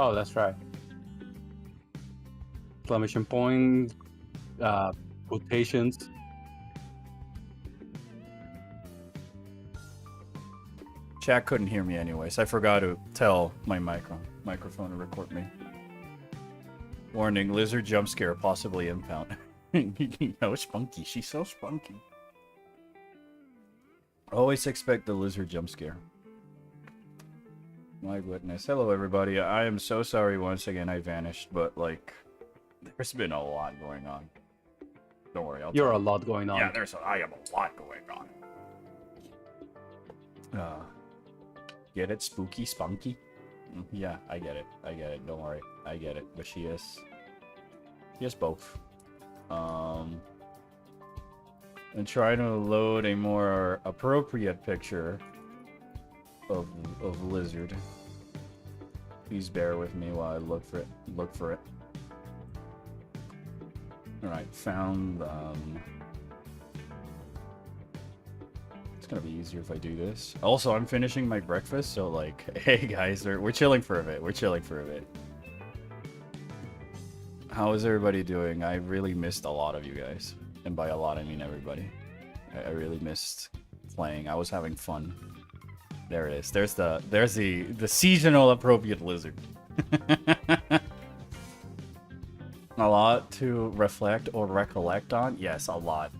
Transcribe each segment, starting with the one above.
Oh, that's right. Exclamation point, quotations. Chat couldn't hear me anyways. I forgot to tell my microphone to record me. Warning, lizard jump scare, possibly impound. No, spunky. She's so spunky. Always expect the lizard jump scare. My goodness. Hello, everybody. I am so sorry once again I vanished, but, like, there's been a lot going on. Don't worry, You're a lot going on. Yeah, I have a lot going on. Get it? Spooky? Spunky? Yeah, I get it. I get it. Don't worry. I get it. But she is both. And trying to load a more appropriate picture of lizard. Please bear with me while I look for it. Alright, found it's gonna be easier if I do this. Also, I'm finishing my breakfast, so like, hey guys, we're chilling for a bit. How is everybody doing? I really missed a lot of you guys. And by a lot, I mean everybody. I really missed playing. I was having fun. There it is. There's the seasonal appropriate lizard. A lot to reflect or recollect on? Yes, a lot.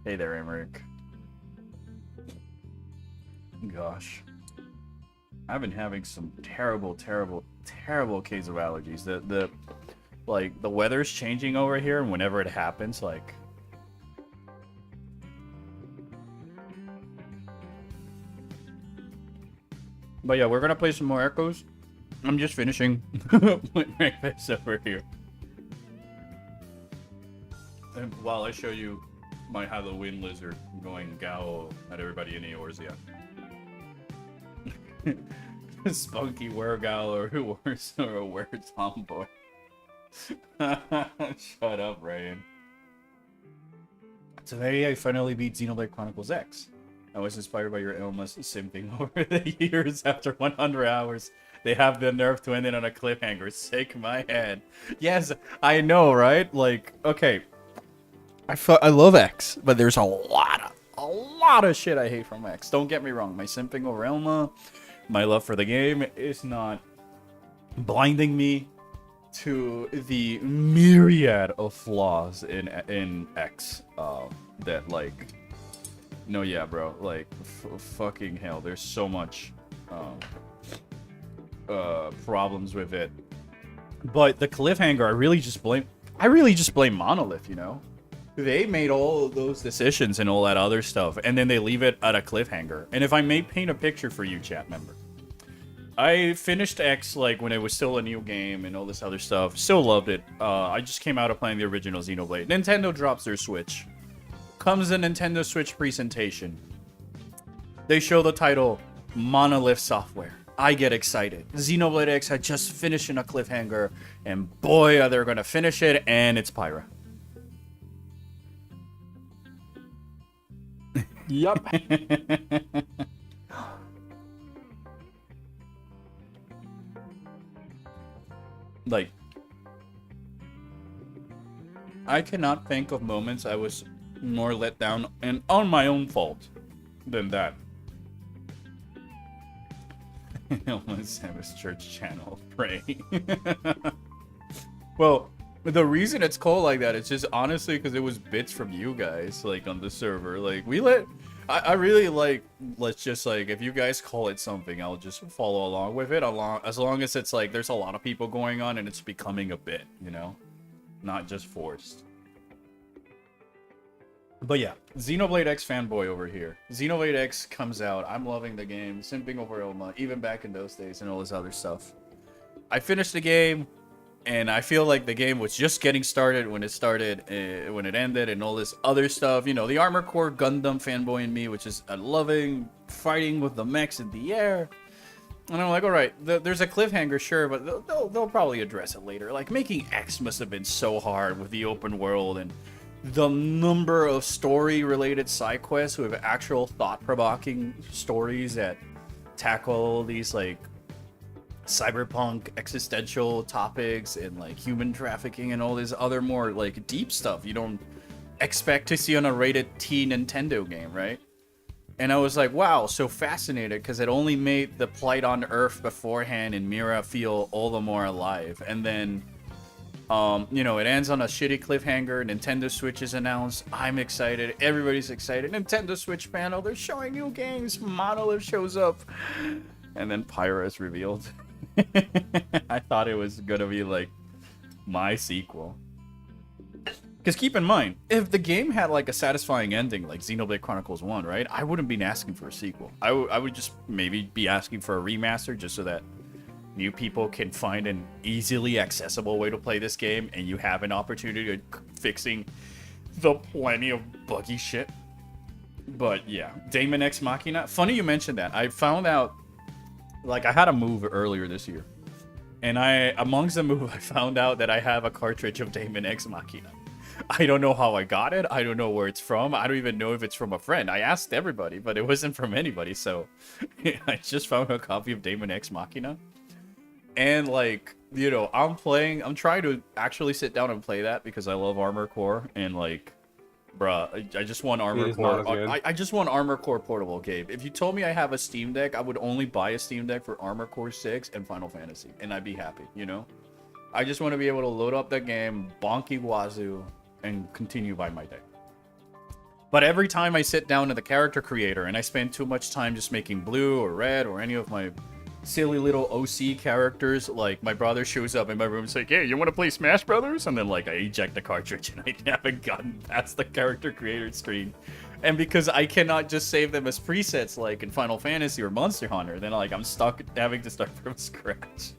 Hey there, Emmerich. Gosh. I've been having some terrible case of allergies. The weather's changing over here, and whenever it happens, like... But yeah, we're gonna play some more Echoes. I'm just finishing my breakfast over here. And while I show you my Halloween lizard going gow at everybody in Eorzea. Spunky wergowl or a were tomboy. Shut up, Ryan. Today I finally beat Xenoblade Chronicles X. I was inspired by your illness simping over the years. After 100 hours, they have the nerve to end it on a cliffhanger. Shake my head. Yes, I know, right? Like, okay. I love X, but there's a lot of shit I hate from X. Don't get me wrong. My simping over Elma, my love for the game is not blinding me to the myriad of flaws in X. That, like... No, yeah, bro. Like, fucking hell. There's so much problems with it. But the cliffhanger, I really just blame Monolith, you know? They made all those decisions and all that other stuff, and then they leave it at a cliffhanger. And if I may paint a picture for you, chat member. I finished X, like, when it was still a new game and all this other stuff. Still loved it. I just came out of playing the original Xenoblade. Nintendo drops their Switch. Comes the Nintendo Switch presentation. They show the title, Monolith Software. I get excited. Xenoblade X had just finished in a cliffhanger, and boy, are they gonna finish it, and it's Pyra. Yup. Like, I cannot think of moments I was more let down, and on my own fault, than that. Almost have his church channel, pray. Well, the reason it's called like that, it's just honestly because it was bits from you guys, like, on the server. Like, I really like, let's just, like, if you guys call it something, I'll just follow along with it, as long as it's, like, there's a lot of people going on and it's becoming a bit, you know? Not just forced. But yeah, Xenoblade X fanboy over here. Xenoblade X comes out, I'm loving the game, simping over Ilma, even back in those days and all this other stuff. I finished the game, and I feel like the game was just getting started when it started, when it ended, and all this other stuff. You know, the Armored Core Gundam fanboy in me, which is loving fighting with the mechs in the air. And I'm like, alright, there's a cliffhanger, sure, but they'll probably address it later. Like, making X must have been so hard with the open world and the number of story-related side quests with actual thought-provoking stories that tackle these, like, cyberpunk existential topics and like human trafficking and all this other more like deep stuff you don't expect to see on a rated T Nintendo game, right? And I was like, wow, so fascinated, because it only made the plight on Earth beforehand and Mira feel all the more alive. And then, you know, it ends on a shitty cliffhanger. Nintendo Switch is announced. I'm excited. Everybody's excited. Nintendo Switch panel. They're showing new games. Monolith shows up. And then Pyra is revealed. I thought it was going to be like my sequel. Because keep in mind, if the game had like a satisfying ending like Xenoblade Chronicles 1, right? I wouldn't be asking for a sequel. I would just maybe be asking for a remaster just so that new people can find an easily accessible way to play this game and you have an opportunity of fixing the plenty of buggy shit. But yeah, Daemon X Machina. Funny you mentioned that. I found out, like, I had a move earlier this year. And amongst the move, I found out that I have a cartridge of Daemon X Machina. I don't know how I got it. I don't know where it's from. I don't even know if it's from a friend. I asked everybody, but it wasn't from anybody. So I just found a copy of Daemon X Machina. And like, you know, I'm trying to actually sit down and play that because I love Armored Core. And like, bruh, I just want Armored Core. I just want Armored Core portable, Gabe. If you told me I have a Steam Deck, I would only buy a Steam Deck for Armored Core 6 and Final Fantasy. And I'd be happy, you know? I just want to be able to load up the game, bonky wazoo, and continue by my day. But every time I sit down to the character creator and I spend too much time just making blue or red or any of my silly little OC characters, like my brother shows up in my room and say, "Hey, you want to play Smash Brothers?" And then like I eject the cartridge and I haven't gotten past the character creator screen. And because I cannot just save them as presets like in Final Fantasy or Monster Hunter, then like I'm stuck having to start from scratch.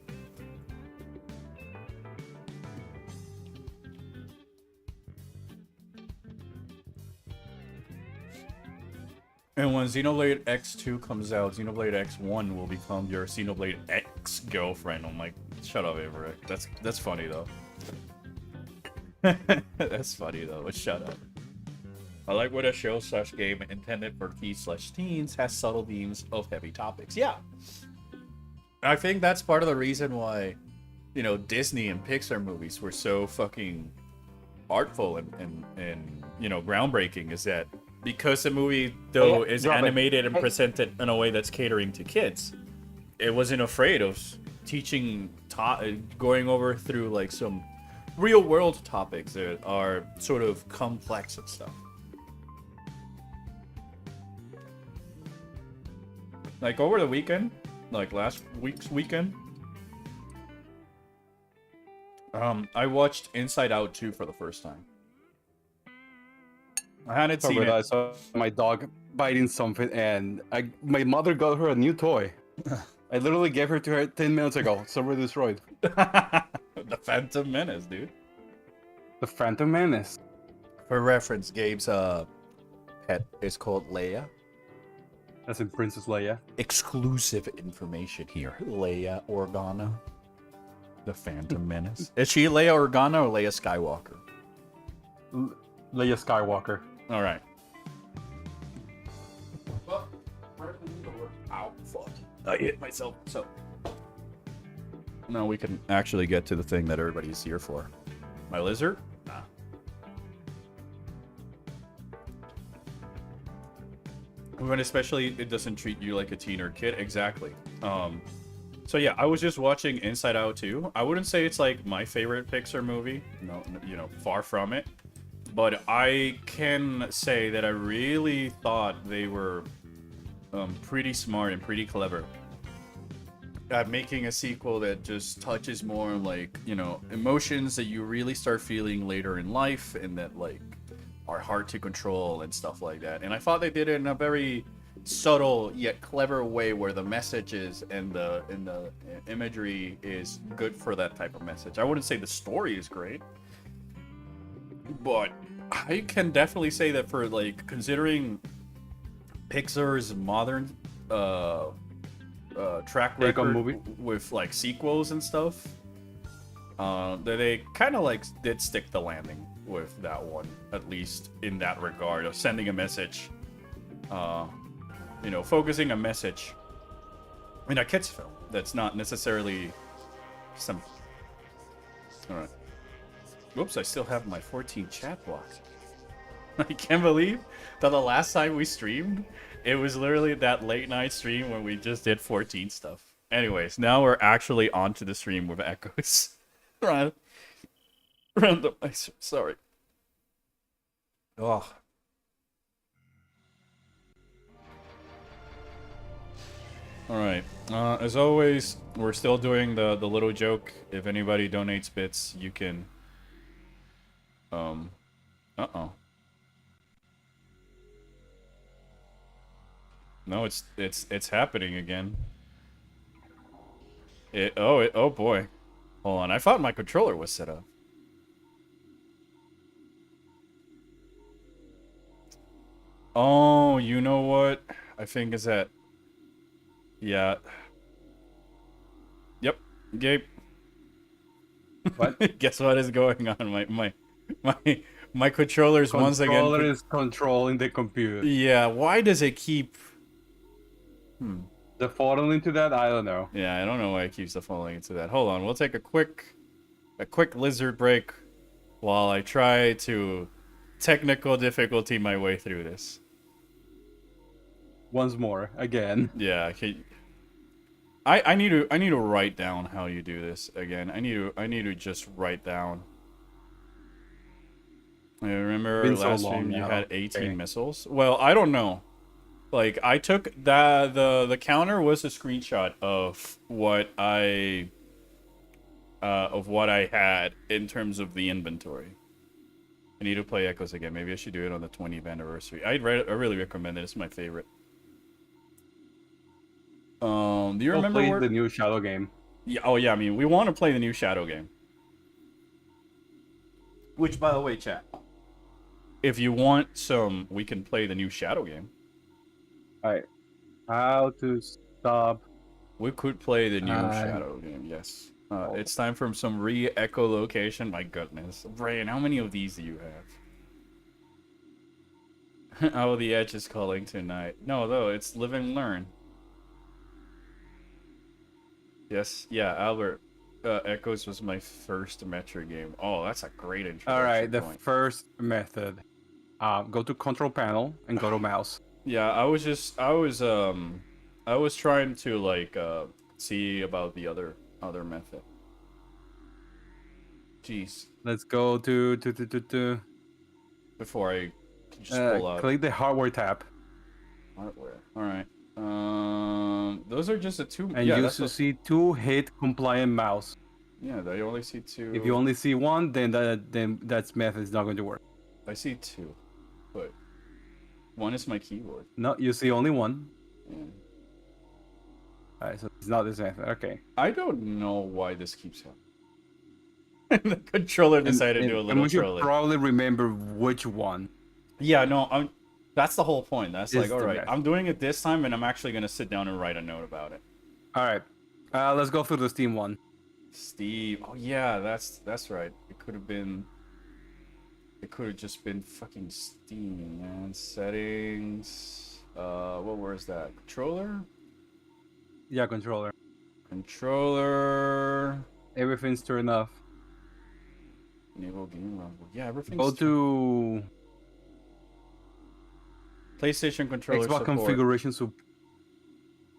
And when Xenoblade X2 comes out, Xenoblade X1 will become your Xenoblade X girlfriend. I'm like, shut up, Averick. That's funny though. That's funny though. But shut up. I like when a show/game intended for kids/teens has subtle themes of heavy topics. Yeah, I think that's part of the reason why, you know, Disney and Pixar movies were so fucking artful and you know, groundbreaking, is that because the movie, though, is animated and presented in a way that's catering to kids, it wasn't afraid of teaching, going over through like some real world topics that are sort of complex and stuff. Like over the weekend, like last week's weekend, I watched Inside Out 2 for the first time. I hadn't seen it. I saw my dog biting something, and my mother got her a new toy. I literally gave her to her 10 minutes ago. Somewhere destroyed. The Phantom Menace, dude. The Phantom Menace. For reference, Gabe's pet is called Leia. That's in Princess Leia. Exclusive information here. Leia Organa. The Phantom Menace. Is she Leia Organa or Leia Skywalker? Leia Skywalker. All right. Ow, fuck. I hit myself. So now we can actually get to the thing that everybody's here for. My lizard? Nah. When especially it doesn't treat you like a teen or kid. Exactly. So yeah, I was just watching Inside Out 2. I wouldn't say it's like my favorite Pixar movie. No, you know, far from it. But I can say that I really thought they were pretty smart and pretty clever at making a sequel that just touches more like, you know, emotions that you really start feeling later in life and that like are hard to control and stuff like that. And I thought they did it in a very subtle yet clever way where the messages and the imagery is good for that type of message. I wouldn't say the story is great, but I can definitely say that for like considering Pixar's modern track record with like sequels and stuff, that they kind of like did stick the landing with that one, at least in that regard of sending a message, you know, focusing a message in a kids film. that's not necessarily some. All right. Whoops! I still have my 14 chat blocked. I can't believe that the last time we streamed, it was literally that late night stream when we just did 14 stuff. Anyways, now we're actually onto the stream with echoes. Randomizer. Sorry. Oh. Alright, as always, we're still doing the little joke. If anybody donates bits, you can... Uh-oh. No, it's happening again. Oh boy. Hold on, I thought my controller was set up. Oh, you know what? I think is that... Yeah. Yep. Gabe. What? Guess what is going on? My controller's once again. Controller is controlling the computer. Yeah. Why does it keep? Defaulting into that? I don't know. Yeah, I don't know why it keeps defaulting into that. Hold on. We'll take a quick lizard break while I try to technical difficulty my way through this. Once more, again. Yeah. Okay. I need to write down how you do this again. I need to just write down. I remember last stream you had 18 missiles. Well, I don't know. Like I took the counter was a screenshot of what I had in terms of the inventory. I need to play Echoes again. Maybe I should do it on the 20th anniversary. I really recommend it. It's my favorite. Do you remember play the new Shadow game? Yeah. Oh yeah. I mean, we want to play the new Shadow game. Which, by the way, chat. If you want some, we can play the new Shadow game. All right. How to stop? We could play the new Shadow game. Yes. It's time for some re-echolocation. My goodness, Brian, how many of these do you have? Oh, the Edge is calling tonight. No, though, it's Live and Learn. Yes, yeah, Albert. Echoes was my first Metroid game. Oh, that's a great introduction. All right, the first method. Go to control panel and go to mouse. Yeah, I was trying to like see about the other method. Jeez. Let's go to before I just pull up. Click the hardware tab. Hardware. All right. Those are just the two. And you see two hit compliant mouse. Yeah, I only see two. If you only see one, then that method is not going to work. I see two, but one is my keyboard. No, you see only one. Yeah. Alright, so it's not this method. Okay. I don't know why this keeps happening. The controller decided to do a little we should trolling. probably remember which one. Yeah, no, that's the whole point. That's like, all right, method. I'm doing it this time, and I'm actually gonna sit down and write a note about it. All right, let's go through the Steam one. Steve, oh yeah, that's right. It could have just been fucking Steam, man. Settings. What was that? Controller. Yeah, controller. Controller. Everything's turned off. Enable game rumble. Yeah, everything's. Go to PlayStation controller Xbox support. configuration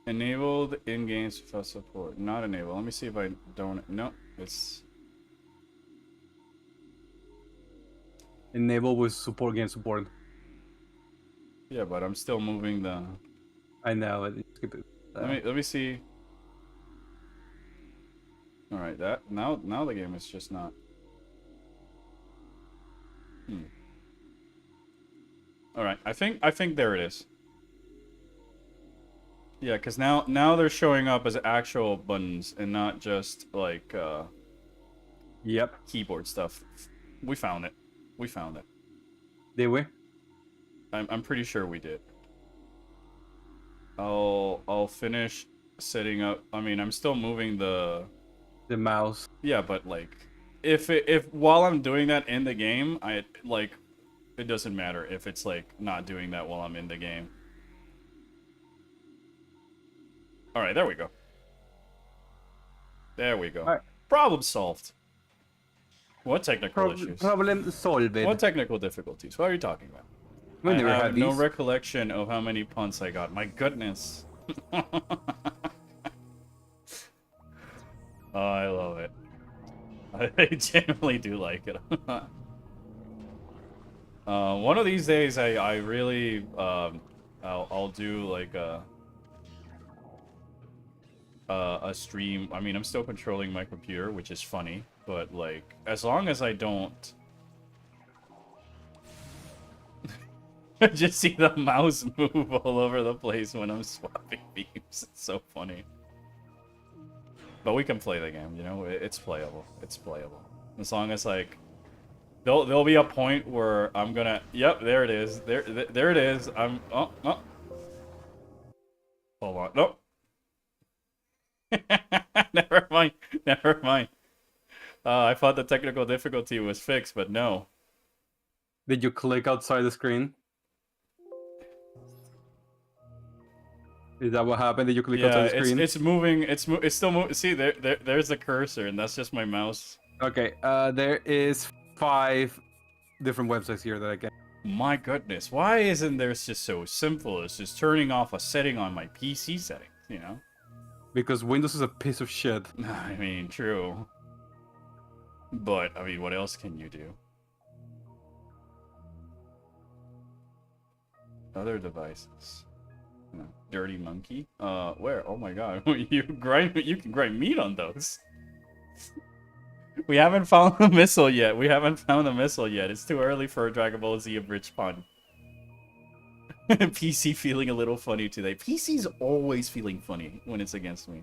Enabled in-game support. Not enabled. Let me see if I don't. No, it's enable with support game support. yeah, but I'm still moving the. I know. Skip it. Let me see. All right, that now the game is just not. All right, I think there it is. Yeah, because now they're showing up as actual buttons and not just like Yep. keyboard stuff. We found it. We found it. Did we? I'm pretty sure we did. I'll finish setting up. I mean, I'm still moving the mouse. Yeah, but like if while I'm doing that in the game, it doesn't matter if it's like not doing that while I'm in the game. All right, there we go. There we go. Alright. Problem solved. What technical issues? Problem solved. What technical difficulties? What are you talking about? We I never have had no these. recollection of how many punts I got. My goodness. Oh, I love it. I genuinely do like it. One of these days, I really I'll do like a stream. I mean, I'm still controlling my computer, which is funny, but like as long as I don't just see the mouse move all over the place when I'm swapping beams. It's so funny. But we can play the game, you know? It's playable. It's playable. As long as, like... There'll be a point where I'm gonna... Yep, there it is. There it is. I'm... Oh. Hold on. Nope. Never mind. Never mind. I thought the technical difficulty was fixed, but no. Did you click outside the screen? Is that what happened? Did you click outside the screen? It's moving. It's still moving. See, there's the cursor, and that's just my mouse. Okay, there is 5 different websites here that I can... My goodness, why isn't there just so simple as just turning off a setting on my PC settings, you know? Because Windows is a piece of shit. I mean, true. But, I mean, what else can you do? Other devices. No. Dirty monkey? Where? Oh my god. You can grind meat on those. We haven't found the missile yet. It's too early for a Dragon Ball Z abridged pun. PC feeling a little funny today. PC's always feeling funny when it's against me.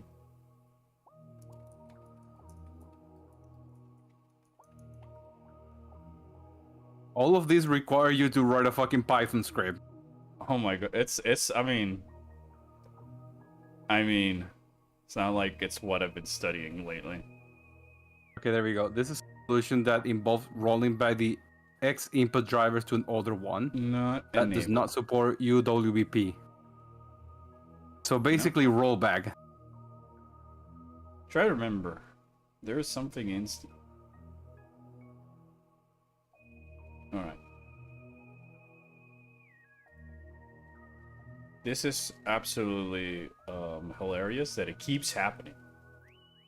All of these require you to write a fucking Python script. Oh my god, I mean, it's not like it's what I've been studying lately. Okay, there we go. This is a solution that involves rolling back the X input drivers to an older one. That does not support UWP. So basically, rollback. Try to remember. There is something in Steam. Alright. This is absolutely hilarious that it keeps happening.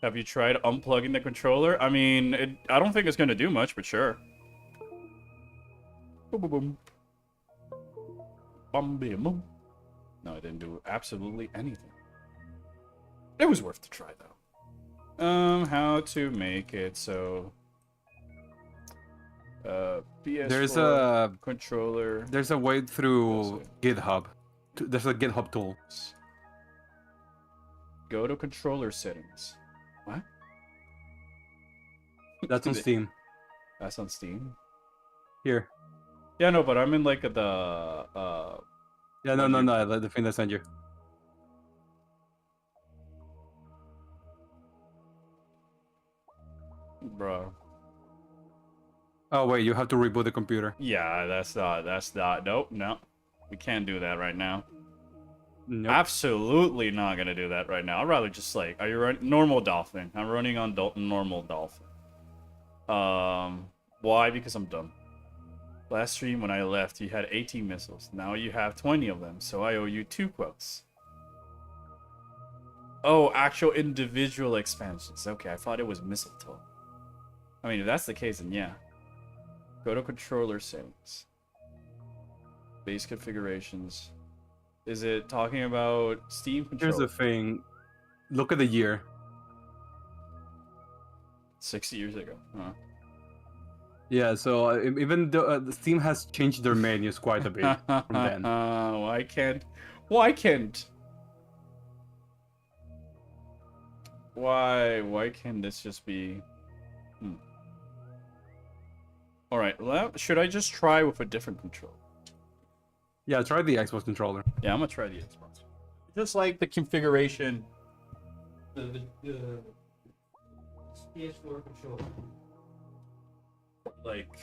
Have you tried unplugging the controller? I mean, I don't think it's going to do much, but sure. Boom, boom, boom. Bum, bim, boom. No, it didn't do absolutely anything. It was worth the try, though. How to make it so... PS4 There's a controller. There's a way through GitHub. There's a GitHub tool. Go to controller settings. What? That's on Steam. That's on Steam? Here. Yeah, no, but I'm in like the Yeah, no, the thing I sent you. Bro. Oh wait, you have to reboot the computer. Yeah, that's not. Nope, no. We can't do that right now. Nope. Absolutely not gonna do that right now. I'd rather just like, are you running normal Dolphin? I'm running on normal Dolphin. Why? Because I'm dumb. Last stream when I left, you had 18 missiles. Now you have 20 of them, so I owe you 2 quotes. Oh, actual individual expansions. Okay, I thought it was mistletoe. I mean, if that's the case, then yeah. Go to controller settings. Base configurations. Is it talking about Steam controller? Here's the thing. Look at the year. 60 years ago. Huh. Yeah, so even though Steam has changed their menus quite a bit from then. Why can't this just be... Alright, well, should I just try with a different controller? Yeah, try the Xbox controller. Yeah, I'm gonna try the Xbox. Just like the configuration. The PS4 controller. Like,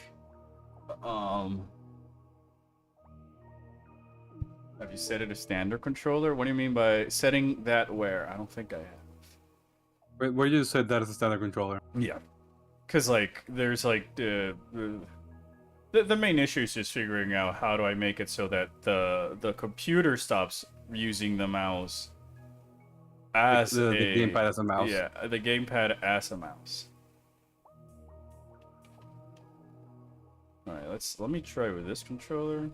have you set it a standard controller? What do you mean by setting that where? I don't think I have. Wait, where you said that is a standard controller? Yeah. Because, like, there's, like, the main issue is just figuring out how do I make it so that the computer stops using the mouse as the gamepad as a mouse. Yeah, the gamepad as a mouse. Alright, let me try with this controller.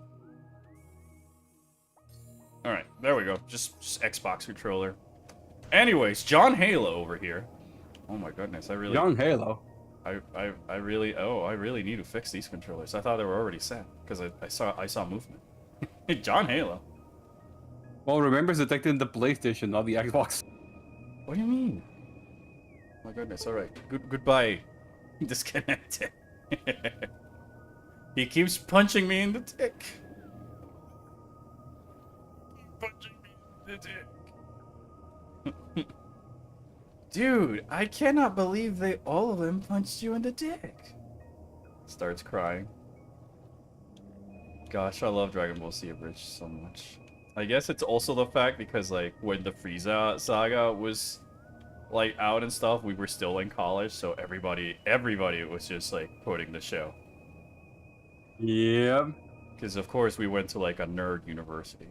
Alright, there we go. Just Xbox controller. Anyways, John Halo over here. Oh my goodness, I really... John Halo? I really need to fix these controllers. I thought they were already set, because I saw movement. John Halo. Well, remember, it's detected in the PlayStation, not the Xbox. What do you mean? Oh my goodness, alright. Goodbye. Disconnected. He keeps punching me in the dick. Punching me in the dick. Dude, I cannot believe all of them punched you in the dick. Starts crying. Gosh, I love Dragon Ball Z Abridged so much. I guess it's also the fact because, like, when the Frieza saga was, like, out and stuff, we were still in college, so everybody was just, like, putting the show. Yeah. Because, of course, we went to, like, a nerd university.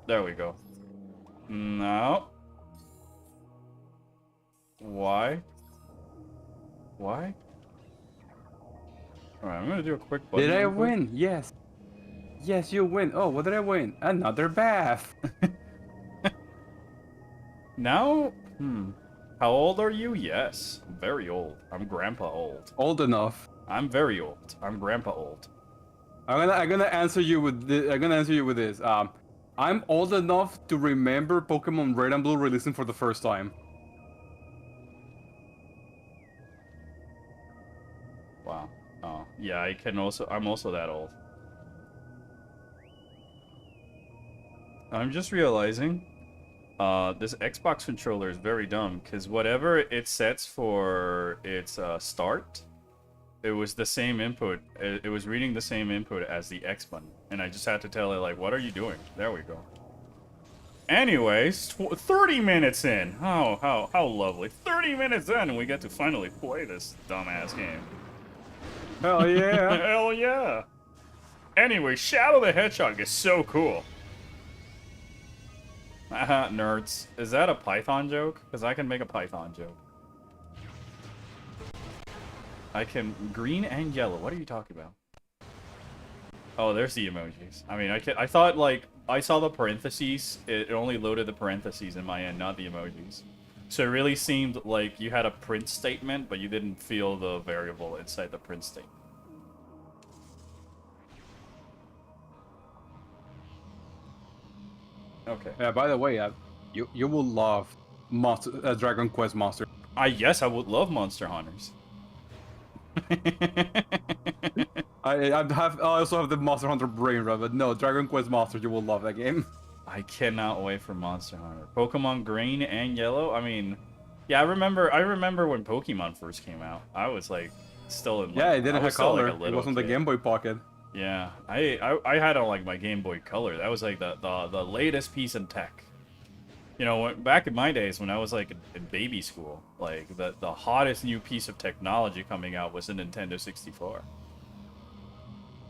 There we go. No. Why? Why? Alright, I'm gonna do a quick button. Did I win? Yes. Yes, you win. Oh, what did I win? Another bath. Now? How old are you? Yes. I'm very old. I'm grandpa old. Old enough. I'm very old. I'm grandpa old. I'm gonna answer you with this. I'm old enough to remember Pokemon Red and Blue releasing for the first time. Wow. Oh, yeah, I'm also that old. I'm just realizing, this Xbox controller is very dumb, because whatever it sets for its start, it was the same input. It was reading the same input as the X button, and I just had to tell it, like, what are you doing? There we go. Anyways, 30 minutes in. How lovely. 30 minutes in, and we get to finally play this dumbass game. Hell yeah. Hell yeah. Anyway, Shadow the Hedgehog is so cool. Haha, nerds. Is that a Python joke? Because I can make a Python joke. I can... Green and yellow. What are you talking about? Oh, there's the emojis. I mean, I thought, like, I saw the parentheses. It only loaded the parentheses in my end, not the emojis. So it really seemed like you had a print statement, but you didn't feel the variable inside the print statement. Okay. Yeah, by the way, you will love Dragon Quest Monster. Yes, I would love Monster Hunters. I also have the Monster Hunter brain run, but no, Dragon Quest Monster, you will love that game. I cannot wait for Monster Hunter. Pokemon Green and Yellow. I mean, yeah, I remember when Pokemon first came out. I was like still in. Like, yeah, it didn't have color. Like it wasn't the Game Boy Pocket. Yeah, I had on like my Game Boy Color. That was like the latest piece in tech. You know, back in my days when I was like in baby school, like the hottest new piece of technology coming out was the Nintendo 64.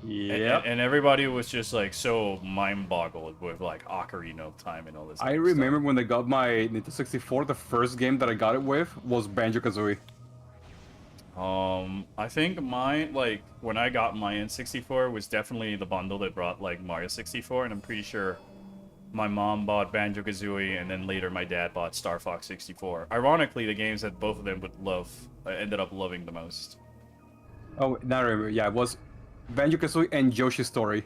Yeah. And everybody was just like so mind-boggled with like Ocarina of Time and all this. I remember when I got my Nintendo 64, the first game that I got it with was Banjo-Kazooie. I think mine, like when I got my N64, was definitely the bundle that brought like Mario 64, and I'm pretty sure my mom bought Banjo-Kazooie, and then later my dad bought Star Fox 64. Ironically, the games that both of them would love, ended up loving the most. Oh, now I remember. Yeah, it was Banjo-Kazooie and Yoshi's Story.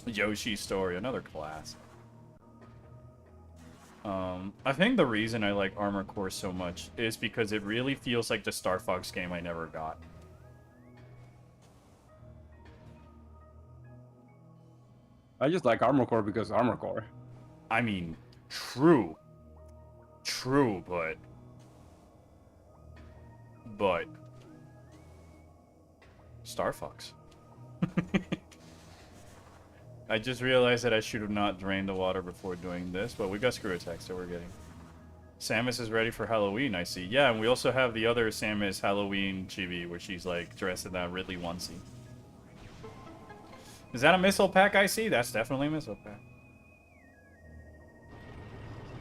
Yoshi's Story, another classic. I think the reason I like Armored Core so much is because it really feels like the Star Fox game I never got. I just like Armored Core because Armored Core. I mean, true. True, but... Star Fox. I just realized that I should have not drained the water before doing this, but we got screw attacks, so we're getting Samus is ready for Halloween, I see. Yeah, and we also have the other Samus Halloween chibi where she's like dressed in that Ridley onesie. Is that a missile pack I see? That's definitely a missile pack.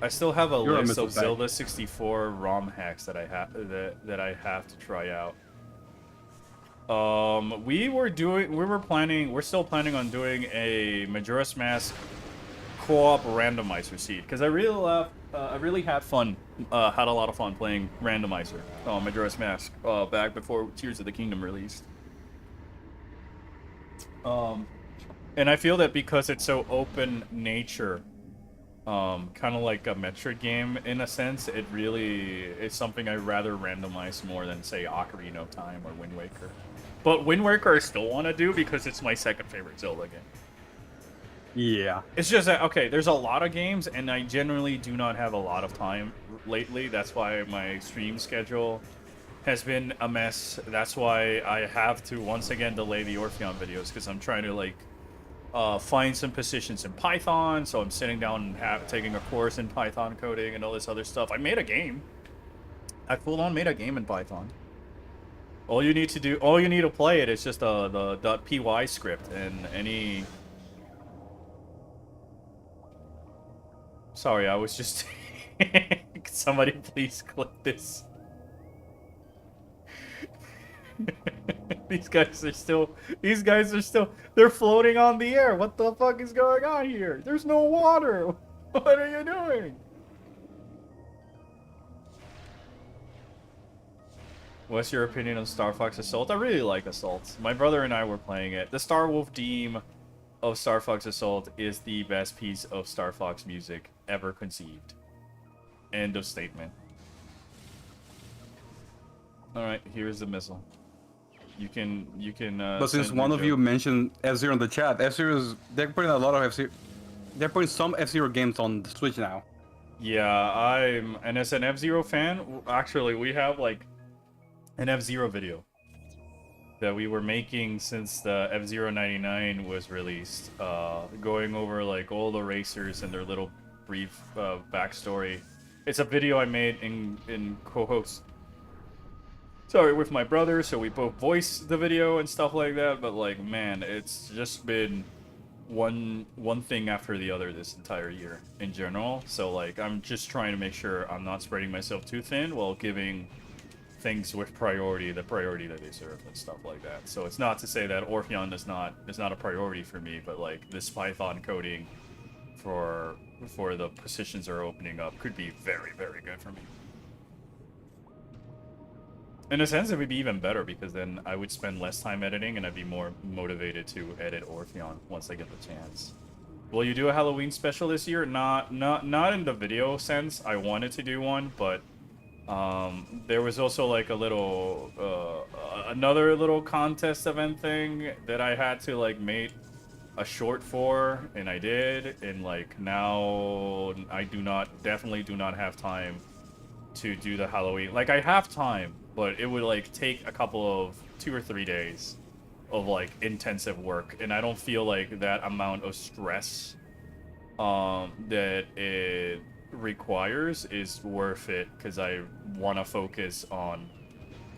I still have a list of Zelda 64 ROM hacks that I have that I have to try out. We're still planning on doing a Majora's Mask co-op randomizer seed because I really had a lot of fun playing Randomizer, Majora's Mask, back before Tears of the Kingdom released. And I feel that because it's so open nature, kind of like a Metroid game in a sense, it's something I'd rather randomize more than say Ocarina of Time or Wind Waker. But Wind Waker I still want to do because it's my second favorite Zelda game. Yeah. It's just that, okay, there's a lot of games, and I generally do not have a lot of time lately. That's why my stream schedule has been a mess. That's why I have to, once again, delay the Orpheon videos, because I'm trying to, like, find some positions in Python, so I'm sitting down and taking a course in Python coding and all this other stuff. I made a game. I full-on made a game in Python. All you need to play it is just the .py script, and any... Sorry, I was just... Somebody please click this. These guys are still... They're floating on the air. What the fuck is going on here? There's no water. What are you doing? What's your opinion on Star Fox Assault? I really like Assault. My brother and I were playing it. The Star Wolf theme of Star Fox Assault is the best piece of Star Fox music ever conceived. End of statement. Alright, here's the missile. You can but since one of you mentioned F-Zero in the chat, they're putting a lot of F-Zero, they're putting some F-Zero games on the Switch now. Yeah, and as an F-Zero fan, actually we have like an F-Zero video that we were making since the F-Zero 99 was released, going over like all the racers and their little brief backstory. It's a video I made in co-host. Sorry, with my brother, so we both voice the video and stuff like that, but like, man, it's just been one thing after the other this entire year in general. So like, I'm just trying to make sure I'm not spreading myself too thin while giving things with priority, the priority that they serve and stuff like that. So it's not to say that Orpheon is not a priority for me, but like this Python coding for the positions are opening up could be very, very good for me. In a sense, it would be even better because then I would spend less time editing and I'd be more motivated to edit Orpheon once I get the chance. Will you do a Halloween special this year? Not in the video sense. I wanted to do one, but there was also like a little another little contest event thing that I had to like make a short for, and I did, and like now I definitely do not have time to do the Halloween. Like I have time, but it would like take a couple of 2 or 3 days of like intensive work, and I don't feel like that amount of stress that it requires is worth it, because I want to focus on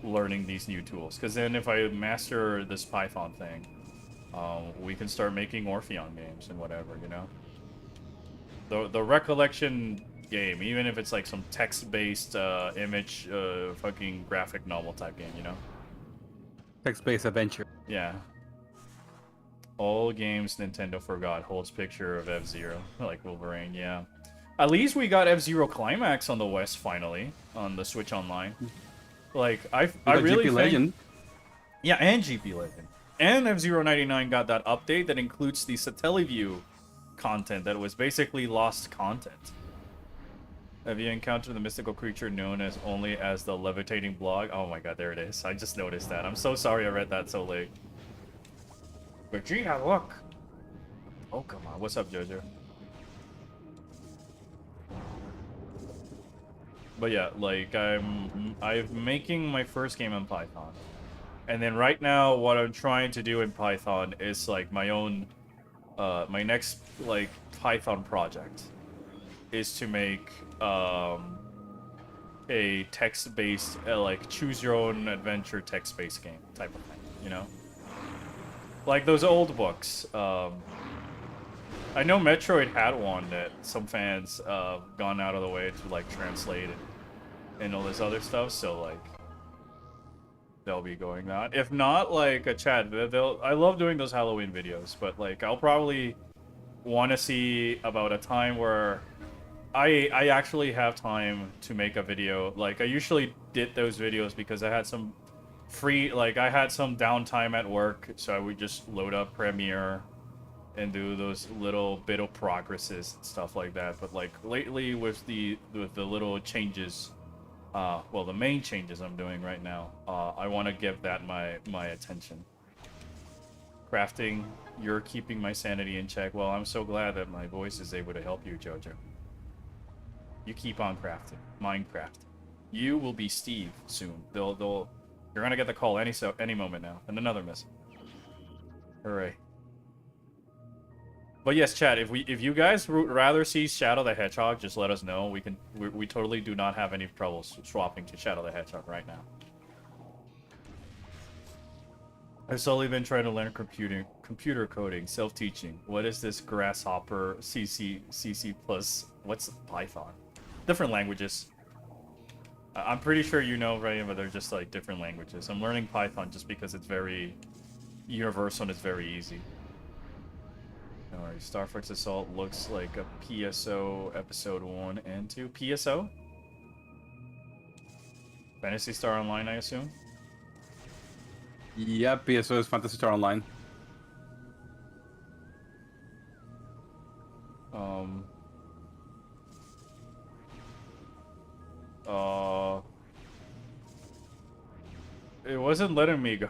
learning these new tools. Because then if I master this Python thing, we can start making Orpheon games and whatever, you know? The recollection game, even if it's like some text-based image fucking graphic novel type game, you know? Text-based adventure. Yeah. All games Nintendo forgot holds picture of F-Zero. Like Wolverine, yeah. At least we got F-Zero Climax on the West finally, on the Switch Online. Like, I really GP think... Legend. Yeah, and GP Legend. And F-Zero 99 got that update that includes the Satellaview content that was basically lost content. Have you encountered the mystical creature known as only as the levitating blog? Oh my god, there it is. I just noticed that. I'm so sorry I read that so late. Vegeta, look! Oh, come on. What's up, Jojo? But yeah, like, I'm making my first game in Python. And then right now, what I'm trying to do in Python is, like, my own, my next, like, Python project is to make, a text-based, like choose your own adventure text-based game type of thing, you know? Like those old books. I know Metroid had one that some fans gone out of the way to like translate and all this other stuff. So like they'll be going that. If not, like a chat, I love doing those Halloween videos, but like I'll probably want to see about a time where I actually have time to make a video. Like I usually did those videos because I had some I had some downtime at work, so I would just load up Premiere and do those little bit of progresses and stuff like that. But like lately with the little changes, well, the main changes I'm doing right now, I want to give that my attention. Crafting, you're keeping my sanity in check. Well, I'm so glad that my voice is able to help you, Jojo. You keep on crafting, Minecraft. You will be Steve soon. You're gonna get the call any moment now, and another miss. Hooray! But yes, chat. If you guys would rather see Shadow the Hedgehog, just let us know. We totally do not have any trouble swapping to Shadow the Hedgehog right now. I've slowly been trying to learn computer coding, self-teaching. What is this Grasshopper, CC plus? What's Python? Different languages. I'm pretty sure you know, right? But they're just like different languages. I'm learning Python just because it's very universal and it's very easy. Alright, Star Fox Assault looks like a PSO episode 1 and 2. PSO? Fantasy Star Online, I assume? Yeah, PSO is Phantasy Star Online. It wasn't letting me go.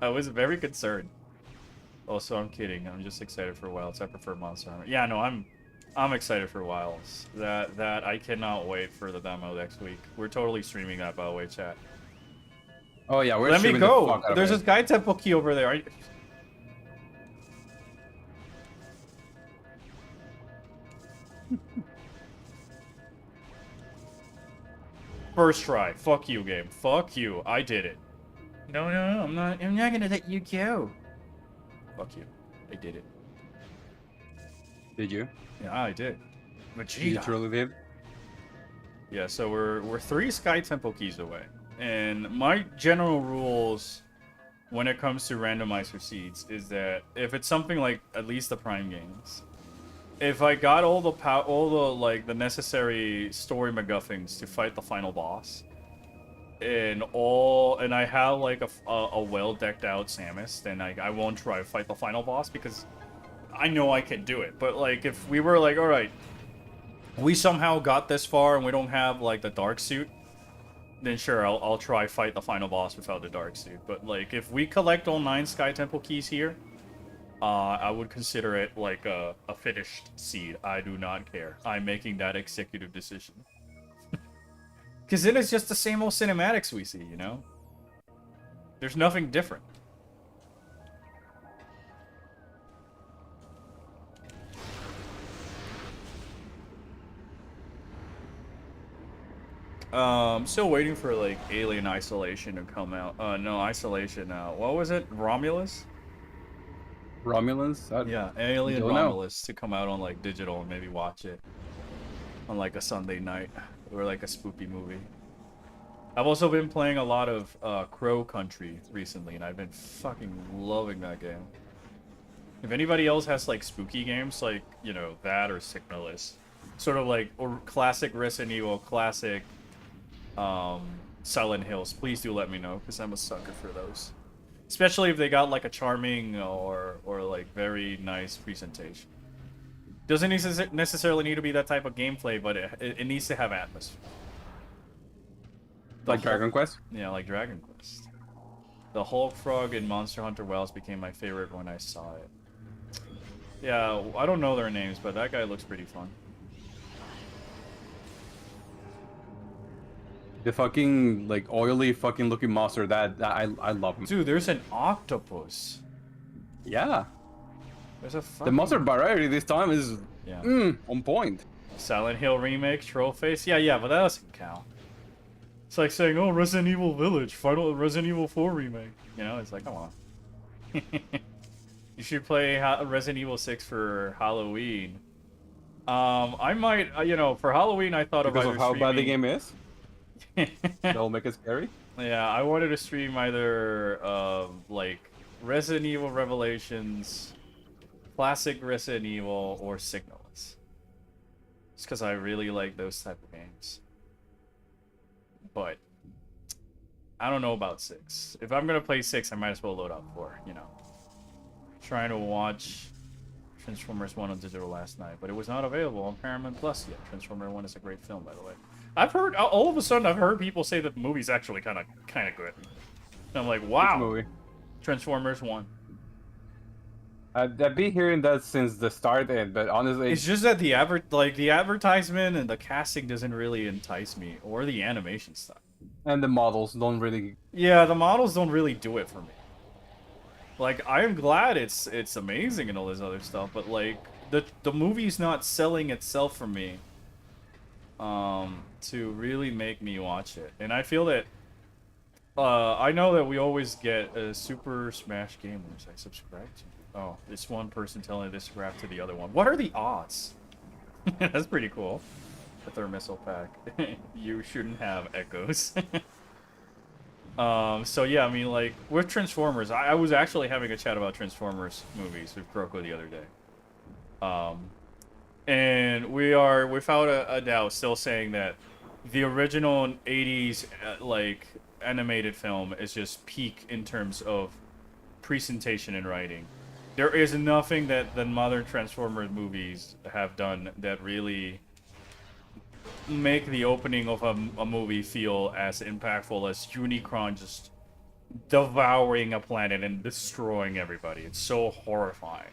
I was very concerned. Also, I'm kidding. I'm just excited for Wilds. I prefer Monster Hunter. Yeah, no, I'm excited for Wilds. That I cannot wait for the demo next week. We're totally streaming that, by the way, chat. Oh yeah, we're Let me streaming go. the fuck out of There's it. this guy temple key over there. Are you... First try. Fuck you, game. Fuck you. I did it. No, I'm not gonna let you go. Fuck you. I did it. Did you? Yeah, I did. Vegeta. You truly did? Yeah, so we're 3 Sky Temple keys away. And my general rules when it comes to randomizer seeds is that if it's something like at least the Prime games, if I got all the like the necessary story MacGuffins to fight the final boss, and I have like a well decked out Samus, then I won't try to fight the final boss because I know I can do it. But like if we were like, all right, we somehow got this far and we don't have like the dark suit, then sure, I'll try fight the final boss without the dark suit. But like if we collect all 9 Sky Temple keys here, I would consider it like a finished seed. I do not care. I'm making that executive decision. Because then it's just the same old cinematics we see, you know? There's nothing different. Still waiting for like Alien Isolation to come out. No, Isolation now. What was it? Romulus? Romulans? Yeah, Alien Romulus to come out on like digital and maybe watch it on like a Sunday night or like a spooky movie. I've also been playing a lot of Crow Country recently, and I've been fucking loving that game. If anybody else has like spooky games, like, you know, that or Signalis, sort of like or classic Resident Evil, classic Silent Hills, please do let me know, because I'm a sucker for those. Especially if they got like a charming or like very nice presentation. Doesn't necessarily need to be that type of gameplay, but it needs to have atmosphere. Like Dragon Quest? Yeah, like Dragon Quest. The Hulk Frog in Monster Hunter Wilds became my favorite when I saw it. Yeah, I don't know their names, but that guy looks pretty fun. The fucking, like, oily fucking looking monster, that I love him. Dude, there's an octopus. Yeah. There's a fucking... The monster variety this time is yeah. On point. Silent Hill remake, Trollface. Yeah, but that doesn't count. It's like saying, oh, Resident Evil Village, Resident Evil 4 remake. You know, it's like, come on. You should play Resident Evil 6 for Halloween. I might, for Halloween I thought because of how streaming... bad the game is. That'll make it scary. Yeah, I wanted to stream either like Resident Evil Revelations, classic Resident Evil, or Signals. Just because I really like those type of games. But I don't know about 6. If I'm gonna play 6, I might as well load up 4. Trying to watch Transformers 1 on digital last night, but it was not available on Paramount Plus yet. Transformers 1 is a great film, by the way. I've heard all of a sudden I've heard people say that the movie's actually kind of good. And I'm like, wow. Which movie? Transformers 1. I've been hearing that since the start, but honestly, it's just that the advertisement and the casting doesn't really entice me, or the animation style. And the models don't really. Yeah, the models don't really do it for me. Like, I am glad it's amazing and all this other stuff, but like the movie's not selling itself for me. To really make me watch it, and I feel that. I know that we always get Super Smash Gamers I subscribe to. Oh, it's one person telling this graph to the other one. What are the odds? That's pretty cool. The Thermissile pack. You shouldn't have echoes. So yeah, I mean, like, with Transformers, I was actually having a chat about Transformers movies with Kroko the other day. And we are, without a doubt, still saying that the original 80s, like, animated film is just peak in terms of presentation and writing. There is nothing that the modern Transformers movies have done that really make the opening of a movie feel as impactful as Unicron just devouring a planet and destroying everybody. It's so horrifying.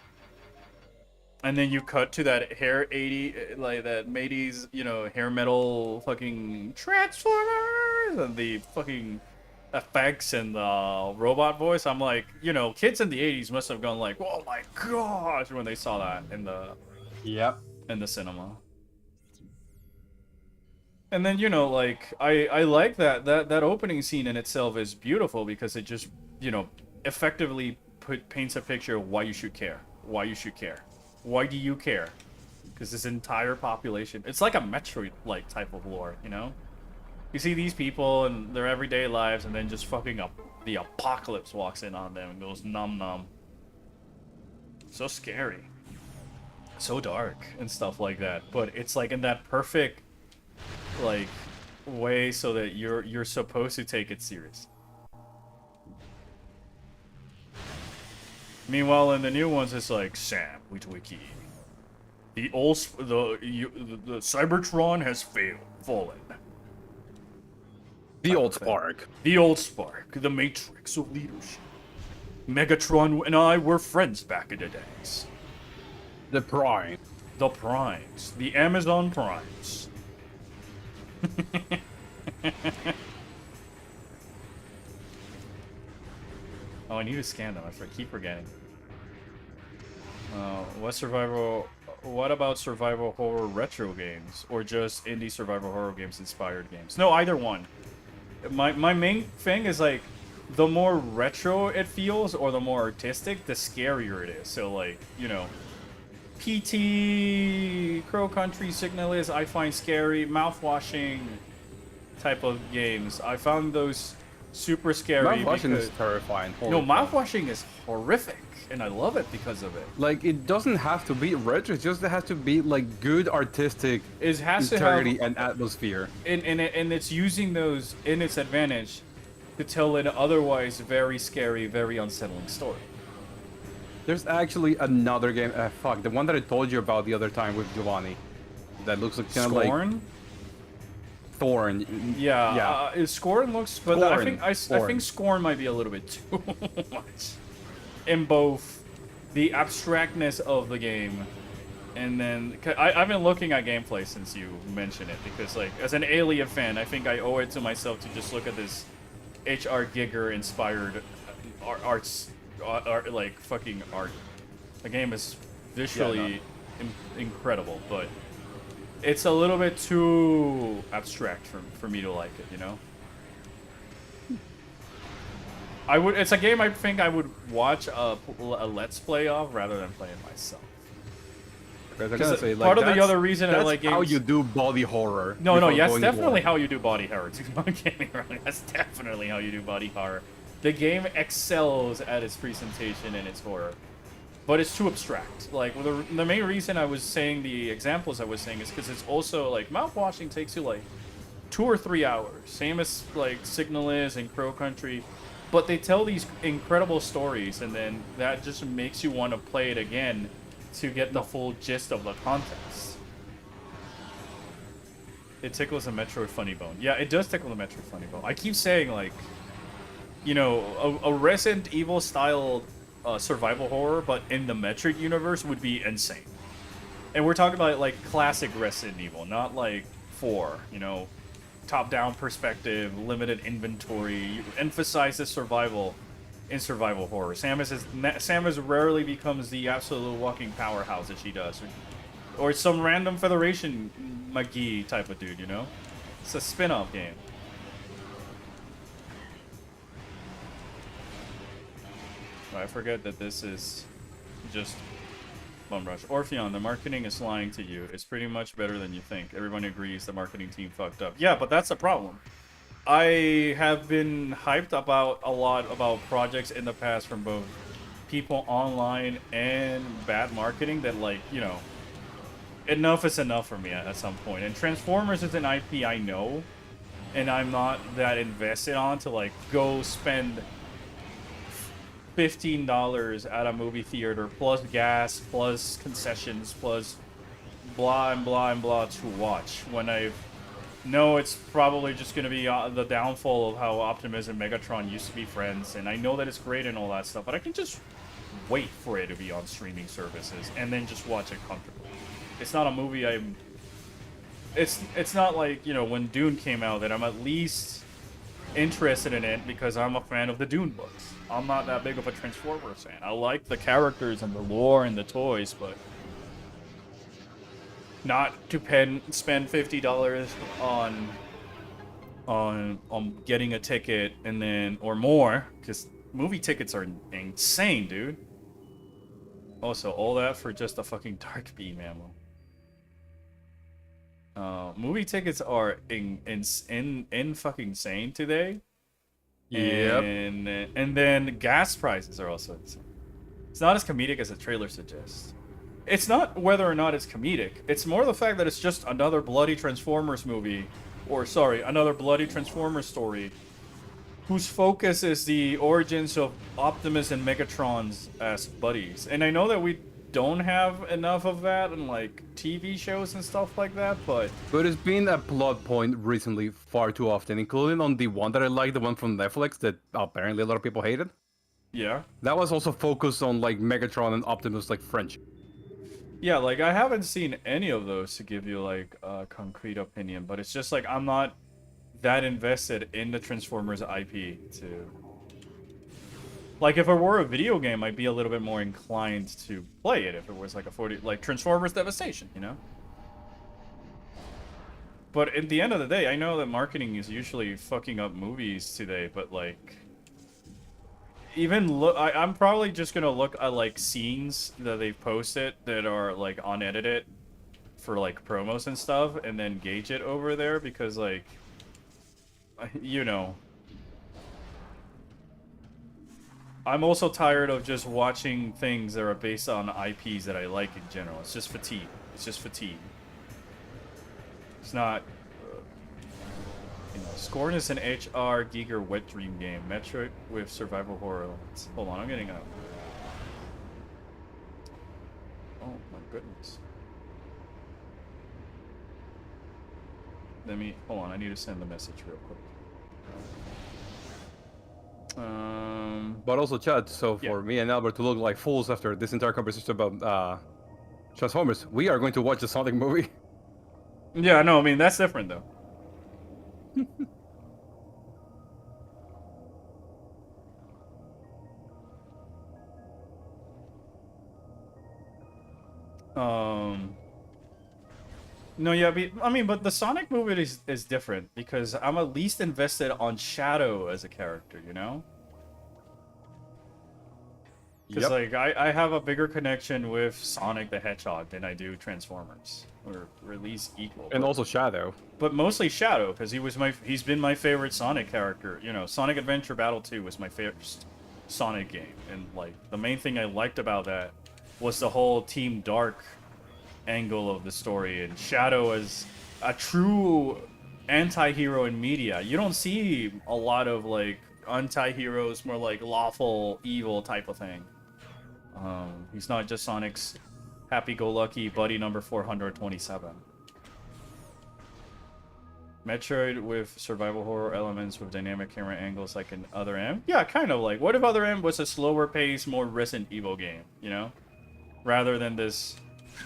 And then you cut to that hair 80, like that mateys, hair metal fucking Transformers and the fucking effects and the robot voice. I'm like, kids in the 80s must have gone like, oh my gosh, when they saw that in the cinema. And then, like, I like that opening scene in itself is beautiful because it just, effectively paints a picture of why you should care. Why you should care. Why do you care? Because this entire population, it's like a Metroid-like type of lore, You see these people in their everyday lives, and then just fucking the apocalypse walks in on them and goes num num. So scary. So dark and stuff like that. But it's like in that perfect, like, way so that you're supposed to take it serious. Meanwhile, in the new ones, it's like, Sam Witwicky. The Cybertron has fallen. The old spark. The old spark. The matrix of leadership. Megatron and I were friends back in the days. The Prime. The Primes. The Amazon Primes. Oh, I need to scan them. I keep forgetting. What about survival horror retro games? Or just indie survival horror games inspired games? No, either one. My main thing is, like, the more retro it feels or the more artistic, the scarier it is. So, like, PT, Crow Country, Signal I find scary. Mouthwashing type of games, I found those super scary. Mouthwashing is terrifying. Mouthwashing is horrific, and I love it because of it. Like, it doesn't have to be retro; it just has to be like good artistic integrity and atmosphere. And it's using those in its advantage to tell an otherwise very scary, very unsettling story. There's actually another game. The one that I told you about the other time with Giovanni, that looks like kind of like Thorn. Yeah. Scorn looks, but I think Scorn might be a little bit too much in both the abstractness of the game, and then I've been looking at gameplay since you mentioned it, because, like, as an Alien fan, I think I owe it to myself to just look at this H.R. Giger inspired art, like fucking art. The game is visually incredible, but it's a little bit too abstract for me to like it, you know? It's a game I think I would watch a Let's Play of rather than play it myself. Because say, part of the other reason I like games... how you do body horror. No, that's definitely how you do body horror. Don't get me wrong. That's definitely how you do body horror. The game excels at its presentation and its horror. But it's too abstract. Like, the main reason I was saying the examples I was saying is because it's also, like, mouthwashing takes you, like, 2 or 3 hours. Same as, like, Signal is and Crow Country. But they tell these incredible stories, and then that just makes you want to play it again to get the full gist of the context. It tickles a Metroid funny bone. Yeah, it does tickle the Metroid funny bone. I keep saying, like, you know, a Resident Evil style survival horror, but in the Metroid universe would be insane. And we're talking about, like, classic Resident Evil, not, like, 4, you know, top-down perspective, limited inventory. You emphasize the survival in survival horror. Samus rarely becomes the absolute walking powerhouse that she does. Or some random Federation McGee type of dude, you know? It's a spin-off game. I forget that this is just Bum Rush. Orpheon, the marketing is lying to you. It's pretty much better than you think. Everyone agrees the marketing team fucked up. Yeah, but that's a problem. I have been hyped about a lot about projects in the past from both people online and bad marketing that, like, you know, enough is enough for me at some point. And Transformers is an IP I know, and I'm not that invested on to, like, go spend $15 at a movie theater plus gas plus concessions plus blah and blah and blah to watch when I know it's probably just going to be the downfall of how Optimus and Megatron used to be friends, and I know that it's great and all that stuff, but I can just wait for it to be on streaming services and then just watch it comfortably. It's not a movie it's not like, you know, when Dune came out that I'm at least interested in it because I'm a fan of the Dune books. I'm not that big of a Transformers fan. I like the characters and the lore and the toys, but not to spend $50 on getting a ticket and then or more, because movie tickets are insane, dude. Also, all that for just a fucking dark beam ammo. Movie tickets are in fucking insane today. Yep. And then gas prices are also insane. It's not as comedic as the trailer suggests. It's not whether or not it's comedic. It's more the fact that it's just another bloody Transformers movie. Or, sorry, another bloody Transformers story. Whose focus is the origins of Optimus and Megatron's as buddies. And I know that we don't have enough of that in, like, TV shows and stuff like that, but it's been a plot point recently far too often, including on the one that I like, the one from Netflix that apparently a lot of people hated. yeah. That was also focused on, like, Megatron and Optimus, like, friendship. Yeah, like, I haven't seen any of those to give you, like, a concrete opinion, but it's just, like, I'm not that invested in the Transformers IP to... Like, if it were a video game, I'd be a little bit more inclined to play it if it was, like, like, Transformers Devastation, you know? But at the end of the day, I know that marketing is usually fucking up movies today, but, like... Even I'm probably just gonna look at, like, scenes that they've posted that are, like, unedited for, like, promos and stuff, and then gauge it over there, because, like, you know, I'm also tired of just watching things that are based on IPs that I like in general. It's just fatigue. It's just fatigue. It's not... you know, Scorn is an HR Giger wet dream game. Metroid with survival horror elements. Hold on, I'm getting up. Oh my goodness. Let me... hold on, I need to send the message real quick. But also, Chad, so for me and Albert to look like fools after this entire conversation about Transformers, we are going to watch the Sonic movie. Yeah, no, I mean, that's different, though. No, yeah, I mean, but the Sonic movie is different because I'm at least invested on Shadow as a character, you know? Because, Yep. like, I have a bigger connection with Sonic the Hedgehog than I do Transformers. Or at least equal. And also Shadow. But mostly Shadow, because he's been my favorite Sonic character. You know, Sonic Adventure Battle 2 was my favorite Sonic game. And, like, the main thing I liked about that was the whole Team Dark angle of the story. And Shadow as a true anti-hero in media. You don't see a lot of, like, anti-heroes, more like lawful evil type of thing. He's not just Sonic's happy-go-lucky buddy number 427. Metroid with survival horror elements with dynamic camera angles like in Other M? Yeah, kind of like. What if Other M was a slower pace, more Resident Evil game, you know? Rather than this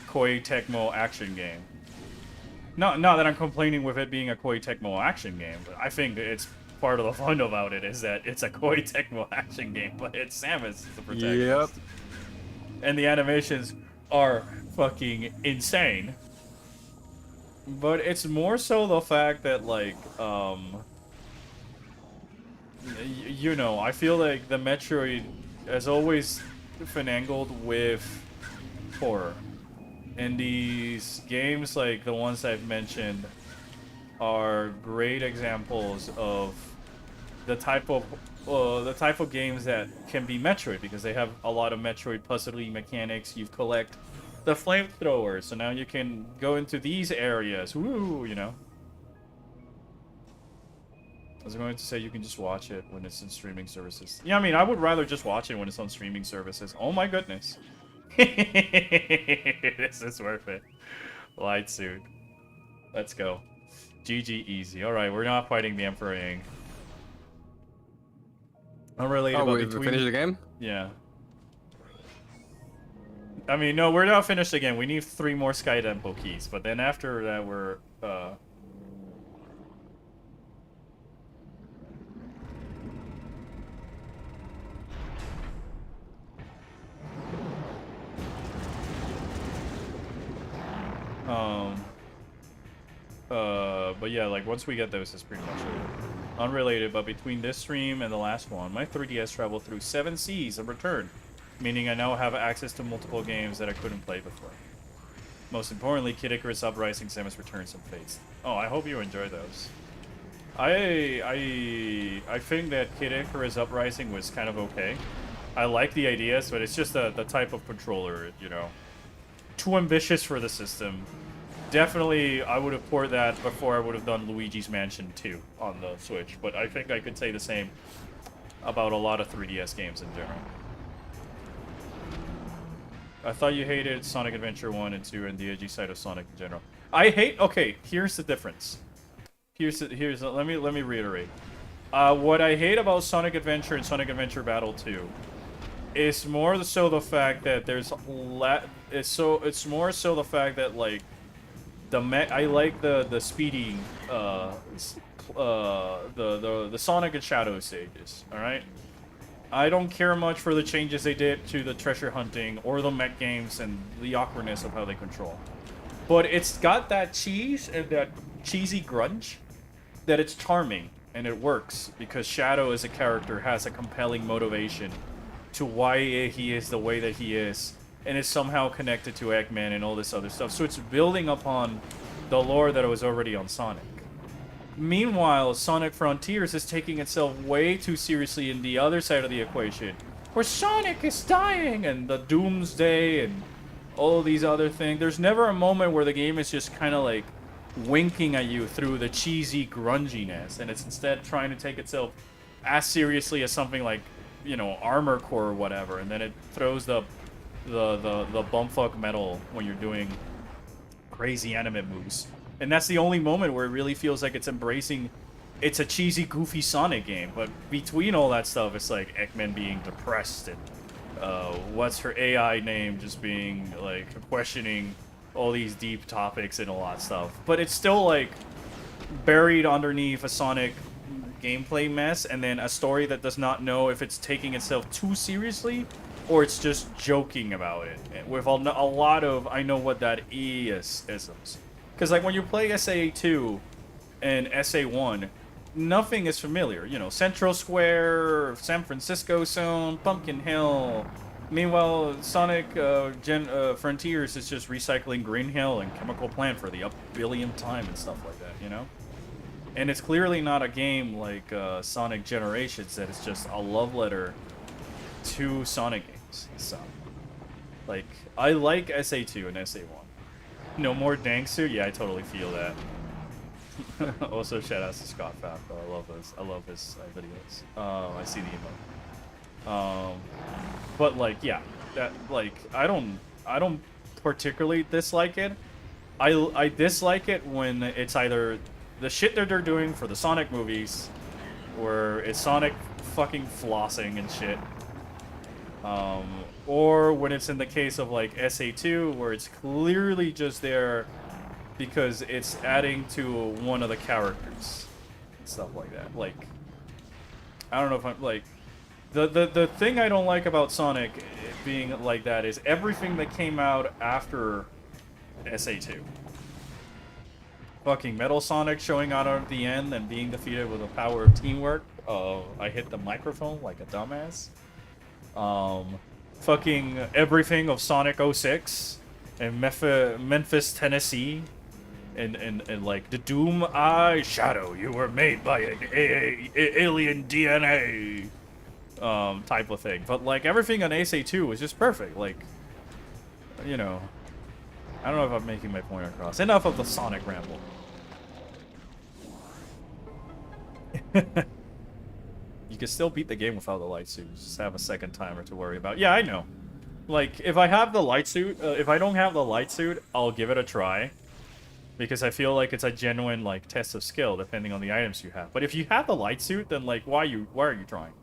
Koei Tecmo action game. Not that I'm complaining with it being a Koei Tecmo action game, but I think that it's part of the fun about it is that it's a Koei Tecmo action game, but it's Samus the protagonist. Yep. And the animations are fucking insane. But it's more so the fact that, like, you know, I feel like the Metroid has always finangled with horror. And these games, like the ones I've mentioned, are great examples of the type of games that can be Metroid, because they have a lot of Metroid puzzly mechanics. You collect the flamethrower, so now you can go into these areas. Woo, you know. I was going to say you can just watch it when it's in streaming services. Yeah, I mean, I would rather just watch it when it's on streaming services. Oh my goodness. This is worth it. Light suit. Let's go. GG easy. Alright, we're not fighting the Emperor Yang. Unrelated, we finished the game? Yeah. I mean, no, we're not finished again. We need 3 more Sky Temple keys, but then after that, we're, but yeah, like, once we get those, it's pretty much it. Unrelated, but between this stream and the last one, my 3DS traveled through 7 seas and returned, meaning I now have access to multiple games that I couldn't play before. Most importantly, Kid Icarus Uprising, Samus Returns, and Fates. Oh, I hope you enjoy those. I think that Kid Icarus Uprising was kind of okay. I like the ideas, but it's just the type of controller, you know. Too ambitious for the system. Definitely, I would have poured that before I would have done Luigi's Mansion 2 on the Switch, but I think I could say the same about a lot of 3DS games in general. I thought you hated Sonic Adventure 1 and 2 and the edgy side of Sonic in general. Okay, here's the difference. Let me reiterate. What I hate about Sonic Adventure and Sonic Adventure Battle 2 is more so the fact that there's it's more so the fact that, like, I like the speeding the Sonic and Shadow stages, alright? I don't care much for the changes they did to the treasure hunting or the mech games and the awkwardness of how they control. But it's got that cheese and that cheesy grunge that it's charming, and it works because Shadow as a character has a compelling motivation to why he is the way that he is, and is somehow connected to Eggman and all this other stuff. So it's building upon the lore that was already on Sonic. Meanwhile, Sonic Frontiers is taking itself way too seriously in the other side of the equation, where Sonic is dying and the Doomsday and all these other things. There's never a moment where the game is just kind of like winking at you through the cheesy grunginess, and it's instead trying to take itself as seriously as something like, you know, Armor Core or whatever, and then it throws the bumfuck metal when you're doing crazy anime moves. And that's the only moment where it really feels like it's embracing, it's a cheesy, goofy Sonic game. But between all that stuff, it's like Eggman being depressed and what's her AI name just being, like, questioning all these deep topics and all that stuff. But it's still, like, buried underneath a Sonic gameplay mess, and then a story that does not know if it's taking itself too seriously or it's just joking about it with a lot of I know what that is isms. Because like when you play SA2 and SA1, nothing is familiar. You know, Central Square, San Francisco Zone, Pumpkin Hill. Meanwhile, Sonic Frontiers is just recycling Green Hill and Chemical Plant for the up billionth time and stuff like that, you know? And it's clearly not a game like Sonic Generations that is just a love letter to Sonic games. So, like, I like SA2 and SA1. No more dank suit? Yeah, I totally feel that. Also, shout out to Scott Faff, though. I love his videos. I see the emote. But like, yeah, that like I don't particularly dislike it. I dislike it when it's either the shit that they're doing for the Sonic movies, where it's Sonic fucking flossing and shit. Or when it's in the case of like SA2, where it's clearly just there because it's adding to one of the characters, stuff like that. Like, I don't know if I'm like. The thing I don't like about Sonic being like that is everything that came out after SA2. Fucking Metal Sonic showing out at the end and being defeated with the power of teamwork. I hit the microphone like a dumbass. Fucking everything of Sonic 06 and Memphis, Tennessee. And like the Doom Eye Shadow, you were made by an alien DNA. Type of thing. But like everything on SA2 was just perfect. Like, you know, I don't know if I'm making my point across. Enough of the Sonic ramble. You can still beat the game without the light suit. Just have a second timer to worry about. Yeah, I know. Like, if I have the light suit, if I don't have the light suit, I'll give it a try. Because I feel like it's a genuine, like, test of skill, depending on the items you have. But if you have the light suit, then, like, why are you trying?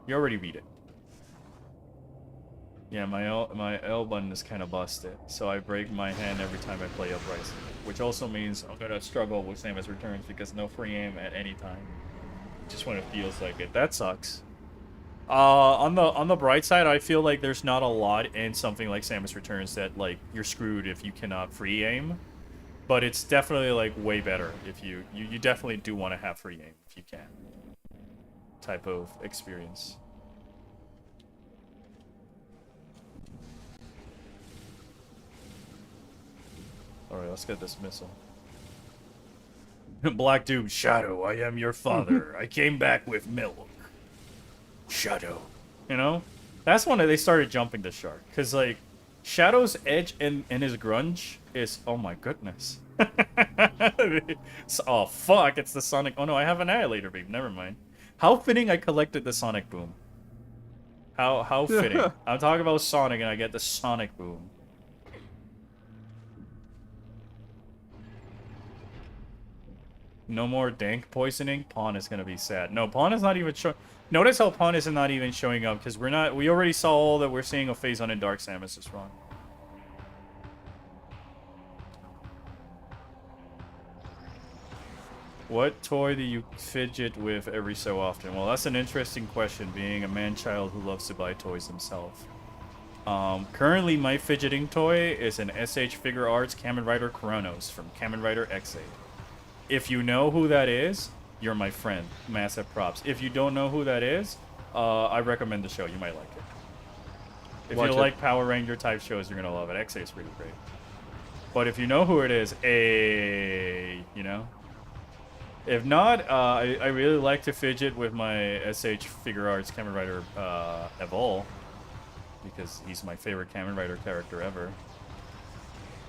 You already beat it. Yeah, my L button is kind of busted, so I break my hand every time I play Uprising. Which also means I'm gonna struggle with Samus Returns because no free aim at any time. Just when it feels like it. That sucks. On the bright side, I feel like there's not a lot in something like Samus Returns that like you're screwed if you cannot free aim. But it's definitely like way better if you definitely do want to have free aim if you can. Type of experience. Alright, let's get this missile. Black Doom, Shadow, I am your father. I came back with milk. Shadow. You know? That's when they started jumping the shark. Because, like, Shadow's edge and his grunge is... Oh my goodness. Oh, fuck, it's the Sonic... Oh no, I have an Annihilator Beam. Never mind. How fitting I collected the Sonic Boom. How fitting. I'm talking about Sonic and I get the Sonic Boom. No more dank poisoning. Pawn is gonna be sad. No, Pawn is not even showing. Notice how Pawn is not even showing up because we already saw all that we're seeing of Phase 1 and Dark Samus is wrong. What toy do you fidget with every so often? Well, that's an interesting question, being a man-child who loves to buy toys himself. Currently, my fidgeting toy is an SH Figure Arts Kamen Rider Kronos from Kamen Rider X8. If you know who that is, you're my friend. Massive props. If you don't know who that is, I recommend the show. You might like it. If you like Power Ranger type shows, you're gonna love it. X8 is pretty great. But if you know who it is, you know? If not, I really like to fidget with my SH Figure Arts Kamen Rider Evol, because he's my favorite Kamen Rider character ever.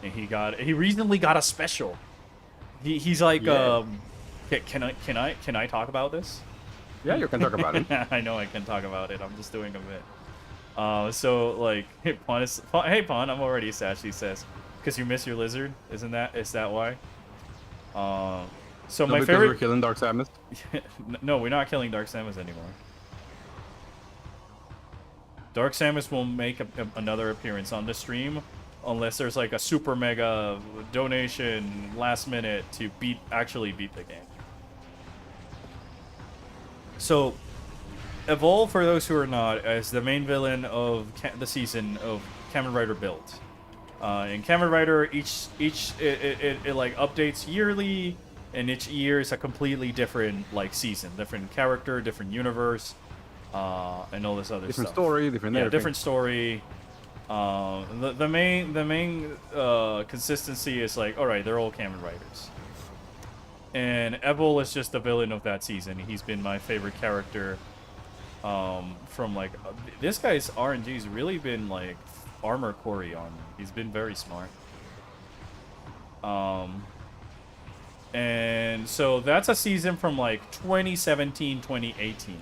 And he recently got a special. He's like, yeah. Can I talk about this? Yeah, you can talk about it. I know I can talk about it. I'm just doing a bit. So like, hey Pawn, I'm already sad. She says, because you miss your lizard. Is that why? So my favorite. We're killing Dark Samus. No, we're not killing Dark Samus anymore. Dark Samus will make another appearance on the stream, unless there's like a super mega donation last minute to actually beat the game. So, Evolve, for those who are not, as the main villain of the season of Kamen Rider Build. In Kamen Rider, it like updates yearly, and each year is a completely different like season, different character, different universe, and all this other different stuff. Story, different everything. Different story. The main consistency is like, all right, they're all Kamen Riders, and Evil is just the villain of that season. He's been my favorite character. From like this guy's RNG's really been like armor Corey on me. He's been very smart. And so that's a season from like 2017, 2018.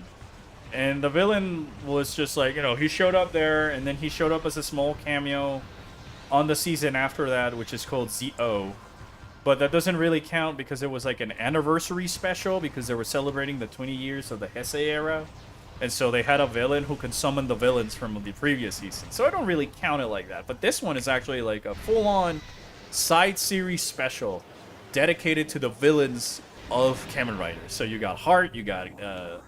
And the villain was just like, you know, he showed up there, and then he showed up as a small cameo on the season after that, which is called ZO. But that doesn't really count because it was like an anniversary special because they were celebrating the 20 years of the Heisei era. And so they had a villain who can summon the villains from the previous season. So I don't really count it like that. But this one is actually like a full-on side series special dedicated to the villains of Kamen Rider. So you got Heart, you got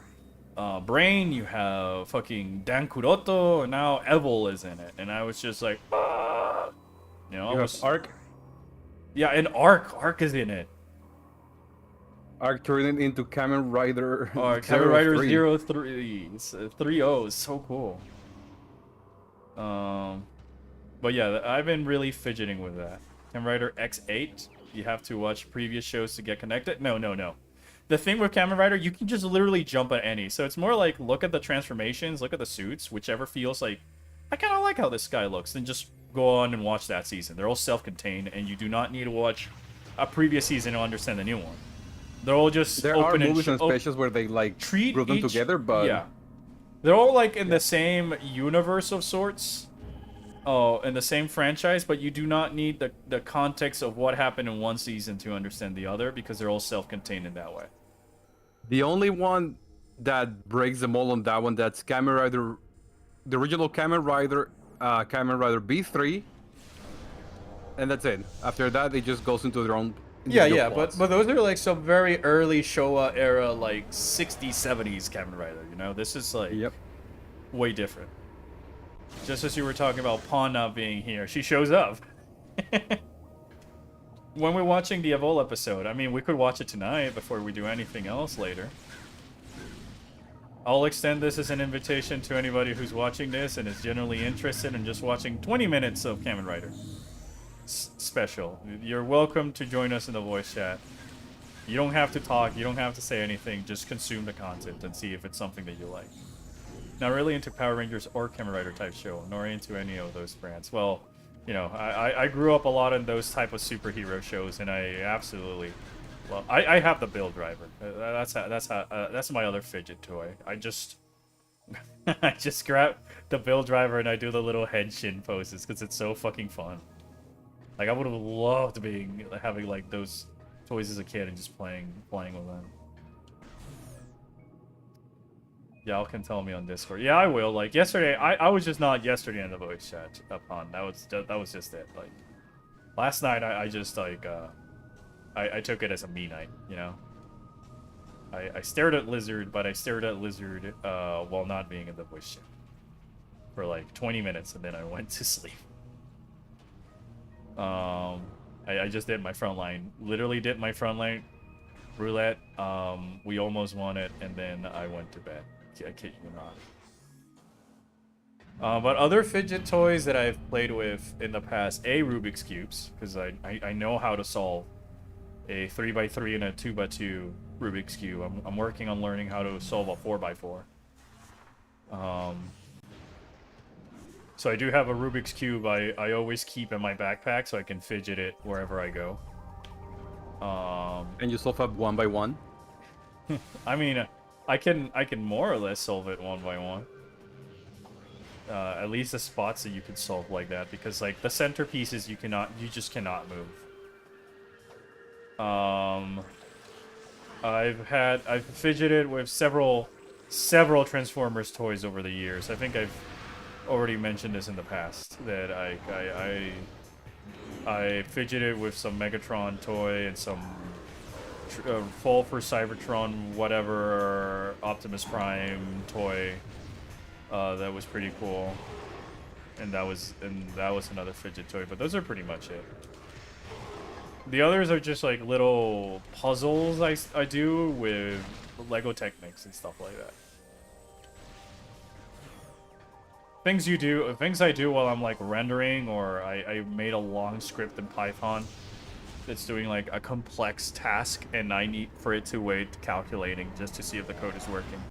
Brain, you have fucking Dan Kuroto, and now Evil is in it. And I was just like, you know, you have Arc. Yeah, and Arc is in it. Arc turning into Kamen Rider. Kamen Rider 03. 3-0 is so cool. But yeah, I've been really fidgeting with that. Kamen Rider X8. You have to watch previous shows to get connected. No. The thing with Kamen Rider, you can just literally jump at any. So it's more like look at the transformations, look at the suits, whichever feels like I kind of like how this guy looks. Then just go on and watch that season. They're all self-contained, and you do not need to watch a previous season to understand the new one. They're all just there open are movies and specials where they like group them together, but yeah, they're all like in the same universe of sorts. Oh, in the same franchise, but you do not need the context of what happened in one season to understand the other because they're all self-contained in that way. The only one that breaks the mold on that one, that's Kamen Rider, the original Kamen Rider B3, and that's it. After that, it just goes into their own. Yeah, but those are like some very early Showa era, like 60s, 70s Kamen Rider. You know, this is like way different. Just as you were talking about Pawn not being here, she shows up. When we're watching the Evol episode, I mean, we could watch it tonight before we do anything else later. I'll extend this as an invitation to anybody who's watching this and is generally interested in just watching 20 minutes of Kamen Rider special. You're welcome to join us in the voice chat. You don't have to talk, you don't have to say anything, just consume the content and see if it's something that you like. Not really into Power Rangers or Kamen Rider type show, nor into any of those brands. Well, you know, I grew up a lot in those type of superhero shows, and I absolutely, well, I have the Bill Driver. That's my other fidget toy. I just grab the Bill Driver and I do the little head shin poses because it's so fucking fun. Like I would have loved having like those toys as a kid and just playing with them. Y'all can tell me on Discord. Yeah, I will. Like yesterday, I was just not yesterday in the voice chat upon. That was just it. Like last night, I just like I took it as a me night. You know. I stared at Lizard, but I stared at Lizard while not being in the voice chat for like 20 minutes, and then I went to sleep. I just did my frontline. Literally did my frontline roulette. We almost won it, and then I went to bed. I kid you not. But other fidget toys that I've played with in the past, Rubik's Cubes, because I know how to solve a 3x3 and a 2x2 Rubik's Cube. I'm working on learning how to solve a 4x4. So I do have a Rubik's Cube I always keep in my backpack so I can fidget it wherever I go. And you solve up one by one? I mean, I can more or less solve it one by one. At least the spots that you can solve like that, because like the centerpieces you just cannot move. I've fidgeted with several Transformers toys over the years. I think I've already mentioned this in the past that I fidgeted with some Megatron toy and some Fall for Cybertron, whatever, Optimus Prime toy. That was pretty cool. and that was another fidget toy. But those are pretty much it. The others are just like little puzzles I do with Lego Technics and stuff like that. Things I do while I'm like rendering, or I made a long script in Python that's doing like a complex task, and I need for it to wait calculating just to see if the code is working.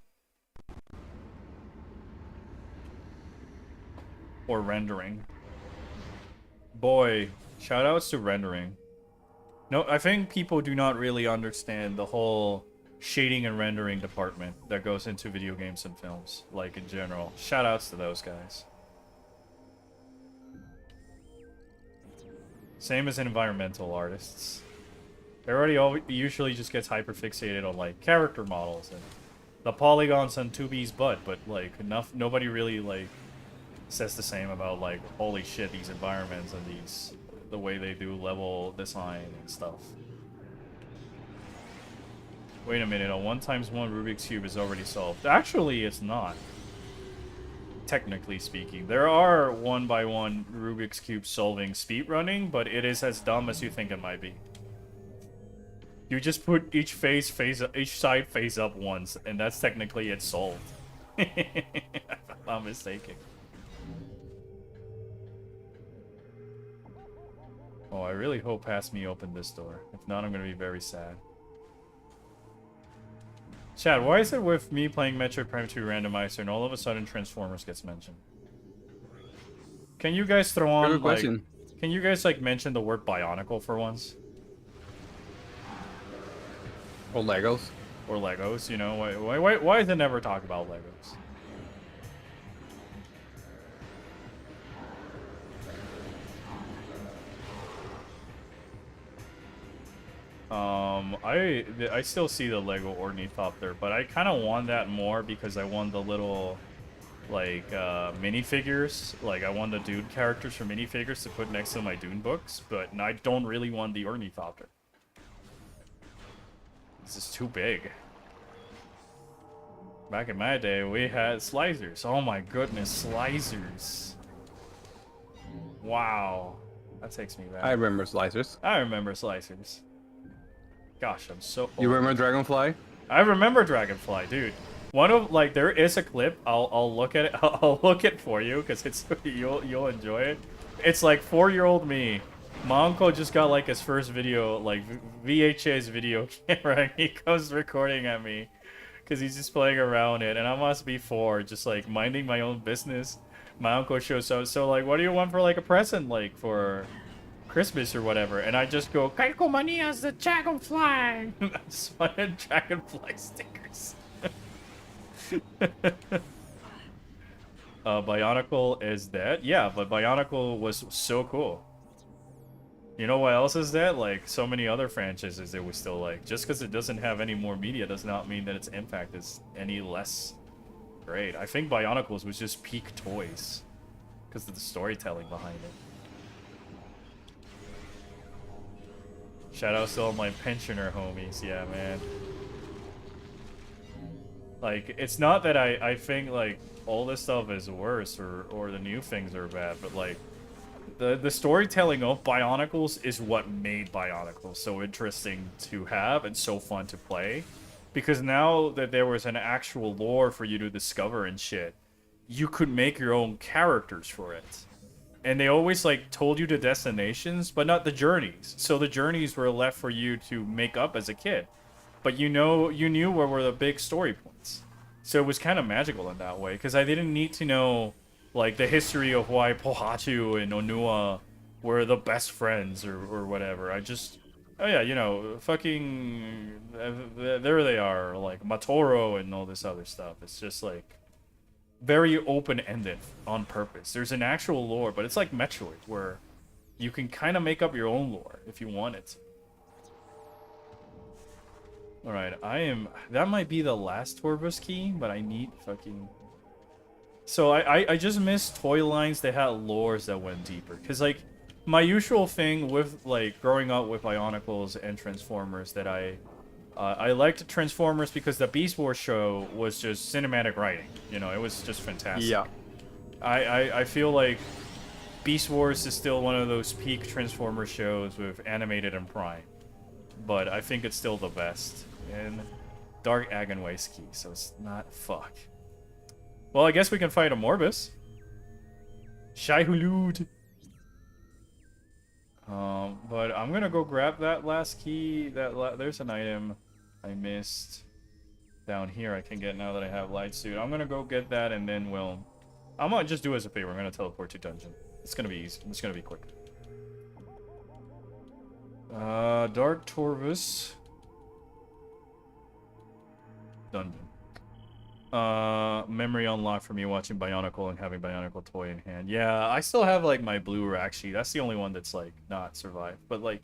Or rendering. Boy, shoutouts to rendering. No, I think people do not really understand the whole shading and rendering department that goes into video games and films, like in general. Shoutouts to those guys. Same as environmental artists. Everybody usually just gets hyperfixated on like character models and the polygons on 2B's butt, but like nobody really like says the same about like, holy shit, these environments and the way they do level design and stuff. Wait a minute, a 1x1 Rubik's Cube is already solved. Actually, it's not. Technically speaking. There are 1x1 Rubik's Cube solving speedrunning, but it is as dumb as you think it might be. You just put each side face up once, and that's technically it solved. If I'm not mistaken. Oh, I really hope Past Me opened this door. If not, I'm gonna be very sad. Chad, why is it with me playing Metroid Prime 2 Randomizer and all of a sudden Transformers gets mentioned? Can you guys throw on, good question. like... Can you guys, like, mention the word Bionicle for once? Or Legos. Or Legos, you know? Why does it never talk about Legos? I still see the Lego Ornithopter, but I kind of want that more because I want the little, like, minifigures. Like, I want the Dune characters for minifigures to put next to my Dune books, but I don't really want the Ornithopter. This is too big. Back in my day, we had slicers. Oh my goodness, slicers. Wow. That takes me back. I remember slicers. I remember slicers. Gosh, I'm so old. You remember Dragonfly? I remember Dragonfly, dude. One of like there is a clip. I'll look at it. I'll look it for you because it's you'll enjoy it. It's like 4-year-old me. My uncle just got like his first video, like VHS video camera, and he comes recording at me because he's just playing around it, and I must be 4, just like minding my own business. My uncle shows up, so like, what do you want for like a present, like for Christmas or whatever? And I just go, Kaikomania's the Dragonfly! I just wanted Dragonfly stickers. Bionicle is dead? Yeah, but Bionicle was so cool. You know what else is dead? Like, so many other franchises it was still like, just because it doesn't have any more media does not mean that its impact is any less great. I think Bionicles was just peak toys because of the storytelling behind it. Shoutouts to all my pensioner homies, yeah, man. Like, it's not that I think, like, all this stuff is worse or the new things are bad, but, like, the storytelling of Bionicles is what made Bionicles so interesting to have and so fun to play. Because now that there was an actual lore for you to discover and shit, you could make your own characters for it. And they always, like, told you the destinations, but not the journeys. So the journeys were left for you to make up as a kid. But you knew where were the big story points. So it was kind of magical in that way, because I didn't need to know, like, the history of why Pohatu and Onua were the best friends or whatever. I just... Oh yeah, you know, fucking... there they are, like, Matoro and all this other stuff. It's just, like... very open-ended on purpose. There's an actual lore, but it's like Metroid, where you can kind of make up your own lore if you want it. Alright, that might be the last Torvus key, but I need fucking... So I just missed toy lines that had lores that went deeper. Because, like, my usual thing with, like, growing up with Bionicles and Transformers that I liked Transformers because the Beast Wars show was just cinematic writing. You know, it was just fantastic. Yeah. I feel like Beast Wars is still one of those peak Transformer shows with animated and Prime, but I think it's still the best. And Dark Agonway's key, so it's not fuck. Well, I guess we can fight a Morbus. Shai Hulud. But I'm gonna go grab that last key. There's an item I missed down here I can get now that I have Light Suit. I'm gonna go get that and then I might just do as a favor. I'm gonna teleport to dungeon. It's gonna be easy. It's gonna be quick. Dark Torvus. Dungeon. Memory unlocked for me watching Bionicle and having Bionicle toy in hand. Yeah, I still have like my blue rack sheet. That's the only one that's like not survived. But like,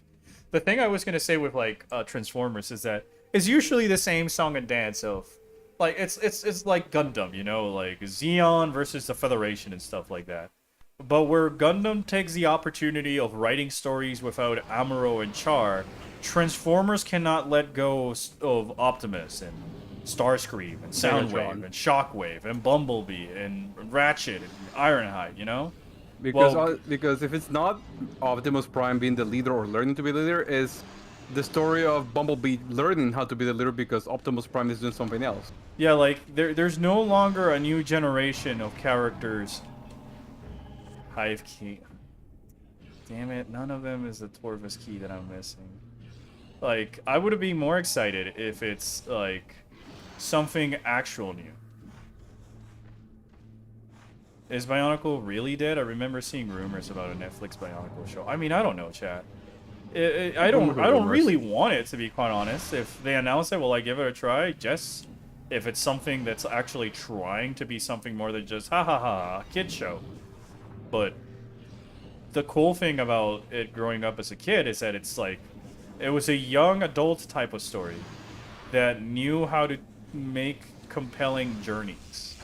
the thing I was gonna say with like Transformers is that it's usually the same song and dance of, like it's like Gundam, you know, like Xeon versus the Federation and stuff like that. But where Gundam takes the opportunity of writing stories without Amuro and Char, Transformers cannot let go of Optimus and Starscream and Soundwave and Shockwave and Bumblebee and Ratchet and Ironhide, you know? Because if it's not Optimus Prime being the leader or learning to be the leader, is the story of Bumblebee learning how to be the leader because Optimus Prime is doing something else. Yeah, like there's no longer a new generation of characters. Hive key. Damn it, none of them is the Torvus key that I'm missing. Like, I would have been more excited if it's like something actual new. Is Bionicle really dead? I remember seeing rumors about a Netflix Bionicle show. I mean, I don't know, chat. I don't really want it, to be quite honest. If they announce it, will I give it a try? Just if it's something that's actually trying to be something more than just ha ha ha kid show. But the cool thing about it growing up as a kid is that it's like it was a young adult type of story that knew how to make compelling journeys,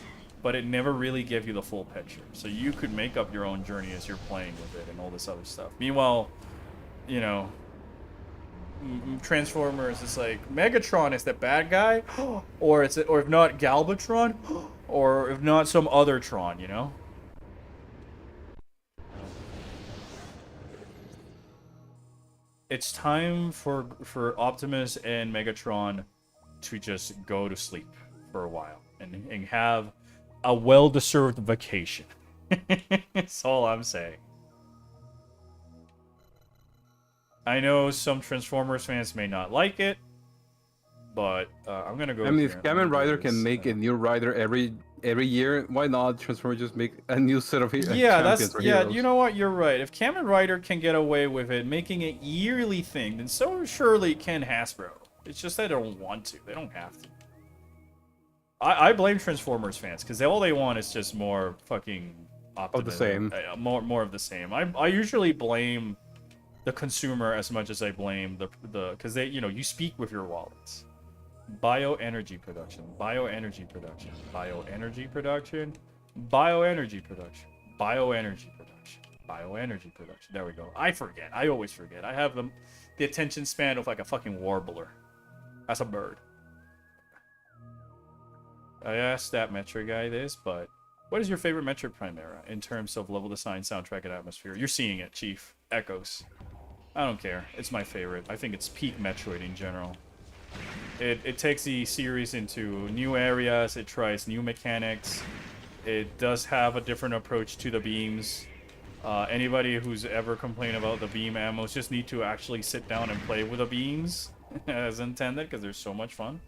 but it never really gave you the full picture. So you could make up your own journey as you're playing with it and all this other stuff. Meanwhile, you know, Transformers is like Megatron is the bad guy, or if not Galvatron, or if not some other Tron, you know. It's time for Optimus and Megatron to just go to sleep for a while and have a well-deserved vacation. That's all I'm saying. I know some Transformers fans may not like it, but I'm gonna go. I mean, if Kamen Rider can make a new rider every year, why not Transformers just make a new set of champions for heroes? You know what? You're right. If Kamen Rider can get away with it, making a yearly thing, then so surely can Hasbro. It's just they don't want to. They don't have to. I blame Transformers fans because all they want is just more fucking optimism. Of the same. More of the same. I usually blame the consumer as much as I blame the because they, you know, you speak with your wallets. Bioenergy production, bioenergy production, bioenergy production, bioenergy production, bioenergy production, bioenergy production. There we go. I forget. I always forget. I have the attention span of like a fucking warbler. That's a bird. I asked that Metroid guy this, but what is your favorite Metroid Prime era in terms of level design, soundtrack, and atmosphere? You're seeing it, Chief. Echoes. I don't care. It's my favorite. I think it's peak Metroid in general. It takes the series into new areas. It tries new mechanics. It does have a different approach to the beams. Anybody who's ever complained about the beam ammos just need to actually sit down and play with the beams as intended, because they're so much fun.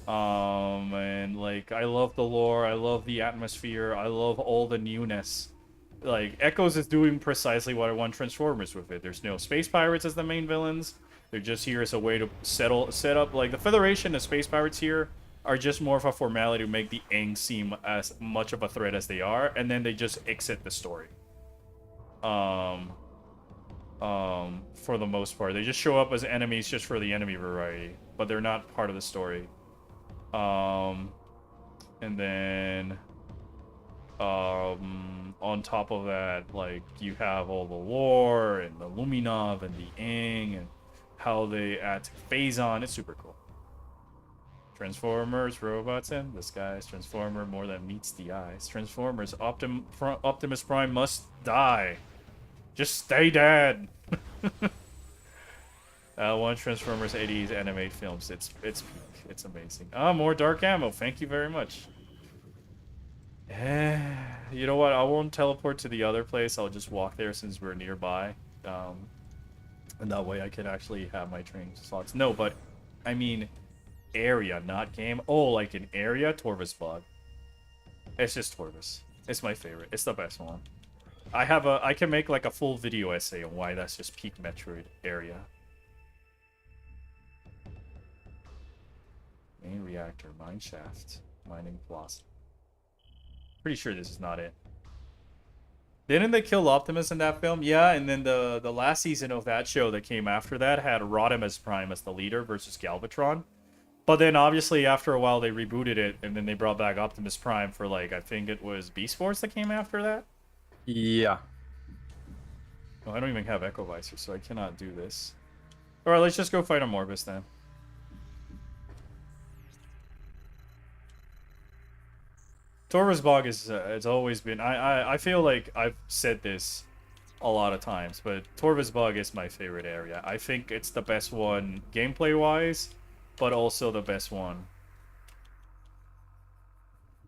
And like, I love the lore. I love the atmosphere. I love all the newness. Like, Echoes is doing precisely what I want Transformers with it. There's no space pirates as the main villains. They're just here as a way to set up, like, the Federation and space pirates here are just more of a formality to make the Aang seem as much of a threat as they are, and then they just exit the story. For the most part. They just show up as enemies just for the enemy variety, but they're not part of the story. And then on top of that, like, you have all the lore and the Luminov and the Aang and how they add to Phazon. It's super cool. Transformers, robots, and the skies. Transformer more than meets the eyes. Transformers, Optimus Prime must die. Just stay dead. One Transformers 80s animate films. It's amazing. Ah, more dark ammo. Thank you very much. You know what? I won't teleport to the other place. I'll just walk there since we're nearby. And that way I can actually have my training slots. No, but I mean area, not game. Oh, like an area? Torvus Bog. It's just Torvus. It's my favorite. It's the best one. I can make like a full video essay on why that's just peak Metroid area. Main reactor, mine shaft, mining plaza. Pretty sure this is not it. Didn't they kill Optimus in that film? Yeah, and then the last season of that show that came after that had Rodimus Prime as the leader versus Galvatron. But then obviously after a while they rebooted it and then they brought back Optimus Prime for like, I think it was Beast Force that came after that? Yeah. Oh, I don't even have Echo Visor, so I cannot do this. Alright, let's just go fight a Morbus then. Torvus Bog is, it's always been, I feel like I've said this a lot of times, but Torvus Bog is my favorite area. I think it's the best one gameplay-wise, but also the best one.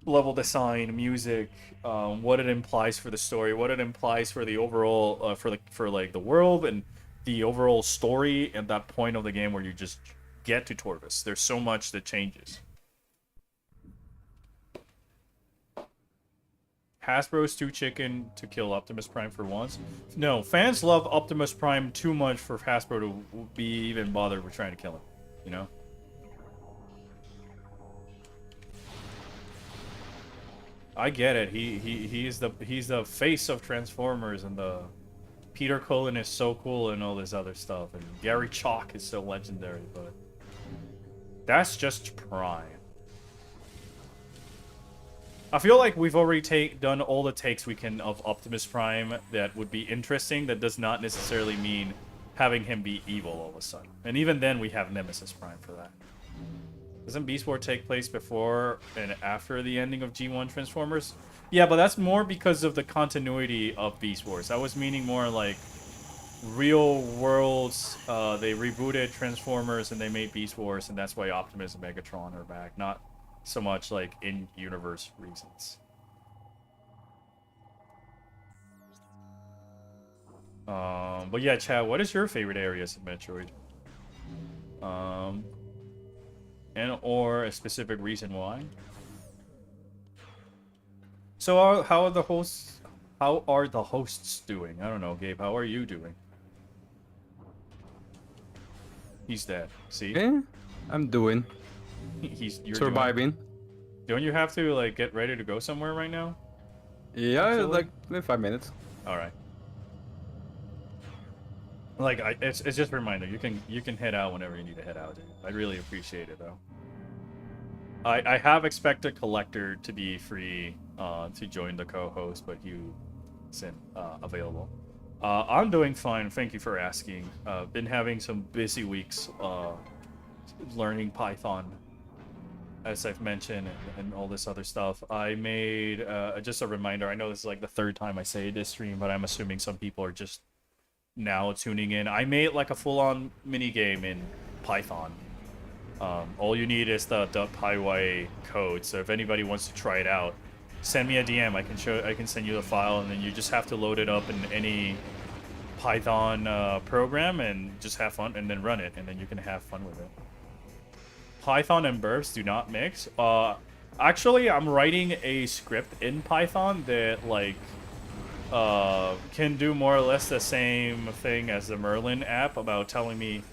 Level design, music, what it implies for the story, what it implies for the overall, for like the world and the overall story at that point of the game where you just get to Torvus. There's so much that changes. Hasbro's too chicken to kill Optimus Prime for once. No, fans love Optimus Prime too much for Hasbro to be even bothered with trying to kill him. You know? I get it. He's the face of Transformers, and the Peter Cullen is so cool and all this other stuff, and Gary Chalk is so legendary, but that's just Prime. I feel like we've already done all the takes we can of Optimus Prime that would be interesting. That does not necessarily mean having him be evil all of a sudden. And even then, we have Nemesis Prime for that. Doesn't Beast War take place before and after the ending of G1 Transformers? Yeah, but that's more because of the continuity of Beast Wars. I was meaning more like real worlds. They rebooted Transformers and they made Beast Wars, and that's why Optimus and Megatron are back. Not so much like in-universe reasons. But yeah, Chad, what is your favorite areas in Metroid? And or a specific reason why? So how are the hosts? How are the hosts doing? I don't know, Gabe. How are you doing? He's dead. See? Yeah, I'm doing. You're surviving. Don't you have to like get ready to go somewhere right now? Yeah, actually? like in 5 minutes. All right. Like it's just a reminder. You can head out whenever you need to head out, dude. I'd really appreciate it though. I have expected Collector to be free to join the co-host, but he isn't available. I'm doing fine. Thank you for asking. Been having some busy weeks learning Python, as I've mentioned, and all this other stuff. I made just a reminder. I know this is like the third time I say this stream, but I'm assuming some people are just now tuning in. I made like a full-on mini game in Python. All you need is the .py code. So if anybody wants to try it out, send me a DM. I can send you the file, and then you just have to load it up in any Python program and just have fun, and then run it, and then you can have fun with it. Python and burps do not mix. Actually, I'm writing a script in Python that like can do more or less the same thing as the Merlin app about telling me,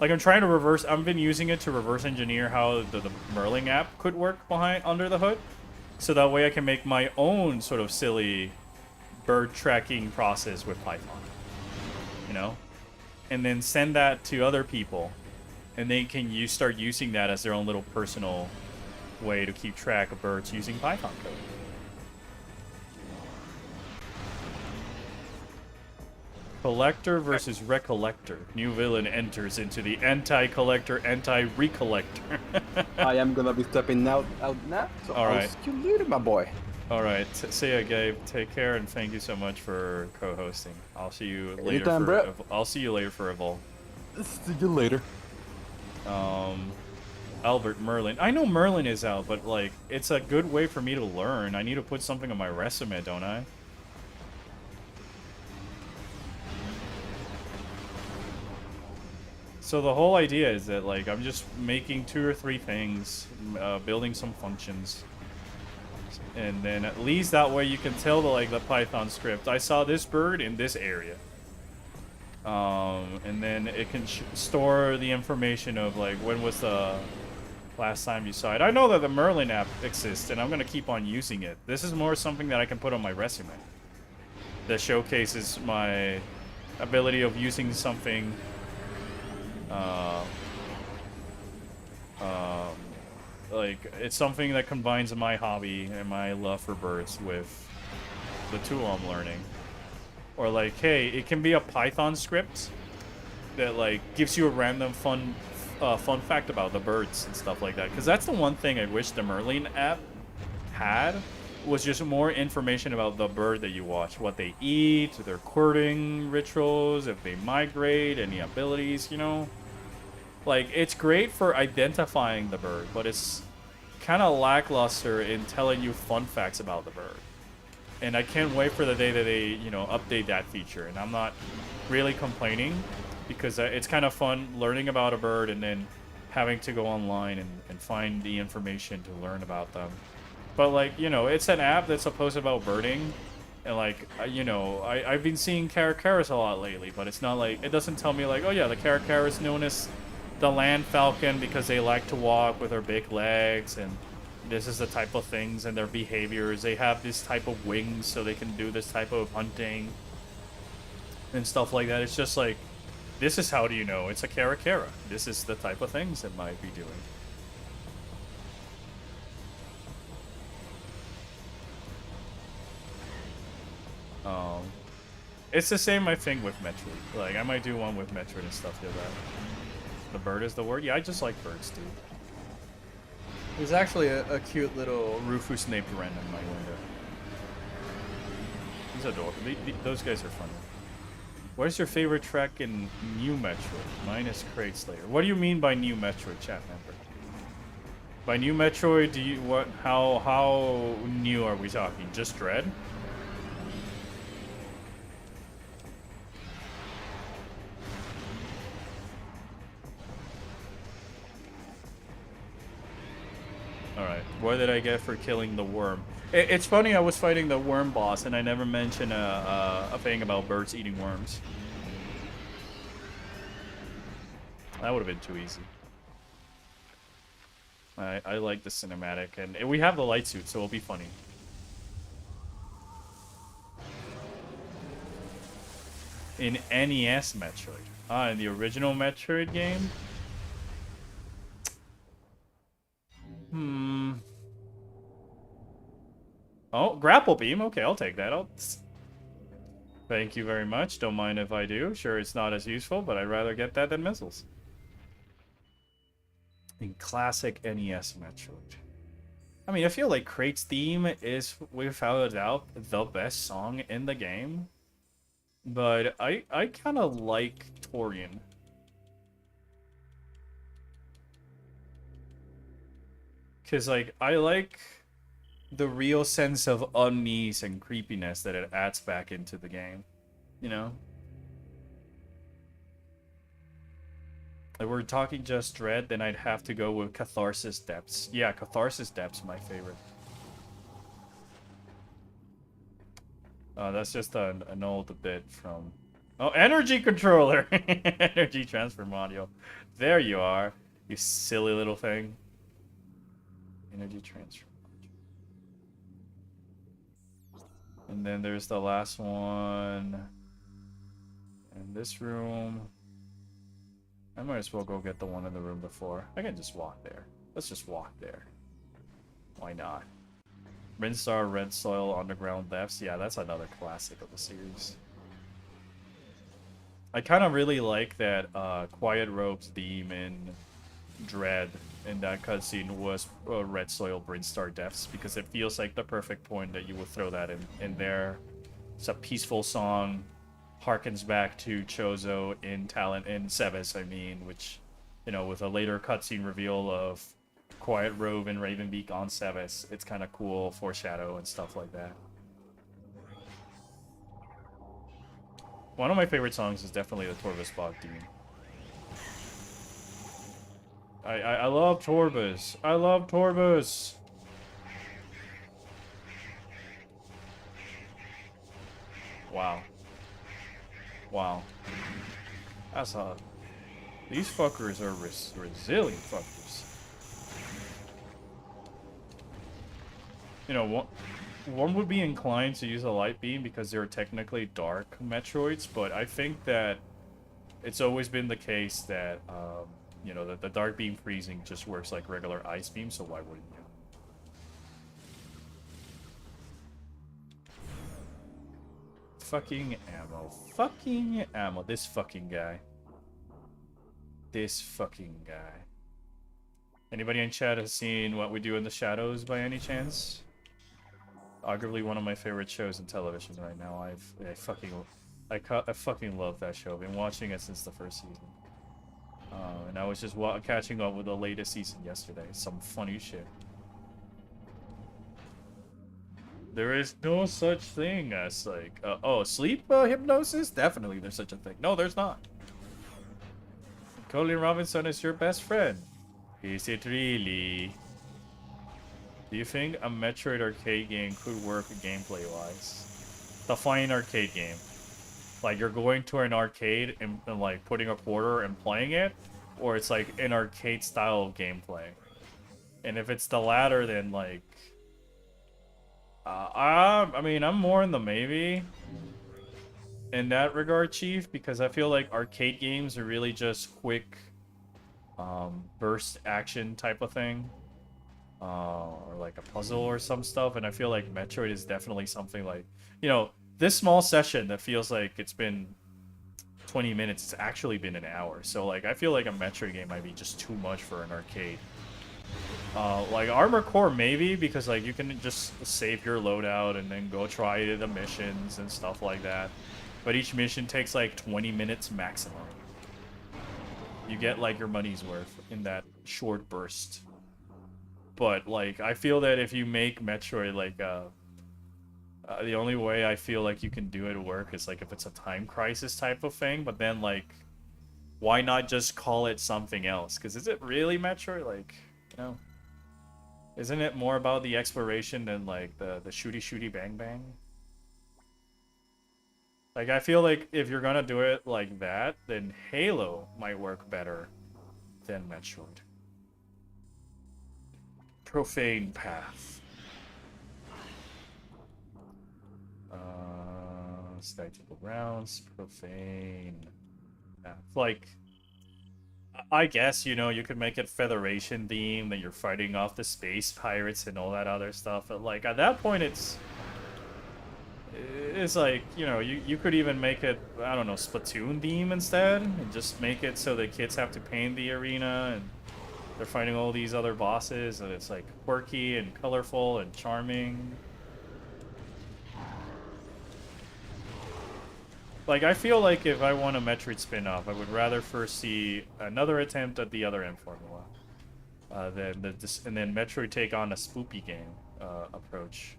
like, I've been using it to reverse engineer how the Merlin app could work under the hood, so that way I can make my own sort of silly bird tracking process with Python, you know, and then send that to other people. And they can start using that as their own little personal way to keep track of birds using Python code. Collector versus Recollector. New villain enters into the anti-collector, anti-recollector. I am gonna be stepping out now, so I'll see you later, my boy. Alright, see ya, Gabe. Take care, and thank you so much for co-hosting. I'll see you later. Anytime, bro. I'll see you later for Evolve. See you later. Albert Merlin. I know Merlin is out, but like, it's a good way for me to learn. I need to put something on my resume, don't I? So the whole idea is that like I'm just making 2 or 3 things, building some functions, and then at least that way you can tell the Python script. I saw this bird in this area, and then it can store the information of like when was the last time you saw it. I know that the Merlin app exists, and I'm gonna keep on using it. This is more something that I can put on my resume that showcases my ability of using something. Like, it's something that combines my hobby and my love for birds with the tool I'm learning. Or like, hey, it can be a Python script that like gives you a random fun fact about the birds and stuff like that. Because that's the one thing I wish the Merlin app had, was just more information about the bird that you watch, what they eat, their courting rituals, if they migrate, any abilities, you know. Like, it's great for identifying the bird, but it's kind of lackluster in telling you fun facts about the bird. And I can't wait for the day that they, you know, update that feature. And I'm not really complaining, because it's kind of fun learning about a bird and then having to go online and find the information to learn about them. But, like, you know, it's an app that's supposed about birding. And, like, you know, I've been seeing caracaras a lot lately, but it's not like, it doesn't tell me, like, oh, yeah, the caracara is known as the land falcon because they like to walk with their big legs, and this is the type of things and their behaviors. They have this type of wings so they can do this type of hunting and stuff like that. It's just like, this is how do you know it's a caracara. This is the type of things it might be doing. It's the same, I think, with Metroid. Like, I might do one with Metroid and stuff like that. The bird is the word? Yeah, I just like birds, dude. There's actually a cute little Rufus named Wren in my window. He's adorable. Those guys are funny. What is your favorite track in New Metroid? Mine is Crate Slayer. What do you mean by New Metroid, chat member? By New Metroid, do you how new are we talking? Just Dread? Alright, what did I get for killing the worm? It's funny, I was fighting the worm boss and I never mentioned a thing about birds eating worms. That would have been too easy. I like the cinematic, and we have the light suit, so it'll be funny. In NES Metroid. Ah, in the original Metroid game? Oh, grapple beam. Okay, I'll take that. Thank you very much. Don't mind if I do. Sure, it's not as useful, but I'd rather get that than missiles. In classic NES Metroid. I mean, I feel like Crate's theme is, without a doubt, the best song in the game. But I kind of like Torian. Because, like, I like the real sense of unease and creepiness that it adds back into the game. You know? If we're talking just Dread, then I'd have to go with Catharsis Depths. Yeah, Catharsis Depths, my favorite. That's just an old bit from... Oh, Energy Controller! Energy Transfer Module. There you are, you silly little thing. Energy Transfer Module. And then there's the last one. In this room. I might as well go get the one in the room before. I can just walk there. Let's just walk there. Why not? Rinstar, Red Soil, Underground Depths. Yeah, that's another classic of the series. I kind of really like that Quiet Rope's theme in Dread in that cutscene was Red Soil Brinstar Deaths, because it feels like the perfect point that you would throw that in there. It's a peaceful song, harkens back to Chozo in Seves, I mean, which, you know, with a later cutscene reveal of Quiet Robe and Ravenbeak on Seves, it's kind of cool foreshadow and stuff like that. One of my favorite songs is definitely the Torvus Bog theme. I love Torbus. I love Torbus. Wow. Wow. That's a... These fuckers are resilient fuckers. You know, one would be inclined to use a light beam because they're technically dark Metroids, but I think that it's always been the case that, you know, that the dark beam freezing just works like regular ice beam, so why wouldn't you? Fucking ammo. Fucking ammo. This fucking guy. This fucking guy. Anybody in chat has seen What We Do in the Shadows by any chance? Arguably one of my favorite shows in television right now. I fucking love that show. I've been watching it since the first season. And I was just catching up with the latest season yesterday. Some funny shit. There is no such thing as like, sleep hypnosis? Definitely there's such a thing. No, there's not. Colin Robinson is your best friend. Is it really? Do you think a Metroid arcade game could work gameplay-wise? The fine arcade game. Like, you're going to an arcade and like, putting a quarter and playing it? Or it's, like, an arcade style of gameplay? And if it's the latter, then, like... I mean, I'm more in the maybe. In that regard, Chief, because I feel like arcade games are really just quick... burst action type of thing. Or like a puzzle or some stuff, and I feel like Metroid is definitely something like, you know, this small session that feels like it's been 20 minutes, it's actually been an hour. So like, I feel like a Metroid game might be just too much for an arcade. Like Armored Core maybe, because like you can just save your loadout and then go try the missions and stuff like that. But each mission takes like 20 minutes maximum. You get like your money's worth in that short burst. But, like, I feel that if you make Metroid, like, the only way I feel like you can do it work is, like, if it's a time crisis type of thing. But then, like, why not just call it something else? Because is it really Metroid? Like, you know? Isn't it more about the exploration than, like, the shooty bang bang? Like, I feel like if you're gonna do it like that, then Halo might work better than Metroid. Profane Path. Spectacle rounds. Profane Path. Like, I guess, you know, you could make it Federation theme, that you're fighting off the space pirates and all that other stuff. But, like, at that point, it's like, you know, you could even make it, I don't know, Splatoon theme instead. And just make it so the kids have to paint the arena and they're fighting all these other bosses, and it's like quirky and colorful and charming. Like, I feel like if I want a Metroid spin-off, I would rather first see another attempt at the other M formula, and then Metroid take on a spoopy game approach.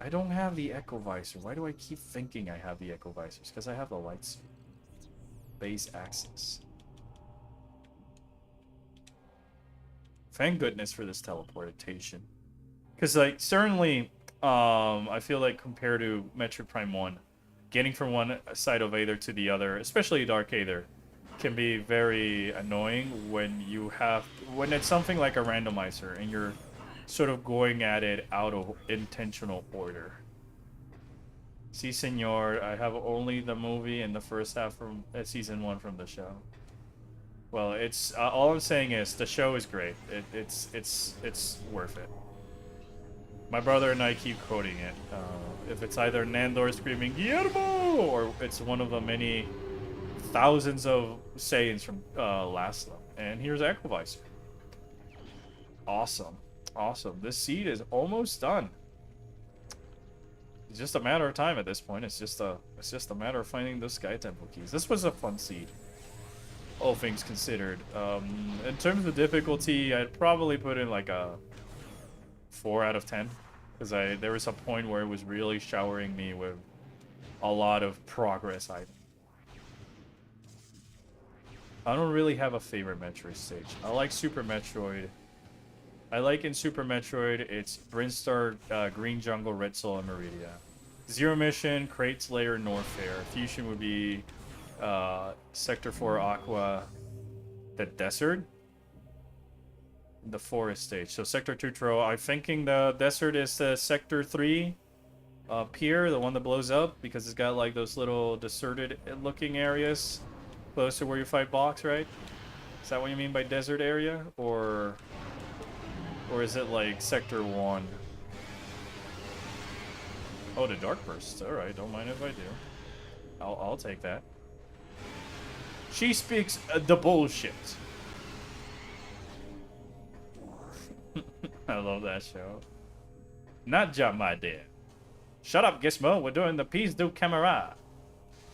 I don't have the Echo Visor. Why do I keep thinking I have the Echo Visors? Because I have the lights. Base access. Thank goodness for this teleportation. Because, like, certainly, I feel like compared to Metroid Prime 1, getting from one side of Aether to the other, especially Dark Aether, can be very annoying when it's something like a randomizer and you're sort of going at it out of intentional order. Si, senor, I have only the movie and the first half from season 1 from the show. Well, it's all I'm saying is the show is great. It's worth it. My brother and I keep quoting it. If it's either Nandor screaming Guillermo, or it's one of the many thousands of Saiyans from last level. And here's Echo Visor. Awesome. Awesome. This seed is almost done. It's just a matter of time at this point. It's just a matter of finding those Sky Temple keys. This was a fun seed, all things considered. In terms of difficulty, I'd probably put in like a 4 out of 10, because there was a point where it was really showering me with a lot of progress items. I don't really have a favorite Metroid stage. I like Super Metroid. I like in Super Metroid, it's Brinstar, Green Jungle, Red Soul, and Meridia. Zero Mission, Kratos Lair, Norfair. Fusion would be Sector 4 Aqua, the Desert, the Forest stage. So Sector 2 Tro. I'm thinking the Desert is the Sector 3 pier, the one that blows up, because it's got like those little deserted looking areas close to where you fight box, right? Is that what you mean by desert area? Or is it like Sector 1? Oh, the Dark Bursts. Alright, don't mind if I do. I'll take that. She speaks the bullshit. I love that show. Not job, my dear. Shut up, Gizmo. We're doing the Peace do Camera.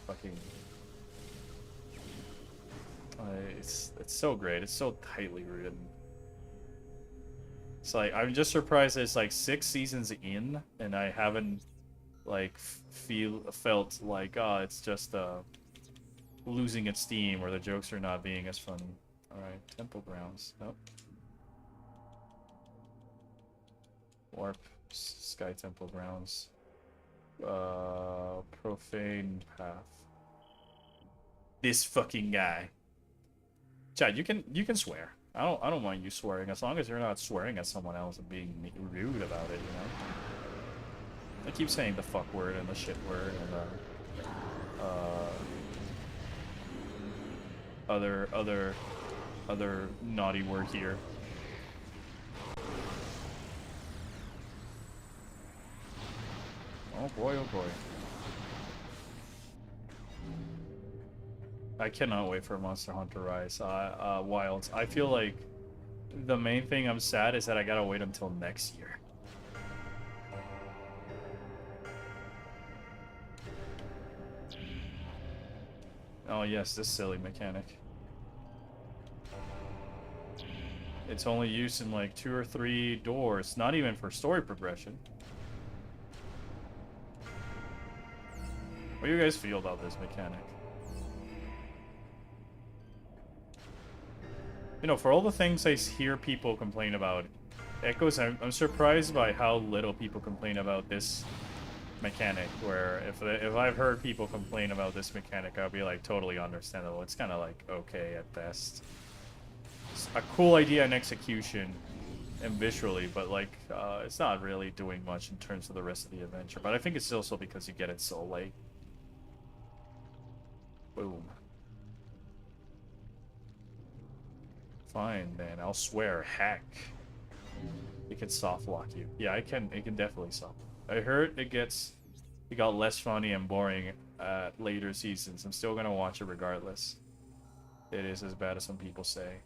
Fucking... it's so great. It's so tightly written. It's like, I'm just surprised it's like 6 seasons in, and I haven't like felt like, oh, it's just losing its steam, or the jokes are not being as funny. Alright, Temple Grounds. Nope. Warp, Sky Temple Grounds. Profane Path. This fucking guy. Chad, you can swear. I don't mind you swearing, as long as you're not swearing at someone else and being rude about it, you know? I keep saying the fuck word and the shit word and other naughty word here. Oh boy, oh boy. I cannot wait for Monster Hunter Rise Wilds. I feel like the main thing I'm sad is that I gotta wait until next year. Oh yes, this silly mechanic. It's only used in like 2 or 3 doors, not even for story progression. What do you guys feel about this mechanic? You know, for all the things I hear people complain about Echoes, I'm surprised by how little people complain about this mechanic, where if I've heard people complain about this mechanic, I'll be like, totally understandable. It's kind of like okay at best. It's a cool idea in execution and visually, but like it's not really doing much in terms of the rest of the adventure. But I think it's also because you get it so late. Boom. Fine, then. I'll swear. Heck. It can soft lock you. Yeah, it can definitely soft. I heard it got less funny and boring at later seasons. I'm still gonna watch it regardless. It is as bad as some people say.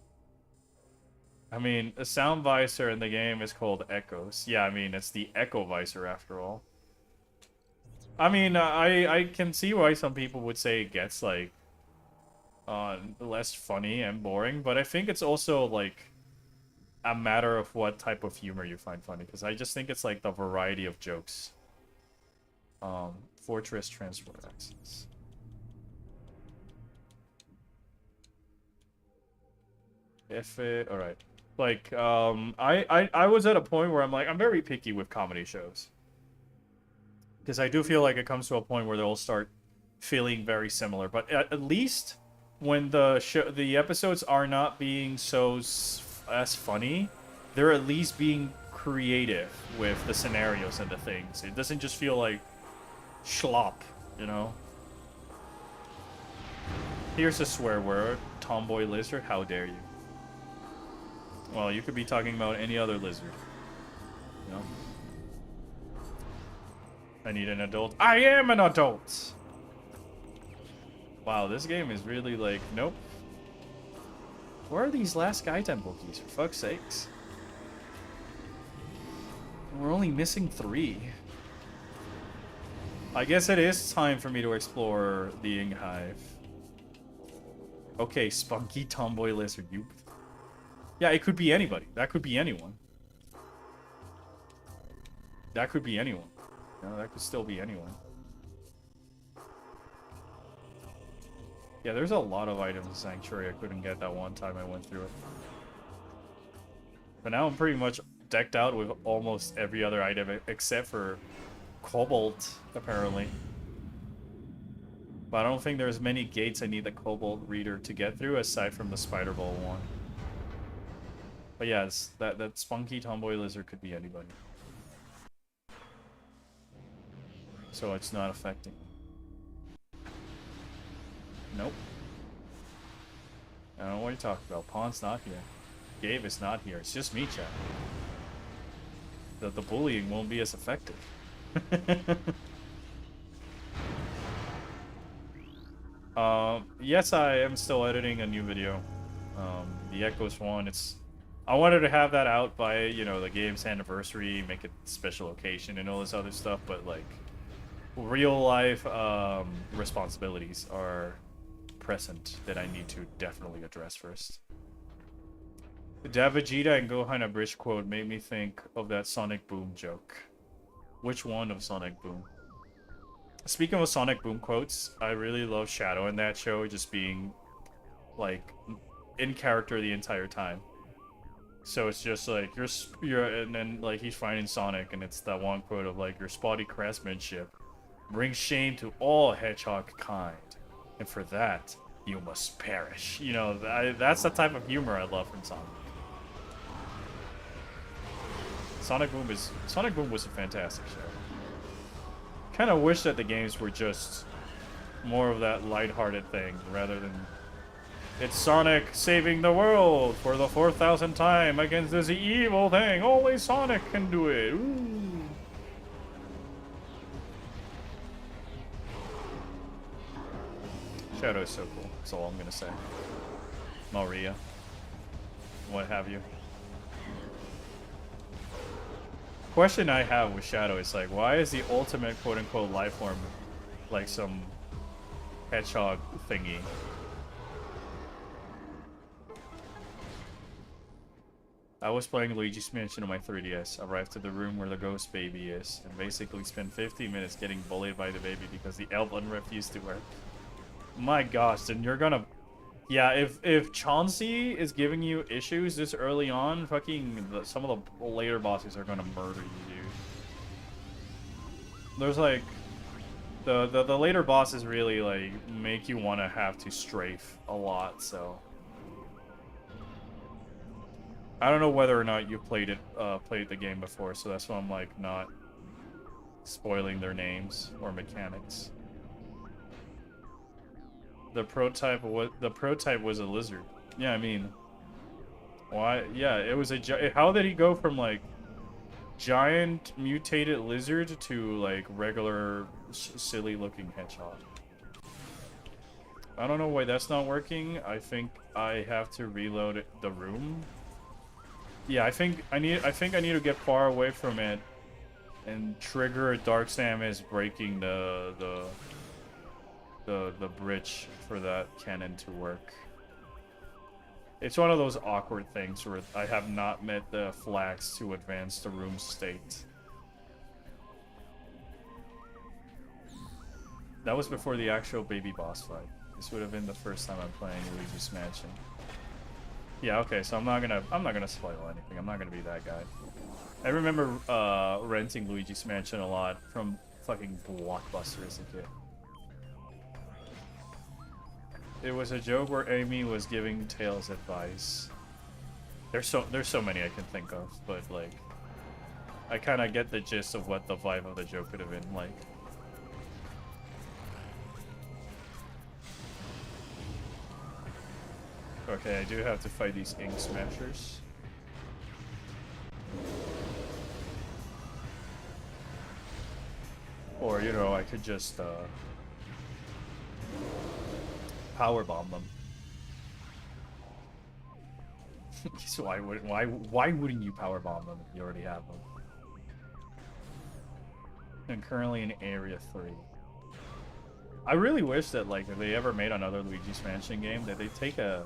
I mean, a sound visor in the game is called Echoes. Yeah, I mean, it's the Echo visor after all. I mean, I can see why some people would say it gets, like, less funny and boring, but I think it's also, like, a matter of what type of humor you find funny, because I just think it's, like, the variety of jokes. Fortress Transport Access. Alright. Like, I was at a point where I'm like, I'm very picky with comedy shows. Because I do feel like it comes to a point where they'll start feeling very similar. But at least when the episodes are not being so as funny, they're at least being creative with the scenarios and the things. It doesn't just feel like schlop, you know? Here's a swear word. Tomboy lizard, how dare you? Well, you could be talking about any other lizard. You know? I need an adult. I am an adult! Wow, this game is really like, nope. Where are these last Sky Temple keys, for fuck's sakes? We're only missing 3. I guess it is time for me to explore the Ing Hive. Okay, spunky tomboy lizard. You. Yeah, it could be anybody. That could be anyone. That could be anyone. No, that could still be anyone. Yeah, there's a lot of items in Sanctuary I couldn't get that one time I went through it. But now I'm pretty much decked out with almost every other item except for Cobalt, apparently. But I don't think there's many gates I need the Cobalt Reader to get through aside from the Spider Ball one. But yeah, that spunky tomboy lizard could be anybody. So it's not affecting. Nope. I don't know what you're talking about. Pawn's not here. Gabe is not here. It's just me, chat. The bullying won't be as effective. Yes, I am still editing a new video. The Echoes one, I wanted to have that out by, you know, the game's anniversary, make it special occasion and all this other stuff, but like real life responsibilities are present that I need to definitely address first. The Vegeta and Gohan a bridge quote made me think of that Sonic Boom joke. Which one of Sonic Boom? Speaking of Sonic Boom quotes, I really love Shadow in that show, just being like in character the entire time. So it's just like you're and then like he's finding Sonic, and it's that one quote of like, your spotty craftsmanship brings shame to all Hedgehog kind, and for that you must perish. You know, that's the type of humor I love from Sonic. Sonic Boom was a fantastic show. Kind of wish that the games were just more of that lighthearted thing rather than it's Sonic saving the world for the 4,000th time against this evil thing. Only Sonic can do it. Ooh. Shadow is so cool. That's all I'm gonna say. Maria. What have you. Question I have with Shadow is like, why is the ultimate quote-unquote life form like some hedgehog thingy? I was playing Luigi's Mansion on my 3DS, arrived to the room where the ghost baby is, and basically spent 15 minutes getting bullied by the baby because the Elven refused to work. My gosh, then you're gonna... Yeah, if Chauncey is giving you issues this early on, fucking some of the later bosses are gonna murder you, dude. There's like... The later bosses really, like, make you want to have to strafe a lot, so... I don't know whether or not you played the game before, so that's why I'm like not spoiling their names or mechanics. The prototype was a lizard. Yeah, I mean, why? Yeah, it was a. How did he go from like giant mutated lizard to like regular silly looking hedgehog? I don't know why that's not working. I think I have to reload the room. Yeah, I think I need to get far away from it and trigger Dark Samus breaking the bridge for that cannon to work. It's one of those awkward things where I have not met the flags to advance the room state. That was before the actual baby boss fight. This would have been the first time I'm playing Luigi's Mansion. Yeah, okay, so I'm not gonna spoil anything. I'm not gonna be that guy. I remember renting Luigi's Mansion a lot from fucking Blockbuster as a kid. It was a joke where Amy was giving Tails advice. There's so many I can think of, but like I kind of get the gist of what the vibe of the joke could have been like. Okay, I do have to fight these Ink Smashers. Or, you know, I could just, powerbomb them. So why wouldn't you powerbomb them if you already have them? I'm currently in Area 3. I really wish that, like, if they ever made another Luigi's Mansion game, that they take a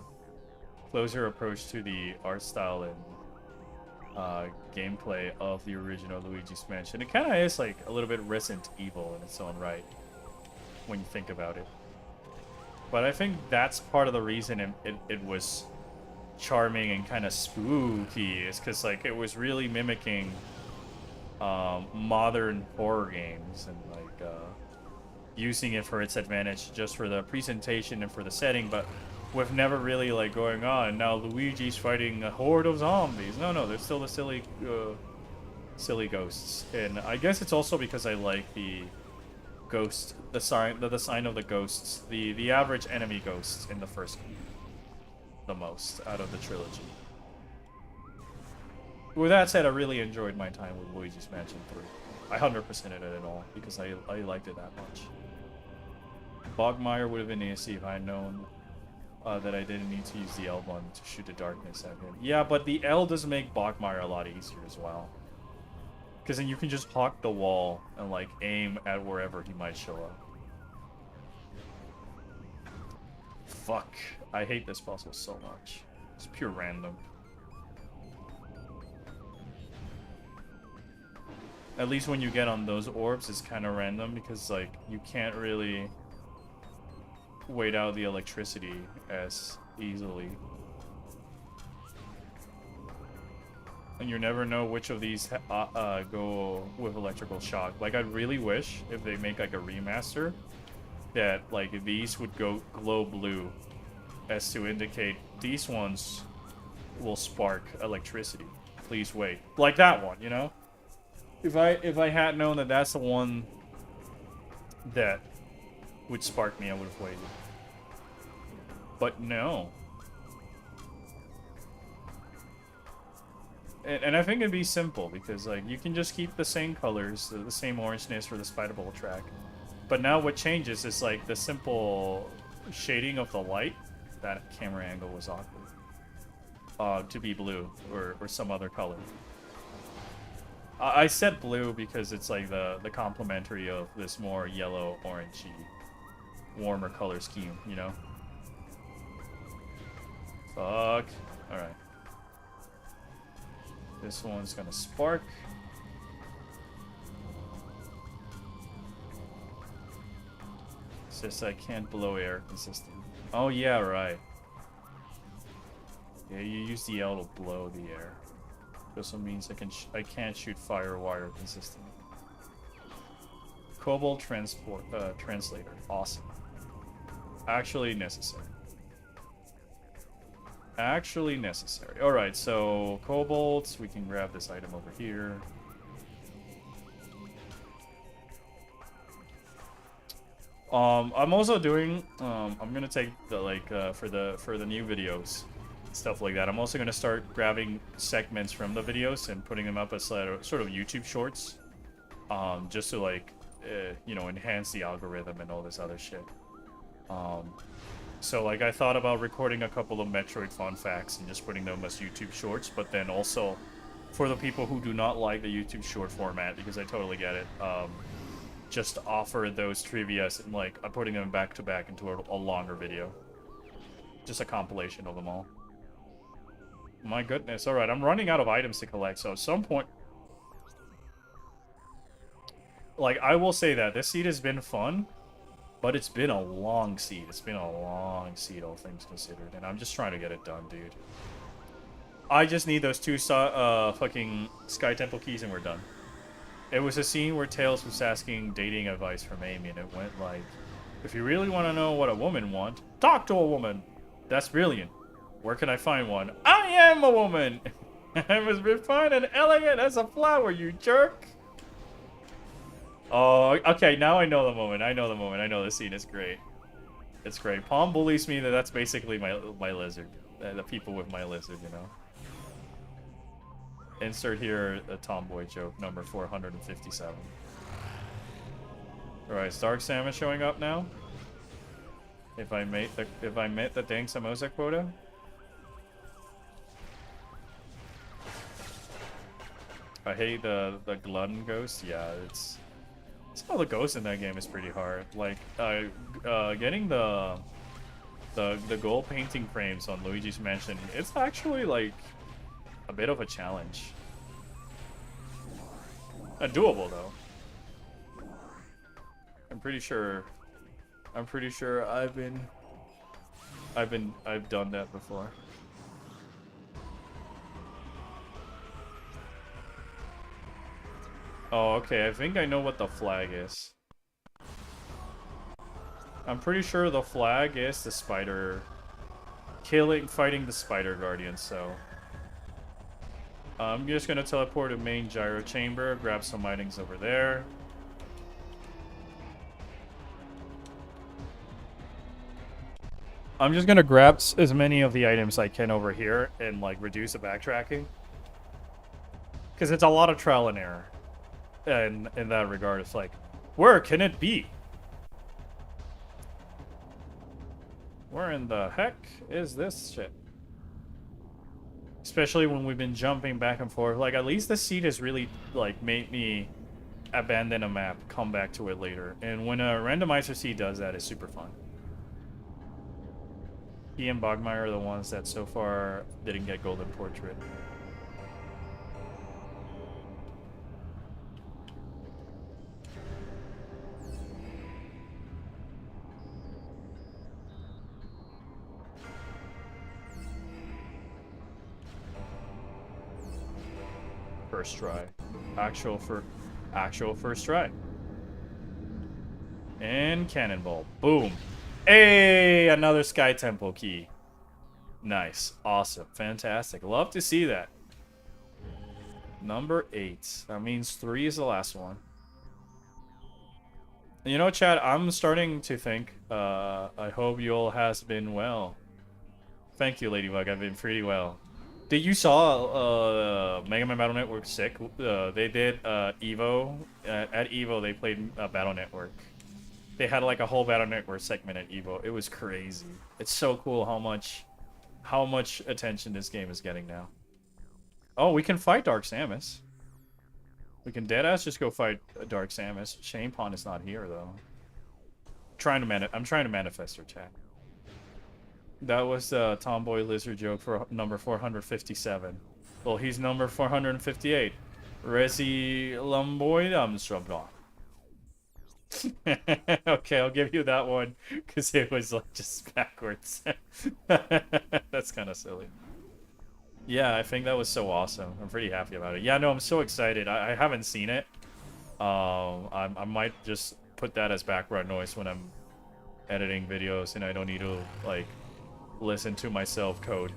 closer approach to the art style and gameplay of the original Luigi's Mansion. It kind of is, like, a little bit Resident Evil in its own right, when you think about it. But I think that's part of the reason it was charming and kind of spooky, is because, like, it was really mimicking modern horror games and, like, using it for its advantage just for the presentation and for the setting, but with never really, like, going on, now Luigi's fighting a horde of zombies. No, they're still the silly ghosts. And I guess it's also because I like the ghost, the sign of the ghosts, the average enemy ghosts in the first game the most out of the trilogy. With that said, I really enjoyed my time with Luigi's Mansion 3. I 100%ed it all because I liked it that much. Bogmire would have been easy if I had known that I didn't need to use the L one to shoot the darkness at him. Yeah, but the L does make Bogmire a lot easier as well. Because then you can just hawk the wall and, like, aim at wherever he might show up. Fuck. I hate this puzzle so much. It's pure random. At least when you get on those orbs, it's kind of random because, like, you can't really wait out the electricity as easily. And you never know which of these go with electrical shock. Like, I really wish if they make, like, a remaster that, like, these would go glow blue as to indicate these ones will spark electricity. Please wait. Like that one, you know? If I had known that that's the one that would spark me, I would have waited. But no. And I think it'd be simple because, like, you can just keep the same colors, the same orangeness for the spider ball track. But now what changes is, like, the simple shading of the light. That camera angle was awkward. To be blue or some other color. I said blue because it's, like, the complementary of this more yellow, orangey, warmer color scheme, you know? Fuck. Alright. This one's gonna spark. It's just I can't blow air consistently. Oh yeah, right. Yeah, you use the L to blow the air. Also means I can't shoot fire wire consistently. Cobalt translator. Awesome. Actually necessary. Actually necessary. Alright, so Cobalt, we can grab this item over here. I'm also doing I'm gonna take the, like, for the new videos, stuff like that. I'm also gonna start grabbing segments from the videos and putting them up as sort of YouTube shorts, just to, like, you know, enhance the algorithm and all this other shit. So, like, I thought about recording a couple of Metroid fun facts and just putting them as YouTube shorts, but then also for the people who do not like the YouTube short format, because I totally get it, just offer those trivias and, like, I'm putting them back to back into a longer video. Just a compilation of them all. My goodness. Alright, I'm running out of items to collect, so at some point... Like, I will say that this seed has been fun, but it's been a long seed. It's been a long seed, all things considered, and I'm just trying to get it done, dude. I just need those two fucking Sky Temple keys and we're done. It was a scene where Tails was asking dating advice from Amy, and it went like, if you really want to know what a woman wants, talk to a woman. That's brilliant. Where can I find one? I am a woman. I was refined and elegant as a flower, you jerk. Oh, okay, now I know the moment. I know the moment. I know the scene is great. It's great. Palm bullies me that that's basically my lizard. The people with my lizard, you know. Insert here a tomboy joke, number 457. Alright, Stark Salmon showing up now. if I met the dang samosa quota. I hate the glutton ghost. Yeah, it's some of the ghosts in that game is pretty hard. Like getting the gold painting frames on Luigi's Mansion, it's actually like a bit of a challenge. Doable though. I'm pretty sure I've done that before. Oh, okay, I think I know what the flag is. I'm pretty sure the flag is the spider fighting the spider guardian, so I'm just gonna teleport to main gyro chamber, grab some items over there. I'm just gonna grab as many of the items I can over here and like reduce the backtracking, because it's a lot of trial and error. And in that regard, it's like, where can it be? Where in the heck is this shit? Especially when we've been jumping back and forth. Like, at least the seed has really, like, made me abandon a map, come back to it later. And when a randomizer seed does that, it's super fun. He and Bogmeyer are the ones that so far didn't get Golden Portrait. First try. Actual first try. And cannonball. Boom. Hey, another Sky Temple key. Nice. Awesome. Fantastic. Love to see that. Number 8. That means 3 is the last one. You know, Chad, I'm starting to think, I hope you all has been well. Thank you, Ladybug. I've been pretty well. Did you saw Mega Man Battle Network 6? They did Evo. At Evo, they played Battle Network. They had like a whole Battle Network segment at Evo. It was crazy. It's so cool how much attention this game is getting now. Oh, we can fight Dark Samus. We can deadass just go fight Dark Samus. Shane Pond is not here though. I'm trying to manifest her, chat. That was the Tomboy Lizard joke for number 457. Well, he's number 458. Resi Lumboid Armstrong. Okay, I'll give you that one because it was like just backwards. That's kind of silly. Yeah, I think that was so awesome. I'm pretty happy about it. Yeah, no, I'm so excited. I haven't seen it. I might just put that as background noise when I'm editing videos and I don't need to like listen to myself code.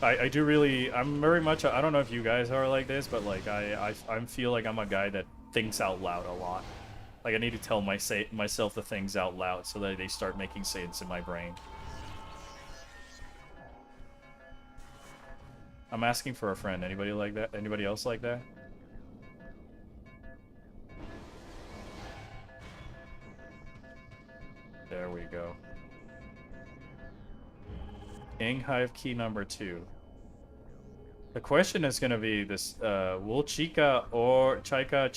I do really, I'm very much, I don't know if you guys are like this, but like I feel like I'm a guy that thinks out loud a lot. Like I need to tell myself the things out loud so that they start making sense in my brain. I'm asking for a friend. Anybody like that? Anybody else like that? There we go. King Hive key number 2. The question is gonna be this: will Chica or Chica,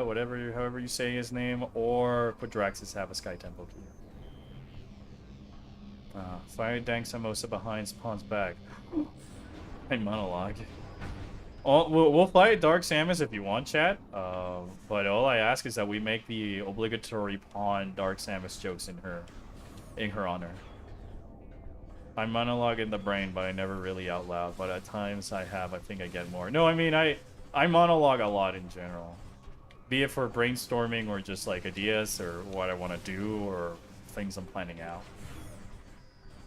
however you say his name, or Quadraxis have a Sky Temple key? Fire Dang Samosa behind Spawn's back. My monologue. We'll fight Dark Samus if you want, chat. But all I ask is that we make the obligatory pawn Dark Samus jokes in her honor. I monologue in the brain, but I never really out loud. But at times I think I get more. No, I mean I monologue a lot in general, be it for brainstorming or just like ideas or what I want to do or things I'm planning out,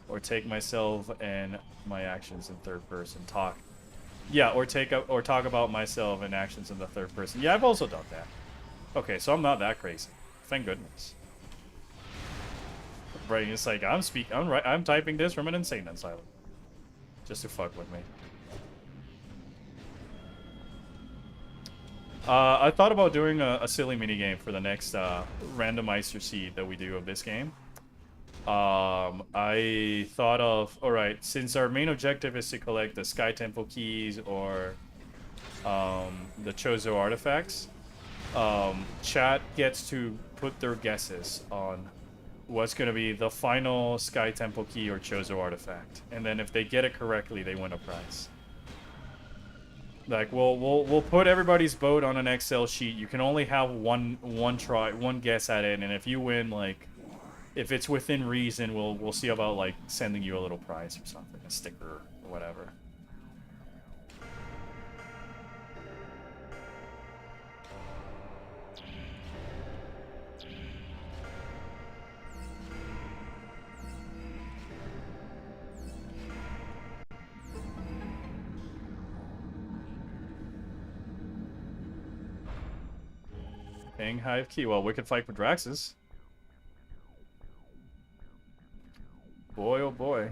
or take myself and my actions in third person. Talk. Yeah, or talk about myself and actions in the third person. Yeah, I've also done that. Okay, so I'm not that crazy. Thank goodness. Right, it's like I'm typing this from an insane asylum. Just to fuck with me. I thought about doing a silly mini game for the next randomizer seed that we do of this game. I thought of, alright, since our main objective is to collect the Sky Temple keys or the Chozo artifacts, chat gets to put their guesses on what's going to be the final Sky Temple key or Chozo artifact. And then if they get it correctly, they win a prize. Like, we'll put everybody's vote on an Excel sheet. You can only have one guess at it, and if you win, like, if it's within reason, we'll see about like sending you a little prize or something, a sticker or whatever. Ping Hive Key. Well, we could fight for Drax's. Boy, oh boy.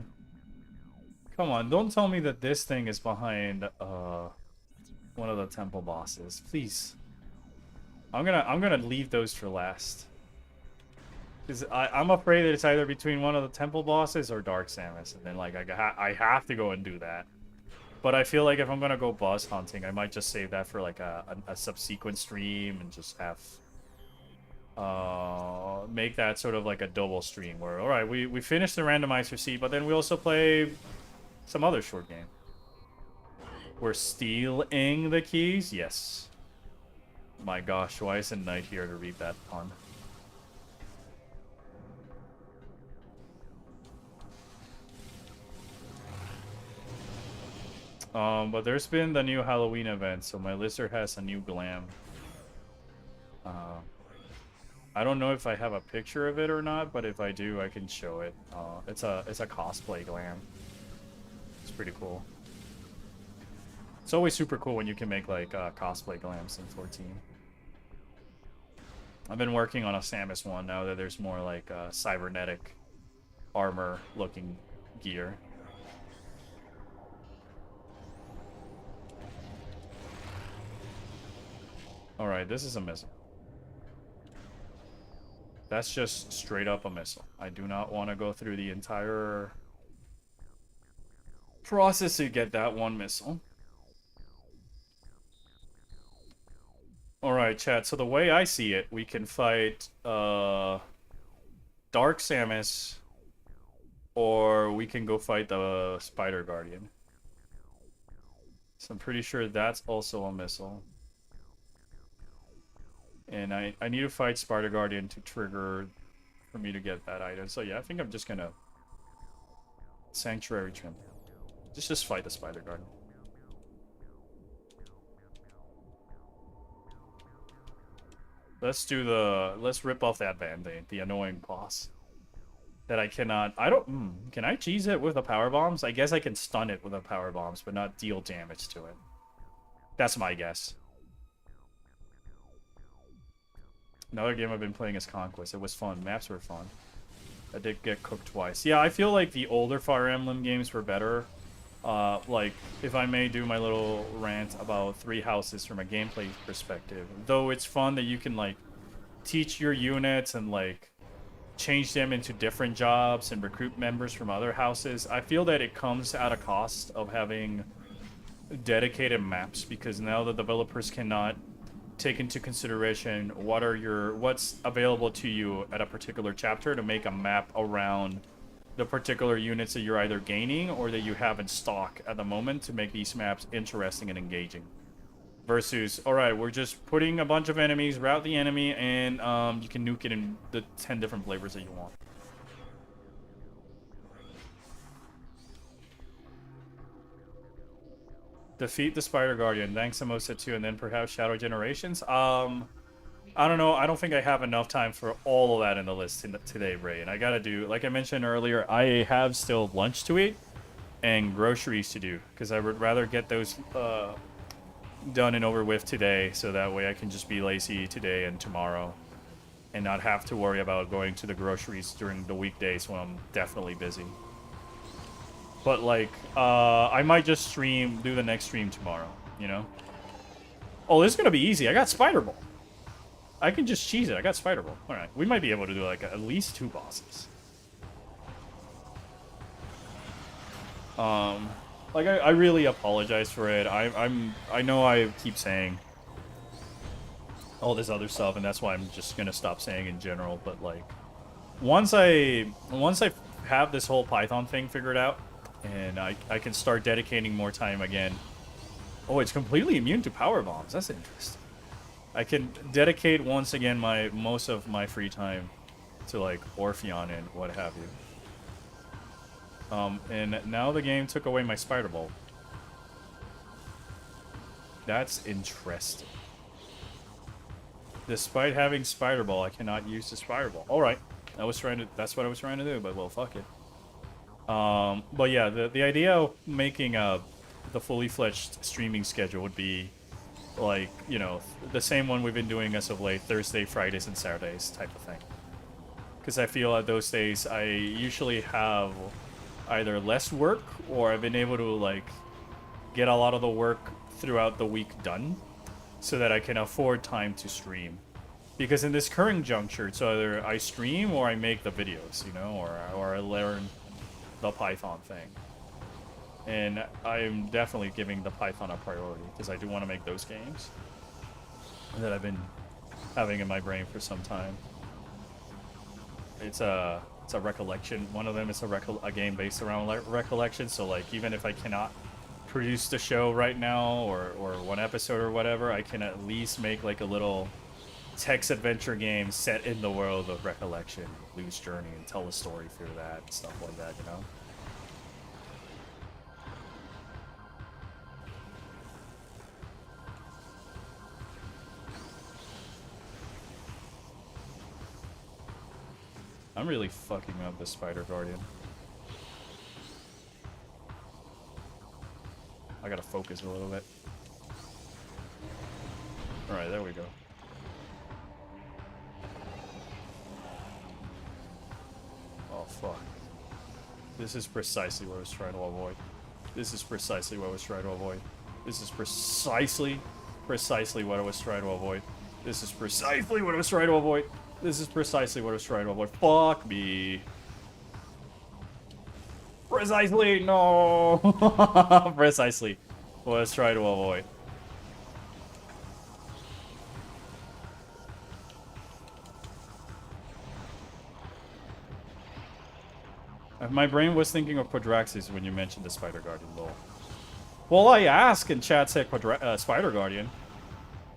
Come on, don't tell me that this thing is behind one of the temple bosses. Please. I'm gonna leave those for last. Cause I'm afraid that it's either between one of the temple bosses or Dark Samus, and then like I have to go and do that. But I feel like if I'm gonna go boss hunting, I might just save that for like a subsequent stream and just have make that sort of like a double stream where, all right, we finish the randomizer seed, but then we also play some other short game. We're stealing the keys? Yes. My gosh, why isn't Knight here to read that pun? But there's been the new Halloween event, so my lizard has a new glam. I don't know if I have a picture of it or not, but if I do, I can show it. It's a cosplay glam. It's pretty cool. It's always super cool when you can make like cosplay glams in 14. I've been working on a Samus one now that there's more like cybernetic armor looking gear. Alright, this is a missile. That's just straight up a missile. I do not want to go through the entire process to get that one missile. Alright, chat. So the way I see it, we can fight Dark Samus, or we can go fight the Spider Guardian. So I'm pretty sure that's also a missile. And I need to fight Spider Guardian to trigger for me to get that item. So yeah, I think I'm just gonna Sanctuary Trim. Just fight the Spider Guardian. Let's rip off that band-aid, the annoying boss. That I cannot, can I cheese it with the power bombs? I guess I can stun it with the power bombs, but not deal damage to it. That's my guess. Another game I've been playing is Conquest. It was fun. Maps were fun. I did get cooked twice. Yeah, I feel like the older Fire Emblem games were better. Like, if I may do my little rant about Three Houses from a gameplay perspective. Though it's fun that you can, like, teach your units and, like, change them into different jobs and recruit members from other houses. I feel that it comes at a cost of having dedicated maps, because now the developers cannot take into consideration what's available to you at a particular chapter to make a map around the particular units that you're either gaining or that you have in stock at the moment to make these maps interesting and engaging. Versus, alright, we're just putting a bunch of enemies, route the enemy, and you can nuke it in the 10 different flavors that you want. Defeat the Spider Guardian, thanks Samosa 2, and then perhaps Shadow Generations. I don't know, I don't think I have enough time for all of that in the list today, Ray. And I gotta do, like I mentioned earlier, I have still lunch to eat and groceries to do, because I would rather get those done and over with today, so that way I can just be lazy today and tomorrow and not have to worry about going to the groceries during the weekdays when I'm definitely busy. But like, I might just do the next stream tomorrow, you know? Oh, this is gonna be easy. I got Spider Ball. I can just cheese it. I got Spider Ball. All right, we might be able to do like at least 2 bosses. Like I really apologize for it. I know I keep saying all this other stuff, and that's why I'm just gonna stop saying in general. But like, once I have this whole Python thing figured out, and I can start dedicating more time again. Oh, it's completely immune to power bombs. That's interesting. I can dedicate once again most of my free time to like Orpheon and what have you. And now the game took away my Spider Ball. That's interesting. Despite having Spider Ball, I cannot use the Spider Ball. All right, that's what I was trying to do, but well, fuck it. But yeah, the idea of making the fully fledged streaming schedule would be like, you know, the same one we've been doing as of late, Thursday, Fridays, and Saturdays type of thing. Because I feel at those days I usually have either less work or I've been able to like get a lot of the work throughout the week done so that I can afford time to stream. Because in this current juncture, it's either I stream or I make the videos, you know, or I learn the Python thing. And I'm definitely giving the Python a priority because I do want to make those games that I've been having in my brain for some time. It's a recollection. One of them is a game based around recollection. So like, even if I cannot produce the show right now or one episode or whatever, I can at least make like a little text adventure game set in the world of recollection, Luigi's journey, and tell a story through that and stuff like that, you know. I'm really fucking up the Spider Guardian. I gotta focus a little bit. Alright, there we go. Oh, fuck. This is precisely what I was trying to avoid. This is precisely what I was trying to avoid. This is precisely what I was trying to avoid. This is precisely what I was trying to avoid. This is precisely what I was trying to avoid. Fuck me. Precisely, no. Precisely what I was trying to avoid. My brain was thinking of Quadraxis when you mentioned the Spider Guardian, lol. Well, I asked and chat said Spider Guardian.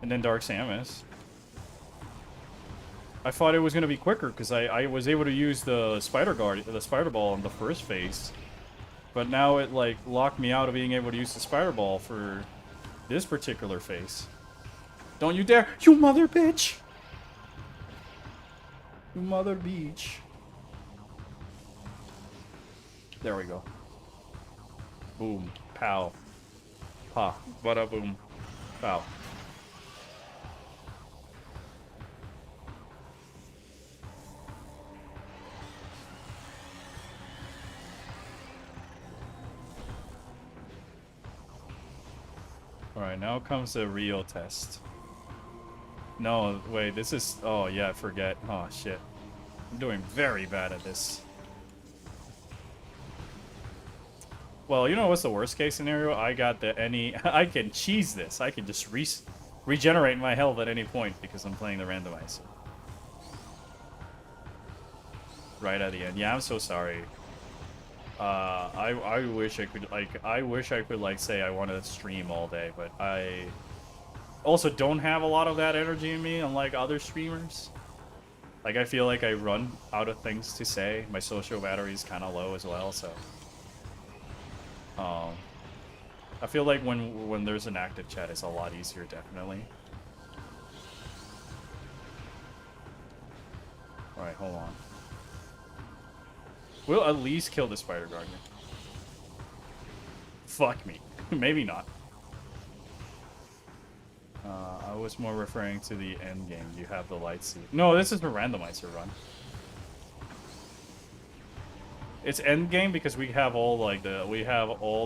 And then Dark Samus. I thought it was going to be quicker because I was able to use the Spider Ball in the first phase. But now it like locked me out of being able to use the Spider Ball for this particular phase. Don't you dare, you mother bitch! You mother bitch. There we go. Boom. Pow. Pa. Bada boom. Pow. Alright, now comes the real test. No, wait, this is... Oh, yeah, I forget. Oh, shit. I'm doing very bad at this. Well, you know what's the worst case scenario? I got the I can cheese this. I can just regenerate my health at any point because I'm playing the randomizer. Right at the end. Yeah, I'm so sorry. I wish I could like say I want to stream all day, but I also don't have a lot of that energy in me, unlike other streamers. Like, I feel like I run out of things to say. My social battery is kind of low as well, so I feel like when there's an active chat, it's a lot easier, definitely. All right, hold on. We'll at least kill the Spider Guardian. Fuck me. Maybe not. I was more referring to the end game. You have the light seat. No, this is a randomizer run. It's end game because we have all like the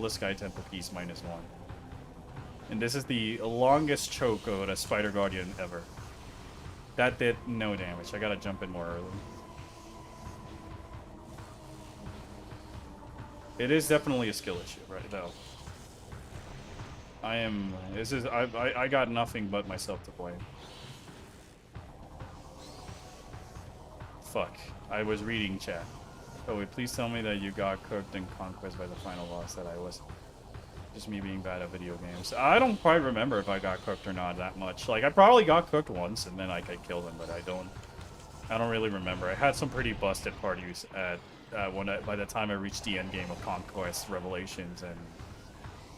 Sky Temple piece -1. And this is the longest choke of a Spider Guardian ever. That did no damage. I gotta jump in more early. It is definitely a skill issue, right, though. I got nothing but myself to blame. Fuck. I was reading chat. Oh wait, please tell me that you got cooked in Conquest by the final boss, that I was just me being bad at video games. I don't quite remember if I got cooked or not that much. Like, I probably got cooked once and then I killed him, but I don't really remember. I had some pretty busted parties at by the time I reached the end game of Conquest, Revelations, and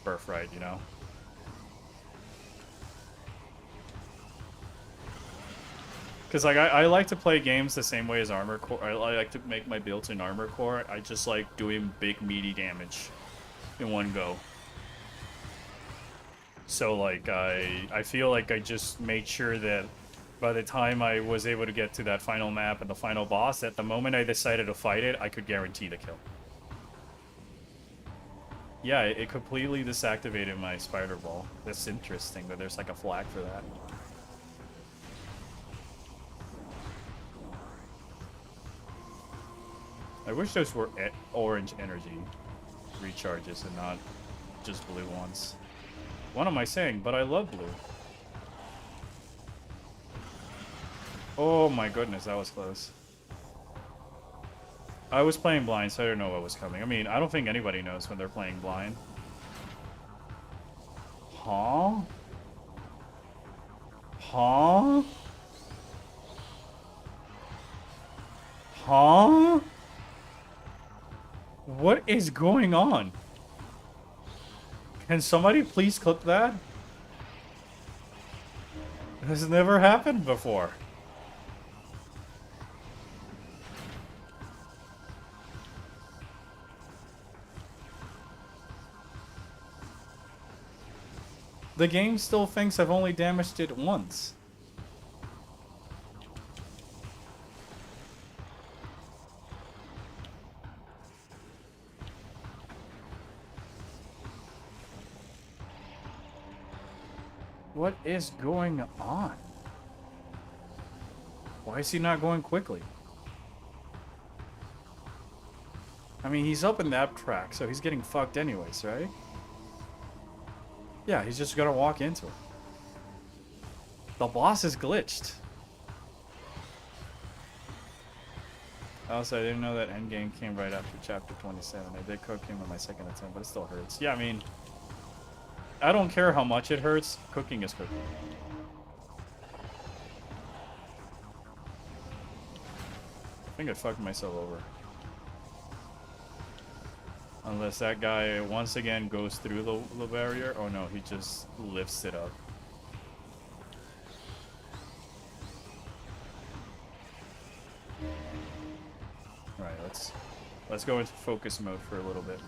Birthright, you know? Because like I like to play games the same way as Armor Core. I like to make my builds in Armor Core. I just like doing big meaty damage in one go. So like I feel like I just made sure that by the time I was able to get to that final map and the final boss, at the moment I decided to fight it, I could guarantee the kill. Yeah, it completely desactivated my spider ball. That's interesting that there's like a flag for that. I wish those were orange energy recharges and not just blue ones. What am I saying? But I love blue. Oh my goodness, that was close. I was playing blind, so I didn't know what was coming. I mean, I don't think anybody knows when they're playing blind. Huh? Huh? Huh? What is going on? Can somebody please clip that? This has never happened before. The game still thinks I've only damaged it once. What is going on? Why is he not going quickly? I mean, he's up in that track, so he's getting fucked anyways, right? Yeah, he's just gonna walk into it. The boss is glitched. Also, I didn't know that endgame came right after chapter 27. I did cook him on my second attempt, but it still hurts. Yeah, I mean, I don't care how much it hurts. Cooking is cooking. I think I fucked myself over. Unless that guy once again goes through the barrier. Oh no, he just lifts it up. Alright, let's go into focus mode for a little bit.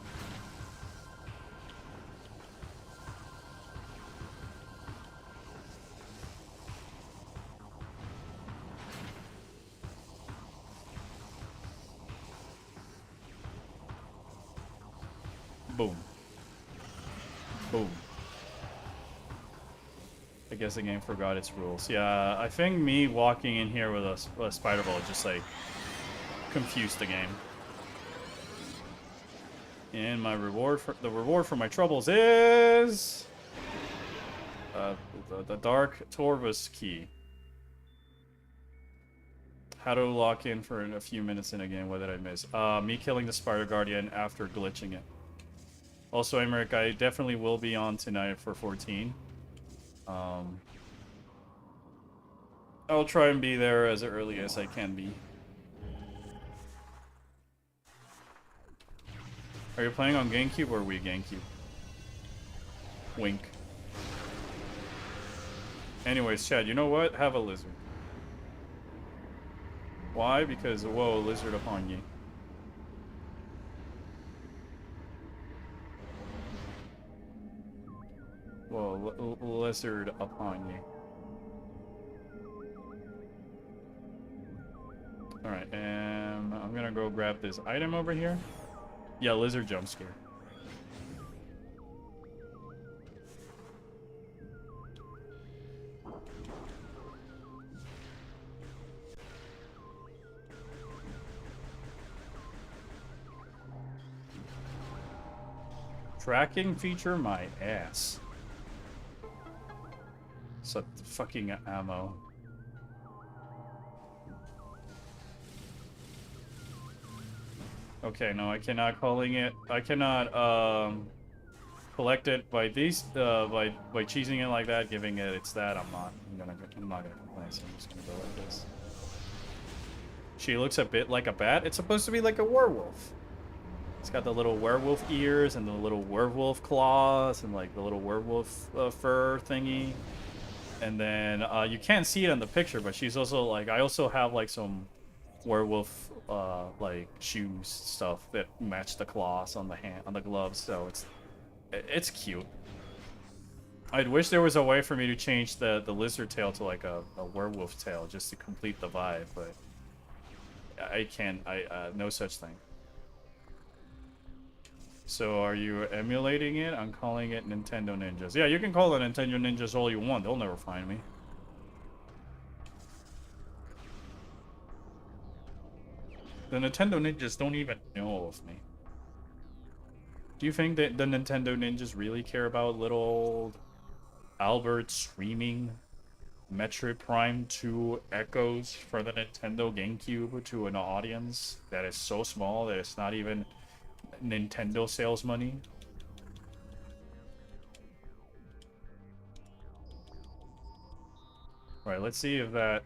Boom. Boom. I guess the game forgot its rules. Yeah, I think me walking in here with a spider ball just like confused the game. And my reward for my troubles is the Dark Torvus key. How to lock in for a few minutes in a game? What did I miss? Me killing the Spider Guardian after glitching it. Also, Emmerich, I definitely will be on tonight for 14. I'll try and be there as early as I can be. Are you playing on GameCube or Wii GameCube? Wink. Anyways, Chad, you know what? Have a lizard. Why? Because, whoa, lizard upon ye. Whoa, lizard upon you. Alright, and I'm gonna go grab this item over here. Yeah, lizard jump scare. Tracking feature, my ass. So fucking ammo. Okay, no, I cannot calling it. I cannot collect it by these by cheesing it like that, giving it it's that. I'm not gonna complain, so I'm just gonna go like this. She looks a bit like a bat. It's supposed to be like a werewolf. It's got the little werewolf ears and the little werewolf claws and like the little werewolf fur thingy. And then you can't see it in the picture, but she's also like, I also have like some werewolf like shoes stuff that match the claws on the gloves, so it's cute. I'd wish there was a way for me to change the lizard tail to like a werewolf tail just to complete the vibe, but I can't. No such thing. So are you emulating it? I'm calling it Nintendo Ninjas. Yeah, you can call it Nintendo Ninjas all you want. They'll never find me. The Nintendo Ninjas don't even know of me. Do you think that the Nintendo Ninjas really care about little old Albert streaming Metroid Prime 2 echoes for the Nintendo GameCube to an audience that is so small that it's not even Nintendo sales money? Alright, let's see if that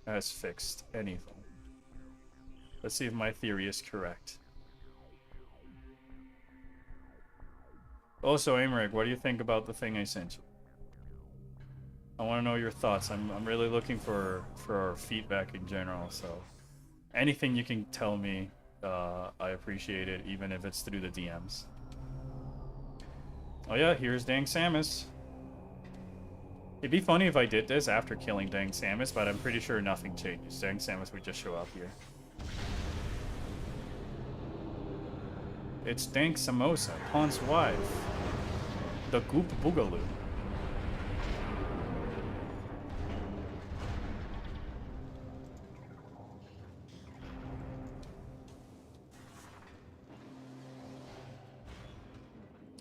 has fixed anything. Let's see if my theory is correct. Also, Amrik, what do you think about the thing I sent you? I want to know your thoughts. I'm really looking for feedback in general, so anything you can tell me, I appreciate it, even if it's through the DMs. Oh yeah, here's Dang Samus. It'd be funny if I did this after killing Dang Samus, but I'm pretty sure nothing changes. Dang Samus would just show up here. It's Dank Samosa, Pon's wife. The Goop Boogaloo.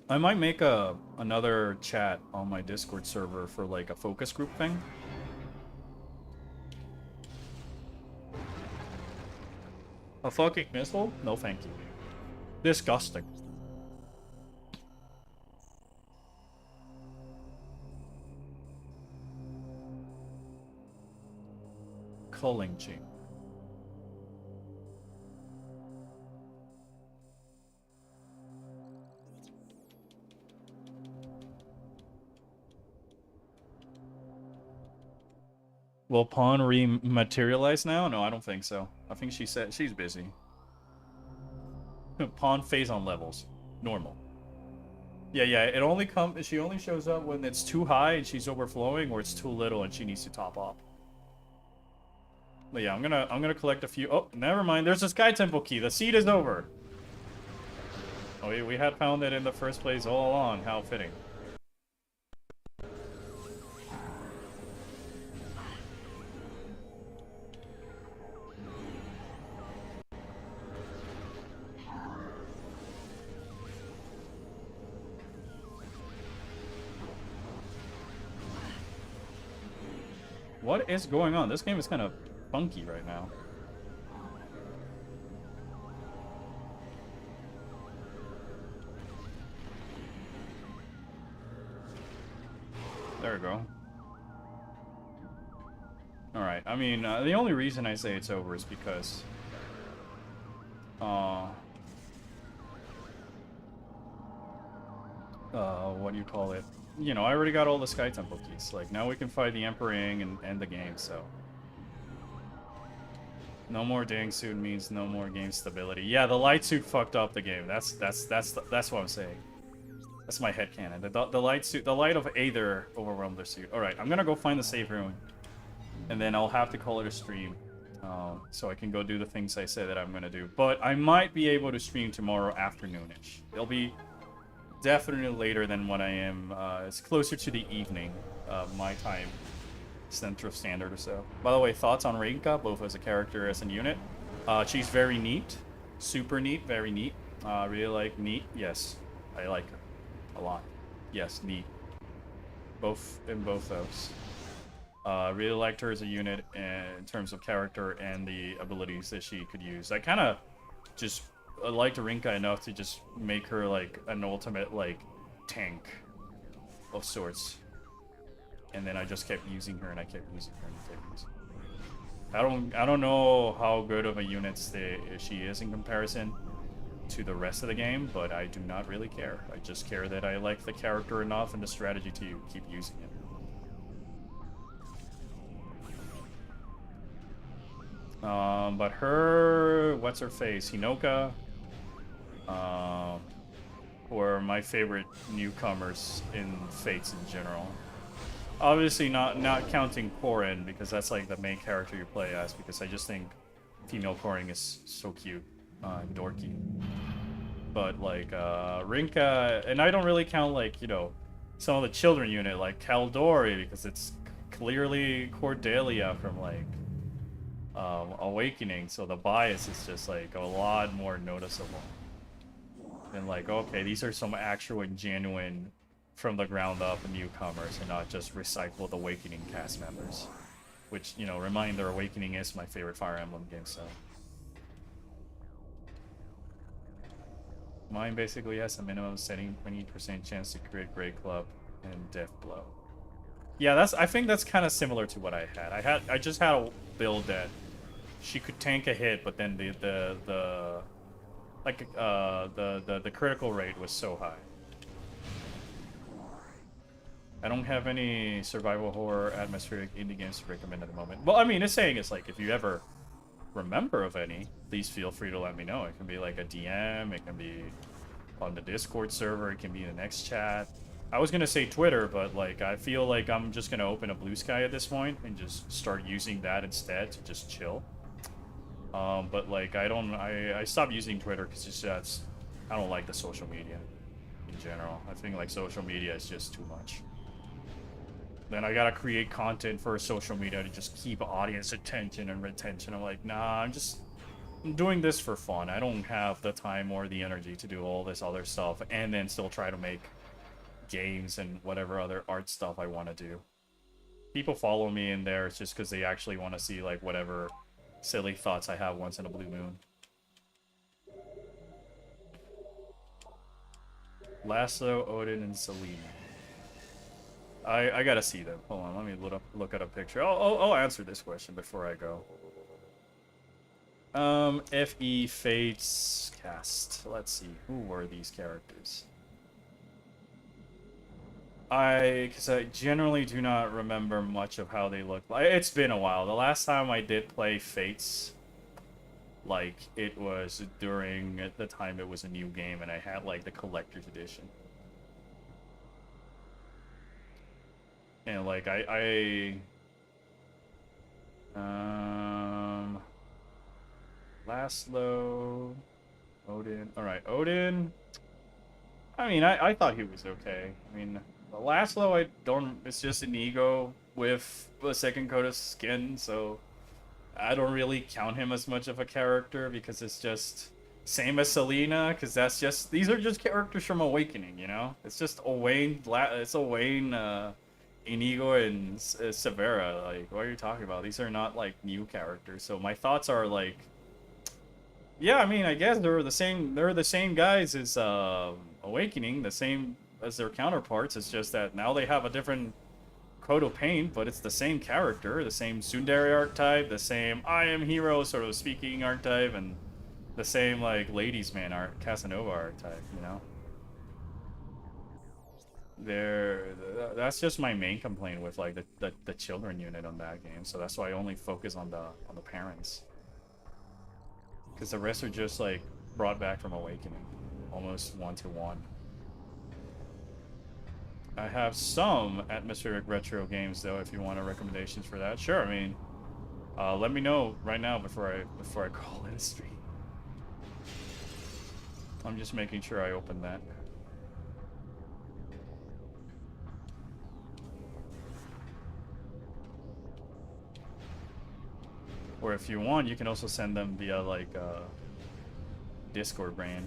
I might make another chat on my Discord server for like a focus group thing. A fucking missile? No thank you. Disgusting. Culling chain. Will Pawn rematerialize now? No, I don't think so. I think she said she's busy. Pawn phase on levels. Normal. Yeah, it only she only shows up when it's too high and she's overflowing, or it's too little and she needs to top up. But yeah, I'm gonna collect a few. Oh, never mind. There's a Sky Temple key. The seed is over. Oh, we had found it in the first place all along. How fitting. What is going on? This game is kind of funky right now. There we go. Alright, I mean, the only reason I say it's over is because... what do you call it? You know, I already got all the Sky Temple keys. Like, now we can fight the Emperor and end the game, so... No more Dang Suit means no more game stability. Yeah, the light suit fucked up the game. That's what I'm saying. That's my headcanon. The light suit, the light of Aether overwhelmed their suit. Alright, I'm gonna go find the save room. And then I'll have to call it a stream. So I can go do the things I said that I'm gonna do. But I might be able to stream tomorrow afternoonish. It'll be definitely later than what I am. It's closer to the evening, my time, Central Standard or so. By the way, thoughts on Reinka, both as a character as a unit. She's very neat, super neat, very neat. Really like Neat. Yes, I like her a lot. Yes, Neat. Both in both those. Really liked her as a unit in terms of character and the abilities that she could use. I kind of just liked Rinka enough to just make her like an ultimate like tank of sorts. And then I just kept using her and I kept using her and I kept using her. I don't know how good of a unit she is in comparison to the rest of the game, but I do not really care. I just care that I like the character enough and the strategy to keep using it. But her, what's her face, Hinoka, were my favorite newcomers in Fates in general. Obviously not counting Korin, because that's like the main character you play as, because I just think female Korin is so cute and dorky. But like Rinka, and I don't really count like, you know, some of the children unit like Kaldori, because it's clearly Cordelia from like Awakening, so the bias is just like a lot more noticeable. And like, okay, these are some actual and genuine from the ground up newcomers and not just recycled Awakening cast members. Which, you know, reminder, Awakening is my favorite Fire Emblem game, so. Mine basically has a minimum setting 20% chance to create Great Club and Death Blow. Yeah, I think that's kind of similar to what I had. I just had a build that she could tank a hit, but then the critical rate was so high. I don't have any survival horror atmospheric indie games to recommend at the moment. Well, I mean, it's saying it's like if you ever remember of any, please feel free to let me know. It can be like a DM, it can be on the Discord server, it can be in the next chat. I was gonna say Twitter, but like I feel like I'm just gonna open a Blue Sky at this point and just start using that instead to just chill. But like I stopped using Twitter because I don't like the social media in general. I think like social media is just too much. Then I gotta create content for social media to just keep audience attention and retention. I'm like, nah, I'm doing this for fun. I don't have the time or the energy to do all this other stuff and then still try to make games and whatever other art stuff I want to do. People follow me in there just because they actually want to see like whatever silly thoughts I have once in a blue moon. Lasso, Odin, and Selena. I gotta see them. Hold on, let me look at a picture. I'll answer this question before I go. FE Fates cast. Let's see, who were these characters? Because I generally do not remember much of how they look. It's been a while. The last time I did play Fates, like, it was during the time it was a new game and I had, like, the collector's edition. And, like, Laszlo, Odin. Alright, Odin. I mean, I thought he was okay. I mean, Laszlo, it's just an ego with a second coat of skin, so I don't really count him as much of a character because it's just same as Selena, because these are just characters from Awakening, you know? It's just Owain, Inigo, and Severa. Like, what are you talking about? These are not, like, new characters, so my thoughts are, like, yeah, I mean, I guess they're the same guys as Awakening, the same as their counterparts. It's just that now they have a different coat of paint, but it's the same character, the same tsundere archetype, the same I am hero sort of speaking archetype, and the same like ladies man Casanova archetype, you know. That's just my main complaint with like the children unit on that game, so that's why I only focus on the parents. Because the rest are just like brought back from Awakening, almost one-to-one. I have some atmospheric retro games though. If you want recommendations for that, sure. I mean, let me know right now before I call it a stream. I'm just making sure I open that. Or if you want, you can also send them via like Discord brain.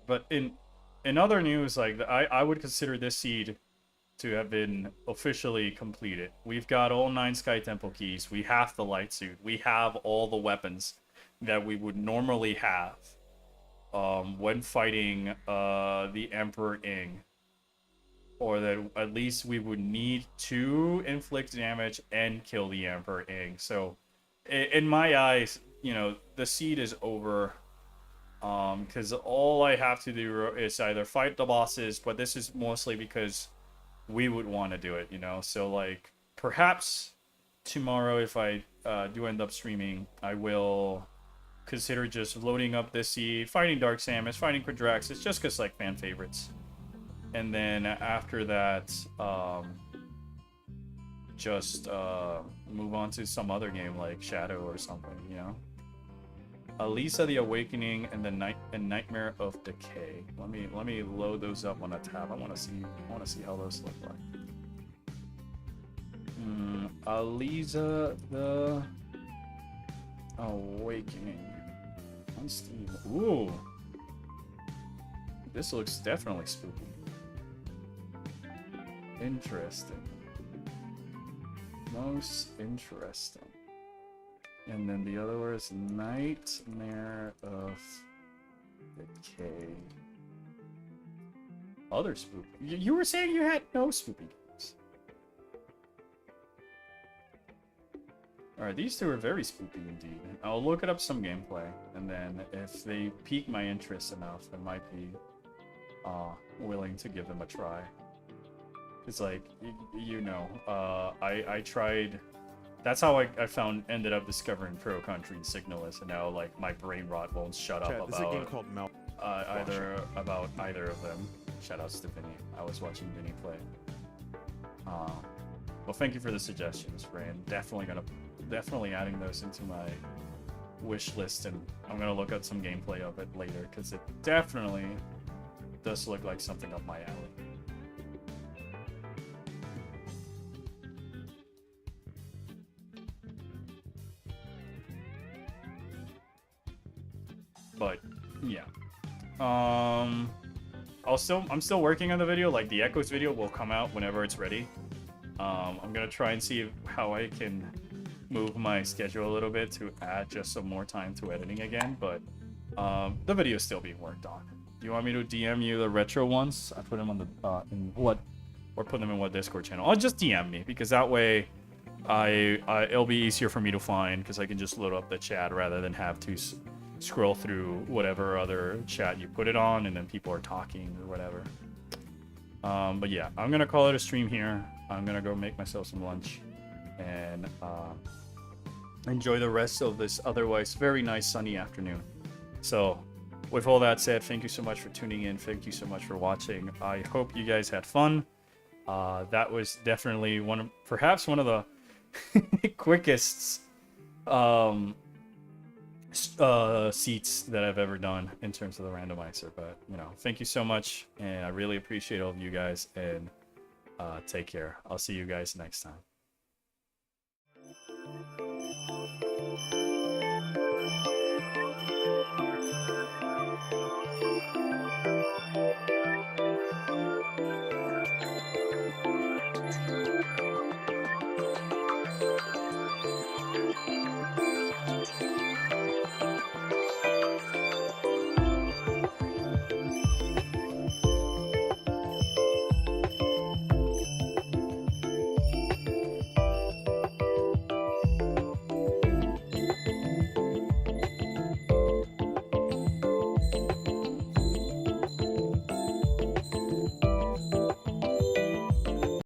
But in other news, like I would consider this seed to have been officially completed. We've got all 9 Sky Temple keys. We have the light suit. We have all the weapons that we would normally have when fighting the Emperor Ing. Or that at least we would need to inflict damage and kill the Emperor Ing. So, in my eyes, you know, the seed is over. Because all I have to do is either fight the bosses, but this is mostly because we would want to do it, you know? So, like, perhaps tomorrow, if I do end up streaming, I will consider just loading up this seed, fighting Dark Samus, fighting Quadrax. It's just because, like, fan favorites. And then after that, just move on to some other game like Shadow or something, you know? Alisa the Awakening and the Nightmare of Decay. Let me load those up on a tab. I want to see how those look like. Alisa the Awakening on Steam. Ooh, this looks definitely spooky. Interesting. Most interesting. And then the other one is Nightmare of Decay. Other spooky. You were saying you had no spooky games. Alright, these two are very spooky indeed. I'll look it up some gameplay, and then if they pique my interest enough, I might be willing to give them a try. It's like, you know, I tried... That's how I ended up discovering Pro Country and Signalis, and now, like, my brain rot won't shut up This is a game called about either of them. Shoutouts to Vinny. I was watching Vinny play. Well, thank you for the suggestions, Rand. Definitely adding those into my wish list, and I'm gonna look at some gameplay of it later, because it definitely does look like something up my alley. But yeah, I'm still working on the video. Like, the Echoes video will come out whenever it's ready. I'm gonna try and see how I can move my schedule a little bit to add just some more time to editing again. But the video is still being worked on. Do you want me to DM you the retro ones? I put them on the or put them in what Discord channel? I'll just DM me, because that way it'll be easier for me to find, because I can just load up the chat rather than have to scroll through whatever other chat you put it on, and then people are talking or whatever. But yeah, I'm gonna call it a stream here. I'm gonna go make myself some lunch and enjoy the rest of this otherwise very nice sunny afternoon. So with all that said, thank you so much for tuning in. Thank you so much for watching. I hope you guys had fun. That was definitely perhaps one of the quickest seats that I've ever done in terms of the randomizer. But, you know, thank you so much, and I really appreciate all of you guys, and take care. I'll see you guys next time.